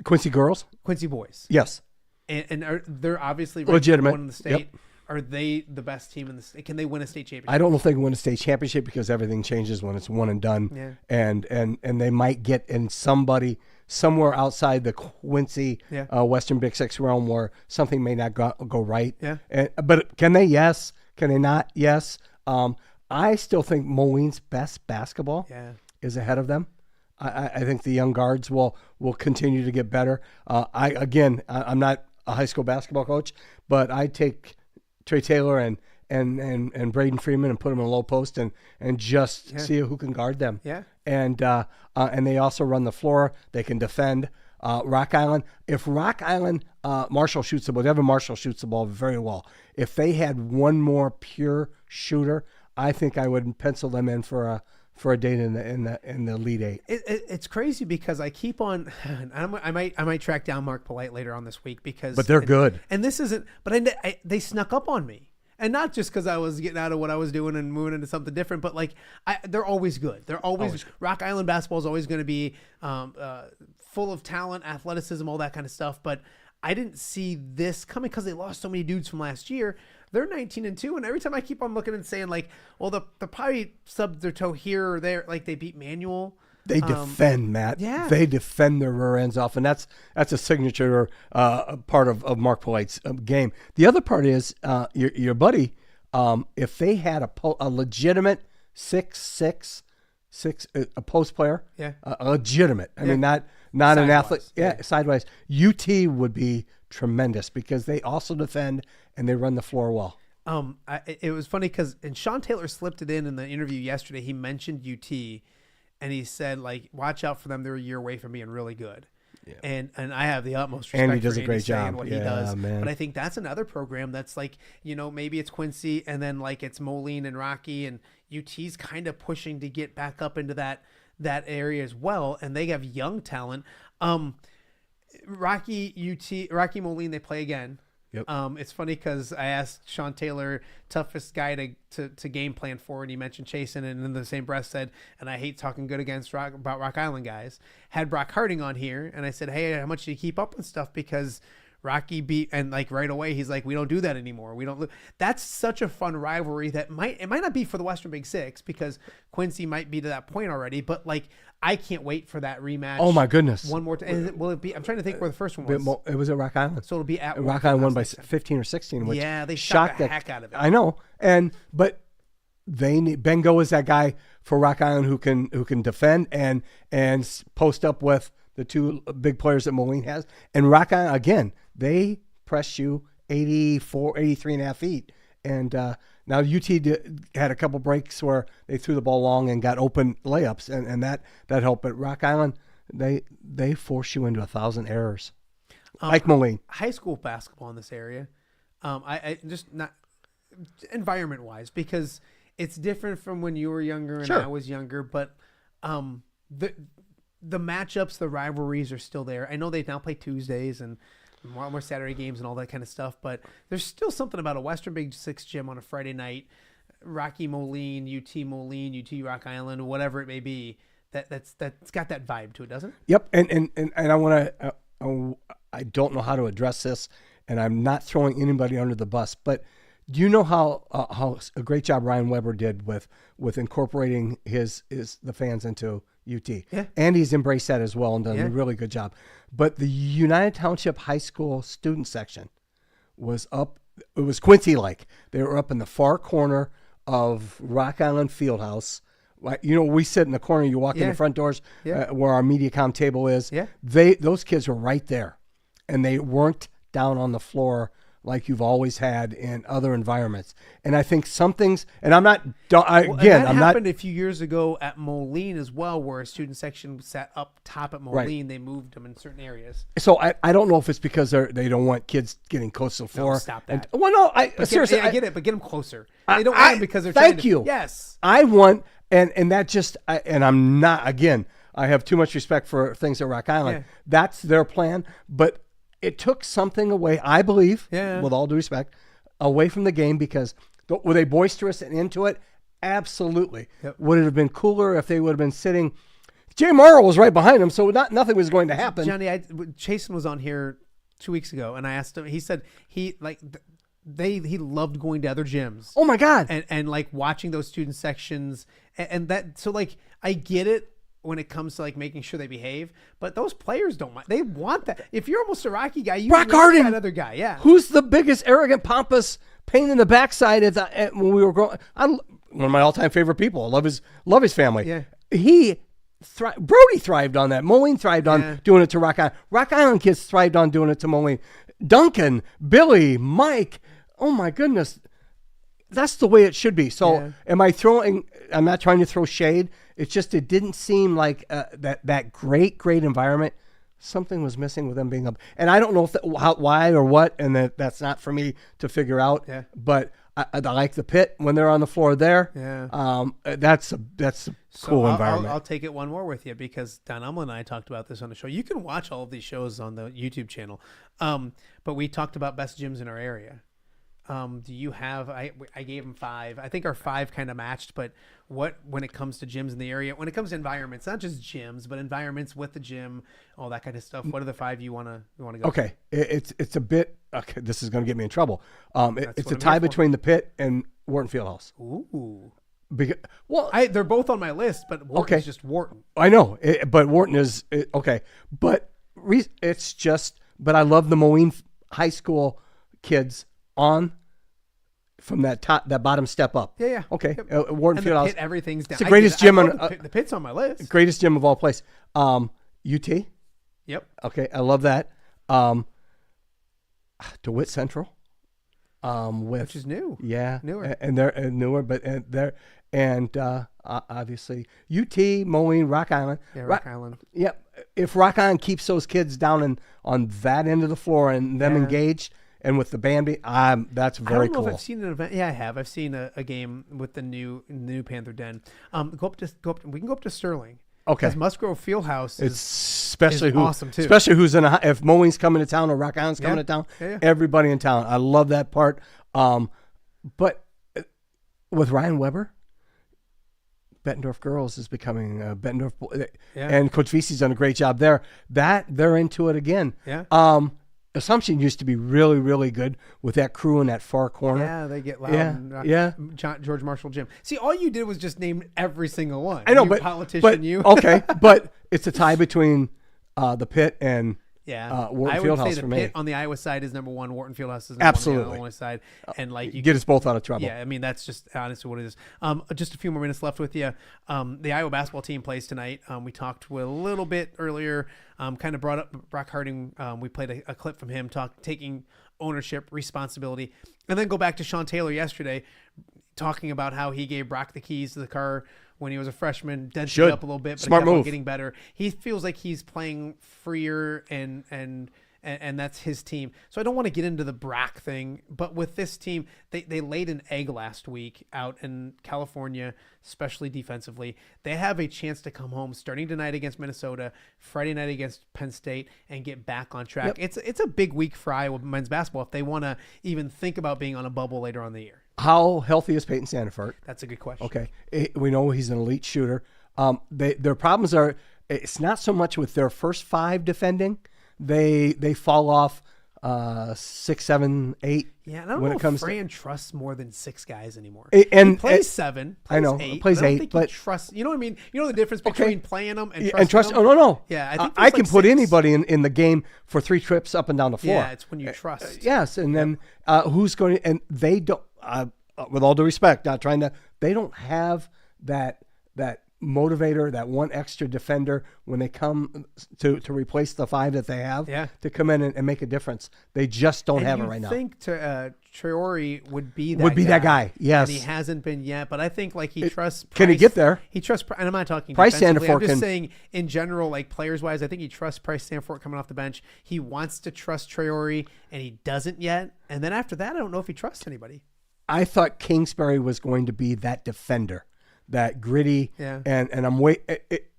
Quincy girls? Quincy boys. Yes. And they're obviously legitimate. One in the state. Yep. Are they the best team in the state? Can they win a state championship? I don't know if they can win a state championship because everything changes when it's one and done. Yeah. And they might get in somebody somewhere outside the Quincy Western Big 6 realm where something may not go right. Yeah. But can they? Yes. Can they not? Yes. I still think Moline's best basketball is ahead of them. I think the young guards will continue to get better. I'm not a high school basketball coach, but I take Trey Taylor and Braden Freeman and put them in a low post and just see who can guard them. Yeah. And they also run the floor. They can defend. Rock Island. If Rock Island Marshall shoots the ball, Devin Marshall shoots the ball very well. If they had one more pure shooter, I think I would pencil them in for a date in the Elite Eight. It's crazy because I keep on. I might track down Mark Polite later on this week because. But they're good. And this isn't. But they snuck up on me, and not just because I was getting out of what I was doing and moving into something different, but like they're always good. They're always Rock Island basketball is always going to be full of talent, athleticism, all that kind of stuff. But I didn't see this coming because they lost so many dudes from last year. They're 19-2, and every time I keep on looking and saying like, well, they're probably subbed their toe here or there, like they beat Manual. They defend, Matt. Yeah. They defend their rear ends off, and that's a signature part of Mark Polite's game. The other part is your buddy. If they had a legitimate 6'6", a post player, a legitimate. I mean, not an athlete. Sideways. UT would be tremendous because they also defend and they run the floor well. It was funny because Sean Taylor slipped it in the interview yesterday. He mentioned UT, and he said, like, watch out for them. They're a year away from being really good. Yeah. And I have the utmost respect and he does for a great Andy job. what he does. Man. But I think that's another program that's like, maybe it's Quincy and then like it's Moline and Rocky, and UT's kind of pushing to get back up into that area as well. And they have young talent. Rocky Moline, they play again. Yep. It's funny because I asked Sean Taylor, toughest guy to game plan for, and he mentioned Chasen, and in the same breath said, and I hate talking good about Rock Island guys. Had Brock Harding on here, and I said, hey, how much do you keep up with stuff? Because Rocky beat, and like right away he's like, we don't do that anymore. We don't. That's such a fun rivalry that might not be for the Western Big Six because Quincy might be to that point already, but like I can't wait for that rematch. Oh my goodness! One more time. Will it be? I'm trying to think where the first one was. It was at Rock Island. So it'll be at Rock Island won by 15 or 16. Which they shocked the heck out of it. I know, but they need Bengo is that guy for Rock Island who can defend and post up with the two big players that Moline has. And Rock Island, again, they press you 83 and a half feet. And now UT had a couple breaks where they threw the ball long and got open layups, and that helped. But Rock Island, they force you into 1,000 errors, like Moline. High school basketball in this area, I just not environment-wise, because it's different from when you were younger and I was younger, but the matchups, the rivalries are still there. I know they now play Tuesdays and more Saturday games and all that kind of stuff, but there's still something about a Western Big Six gym on a Friday night, Rocky Moline, UT Rock Island, whatever it may be, that's got that vibe to it, doesn't it? Yep, and I want to. I don't know how to address this, and I'm not throwing anybody under the bus, but do you know how a great job Ryan Weber did with incorporating the fans into UT? Yeah. And he's embraced that as well and done a really good job. But the United Township High School student section was up. It was Quincy-like. They were up in the far corner of Rock Island Fieldhouse. Like, we sit in the corner. You walk in the front doors where our MediaCom table is. Yeah. Those kids were right there, and they weren't down on the floor like you've always had in other environments. And I think some things, and I'm not, that happened a few years ago at Moline as well, where a student section sat up top at Moline. Right. They moved them in certain areas. So I don't know if it's because they don't want kids getting close to the floor. No, stop that. Seriously. I get it, but get them closer. They don't want them because they're trying to. Yes. I want, and that just, and I'm not, again, I have too much respect for things at Rock Island. Yeah. That's their plan, but it took something away, I believe, with all due respect, away from the game because were they boisterous and into it? Absolutely. Yep. Would it have been cooler if they would have been sitting? Jay Morrow was right behind him, so nothing was going to happen. Johnny, Chasen was on here 2 weeks ago, and I asked him. He said he loved going to other gyms. Oh my God! And like watching those student sections, and that. So like I get it when it comes to like making sure they behave, but those players don't mind. They want that. If you're almost a Rocky guy, you want that other guy. Yeah. Who's the biggest arrogant, pompous pain in the backside when we were growing? I'm one of my all-time favorite people. I love his family. Yeah. Brody thrived on that. Moline thrived on doing it to Rock Island. Rock Island kids thrived on doing it to Moline. Duncan, Billy, Mike. Oh my goodness. That's the way it should be. So I'm not trying to throw shade. It's just, it didn't seem like that great environment. Something was missing with them being up. And I don't know why or what, and that's not for me to figure out. Yeah. But I like the pit when they're on the floor there. Yeah. That's a cool environment. I'll take it one more with you because Don Alleman and I talked about this on the show. You can watch all of these shows on the YouTube channel. But we talked about best gyms in our area. Do you have? I gave them 5. I think our 5 kind of matched. But when it comes to gyms in the area, when it comes to environments, not just gyms, but environments with the gym, all that kind of stuff. What are the 5 you want to go? Okay, it's a bit. Okay, this is going to get me in trouble. It's a tie between the Pit and Wharton Fieldhouse. Ooh. They're both on my list, but Wharton's just Wharton. I know, but Wharton is okay. But it's just. But I love the Moline High School kids from that bottom step up. Yeah. Okay. Wharton Fieldhouse. Pit, everything's down. It's the greatest gym the Pit's on my list. Greatest gym of all places. UT. Yep. Okay, I love that. DeWitt Central. which is new. Yeah, newer, and they're newer, but obviously UT, Moline, Rock Island. Yeah, Rock Island. Yeah, if Rock Island keeps those kids down on that end of the floor and them engaged, and with the band, that's very cool. I don't know if I've seen an event. Yeah, I have. I've seen a game with the new Panther Den. We can go up to Sterling. Okay. Because Musgrove Fieldhouse is awesome too. Especially if Mowing's coming to town or Rock Island's coming to town. Yeah. Everybody in town. I love that part. But with Ryan Weber, Bettendorf girls is becoming Bettendorf, and Coach Vesey's done a great job there. They're into it again. Yeah. Assumption used to be really, really good with that crew in that far corner. Yeah, they get loud. Yeah. George Marshall Gym. See, all you did was just name every single one. I know, you but politician, you. Okay, but it's a tie between the Pit and Wharton I would Fieldhouse say for the me. Pit on the Iowa side is number one. Wharton Fieldhouse is number Absolutely. one on the Illinois side, and like you get us both out of trouble. Yeah, I mean that's just honestly what it is. Just a few more minutes left with you. The Iowa basketball team plays tonight. We talked a little bit earlier. Kind of brought up Brock Harding. We played a clip from him taking ownership, responsibility, and then go back to Sean Taylor yesterday, talking about how he gave Brock the keys to the car when he was a freshman, dented it up a little bit, but Smart it kept on move. getting better. He feels like he's playing freer and that's his team. So I don't want to get into the Brock thing, but with this team, they laid an egg last week out in California, especially defensively. They have a chance to come home starting tonight against Minnesota, Friday night against Penn State, and get back on track. Yep. It's a big week for Iowa men's basketball if they want to even think about being on a bubble later on in the year. How healthy is Peyton Sandiford? That's a good question. Okay. We know he's an elite shooter. Their problems are, it's not so much with their first five defending. They fall off 6, 7, 8. Yeah, and I don't when know it comes if Fran trusts more than 6 guys anymore. And he plays 7, plays I know, 8, plays but I don't 8, think but he trusts. You know what I mean? You know the difference between playing them and trust. them? Oh no. Yeah, I think I can like put 6. anybody in the game for 3 trips up and down the floor. Yeah, it's when you trust. Yes, and then who's going to? And they don't. With all due respect, not trying to. They don't have that motivator, that one extra defender when they come to replace the 5 that they have. Yeah. To come in and make a difference. They just don't have it right now. I think Traore would be that guy. Yes, and he hasn't been yet. But I think like he trusts. Can he get there? He trusts, and I'm not talking Price defensively. I'm Sandiford just saying in general, like players wise, I think he trusts Price Sandiford coming off the bench. He wants to trust Traore, and he doesn't yet. And then after that, I don't know if he trusts anybody. I thought Kingsbury was going to be that defender, that gritty, and I'm it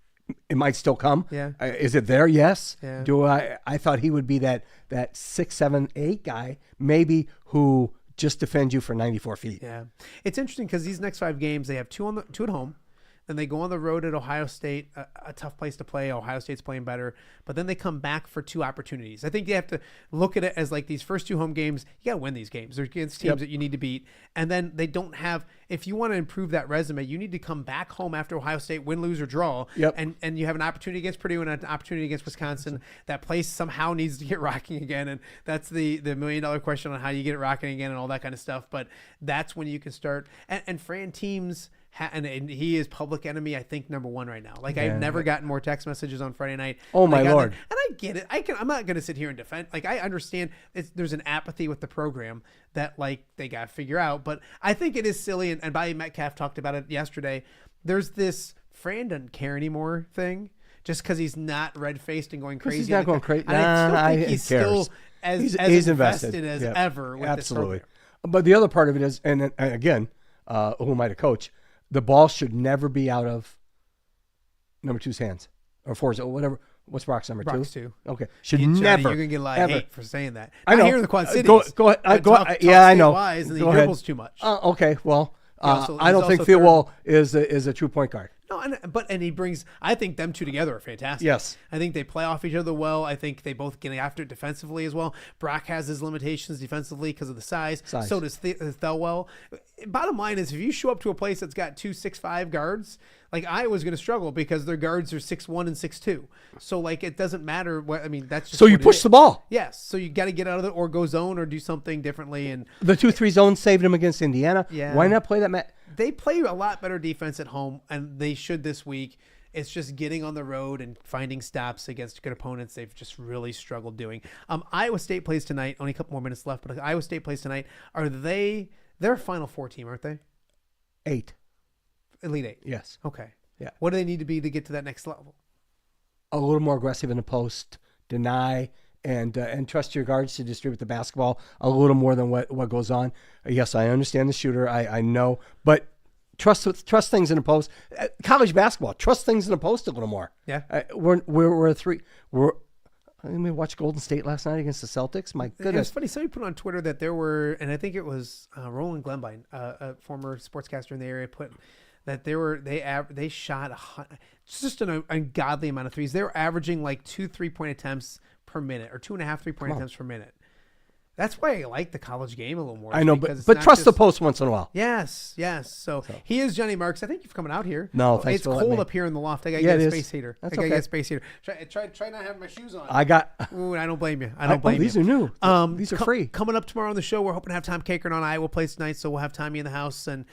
might still come. Yeah. Is it there? Yes. Yeah. I thought he would be that 6, 7, 8 guy, maybe, who just defends you for 94 feet. Yeah. It's interesting because these next 5 games, they have 2 at home. Then they go on the road at Ohio State, a tough place to play. Ohio State's playing better. But then they come back for 2 opportunities. I think you have to look at it as like these first 2 home games, you got to win these games. They're against teams that you need to beat. And then they don't have, if you want to improve that resume, you need to come back home after Ohio State, win, lose, or draw. Yep. And you have an opportunity against Purdue and an opportunity against Wisconsin. That place somehow needs to get rocking again. And that's the $1 million question on how you get it rocking again and all that kind of stuff. But that's when you can start. And Fran teams... And he is public enemy, I think, number 1 right now. Like, I've never gotten more text messages on Friday night. Oh, my Lord. And I get it. I'm not going to sit here and defend. Like, I understand there's an apathy with the program that, like, they got to figure out. But I think it is silly. And Bobby Metcalf talked about it yesterday. There's this Fran doesn't care anymore thing. Just because he's not red-faced and going crazy. He's not going crazy. I still think he's still as invested as ever with this program. But the other part of it is, and again, who am I to coach? The ball should never be out of number 2's hands or 4's or whatever. What's Brock's number 2? Brock's 2. Okay, should Johnny, never. You're gonna get a lot of hate for saying that. I know. Here in the Quad Cities. Go ahead. Talk yeah, I know. Wise and go he ahead. dribbles too much. Okay, well, Also, I don't think Theowall is a true point guard. No, and he brings. I think them 2 together are fantastic. Yes, I think they play off each other well. I think they both get after it defensively as well. Brock has his limitations defensively because of the size. So does Thelwell. Bottom line is, if you show up to a place that's got 2 6'5" guards, like Iowa's going to struggle because their guards are 6'1" and 6'2". So like it doesn't matter what I mean. That's just so you push the ball. Yes. So you got to get out of it or go zone or do something differently. And the 2-3 zone saved them against Indiana. Yeah. Why not play that? They play a lot better defense at home, and they should this week. It's just getting on the road and finding stops against good opponents. They've just really struggled doing. Iowa State plays tonight. Only a couple more minutes left, but Iowa State plays tonight. They're a Final Four team, aren't they? 8. Elite 8. Yes. Okay. Yeah. What do they need to be to get to that next level? A little more aggressive in the post, deny, and trust your guards to distribute the basketball a little more than what goes on. Yes, I understand the shooter. I know, but trust things in the post. College basketball, trust things in the post a little more. Yeah. We're a 3. I watched Golden State last night against the Celtics. My goodness. It was funny. Somebody put on Twitter that there were, and I think it was Roland Glenbine, a former sportscaster in the area, put that they shot just an ungodly amount of threes. They were averaging like 2 3-point attempts per minute, or 2.5 3-point attempts per minute. That's why I like the college game a little more. I know, but trust the post once in a while. Yes. So he is Johnny Marks. I thank you for coming out here. No, thanks it's for letting cold me. up here in the loft. I got to get a space heater. That's I got to okay. get a space heater. Try not having my shoes on. Ooh, I don't blame you. I don't blame you. These are new. These are free. Coming up tomorrow on the show, we're hoping to have Tom Kakern on Iowa Place tonight, so we'll have Tommy in the house and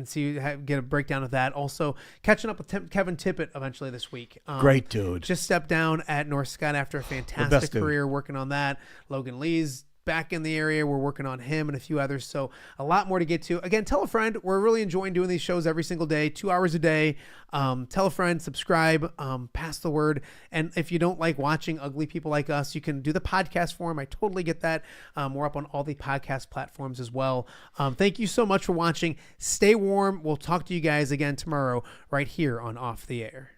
see get a breakdown of that. Also, catching up with Kevin Tippett eventually this week. Great dude. Just stepped down at North Scott after a fantastic career working on that. Logan Lee's back in the area. We're working on him and a few others. So a lot more to get to. Again, tell a friend. We're really enjoying doing these shows every single day, 2 hours a day. Tell a friend, subscribe, pass the word. And if you don't like watching ugly people like us, you can do the podcast form. I totally get that. We're up on all the podcast platforms as well. Thank you so much for watching. Stay warm. We'll talk to you guys again tomorrow right here on Off the Air.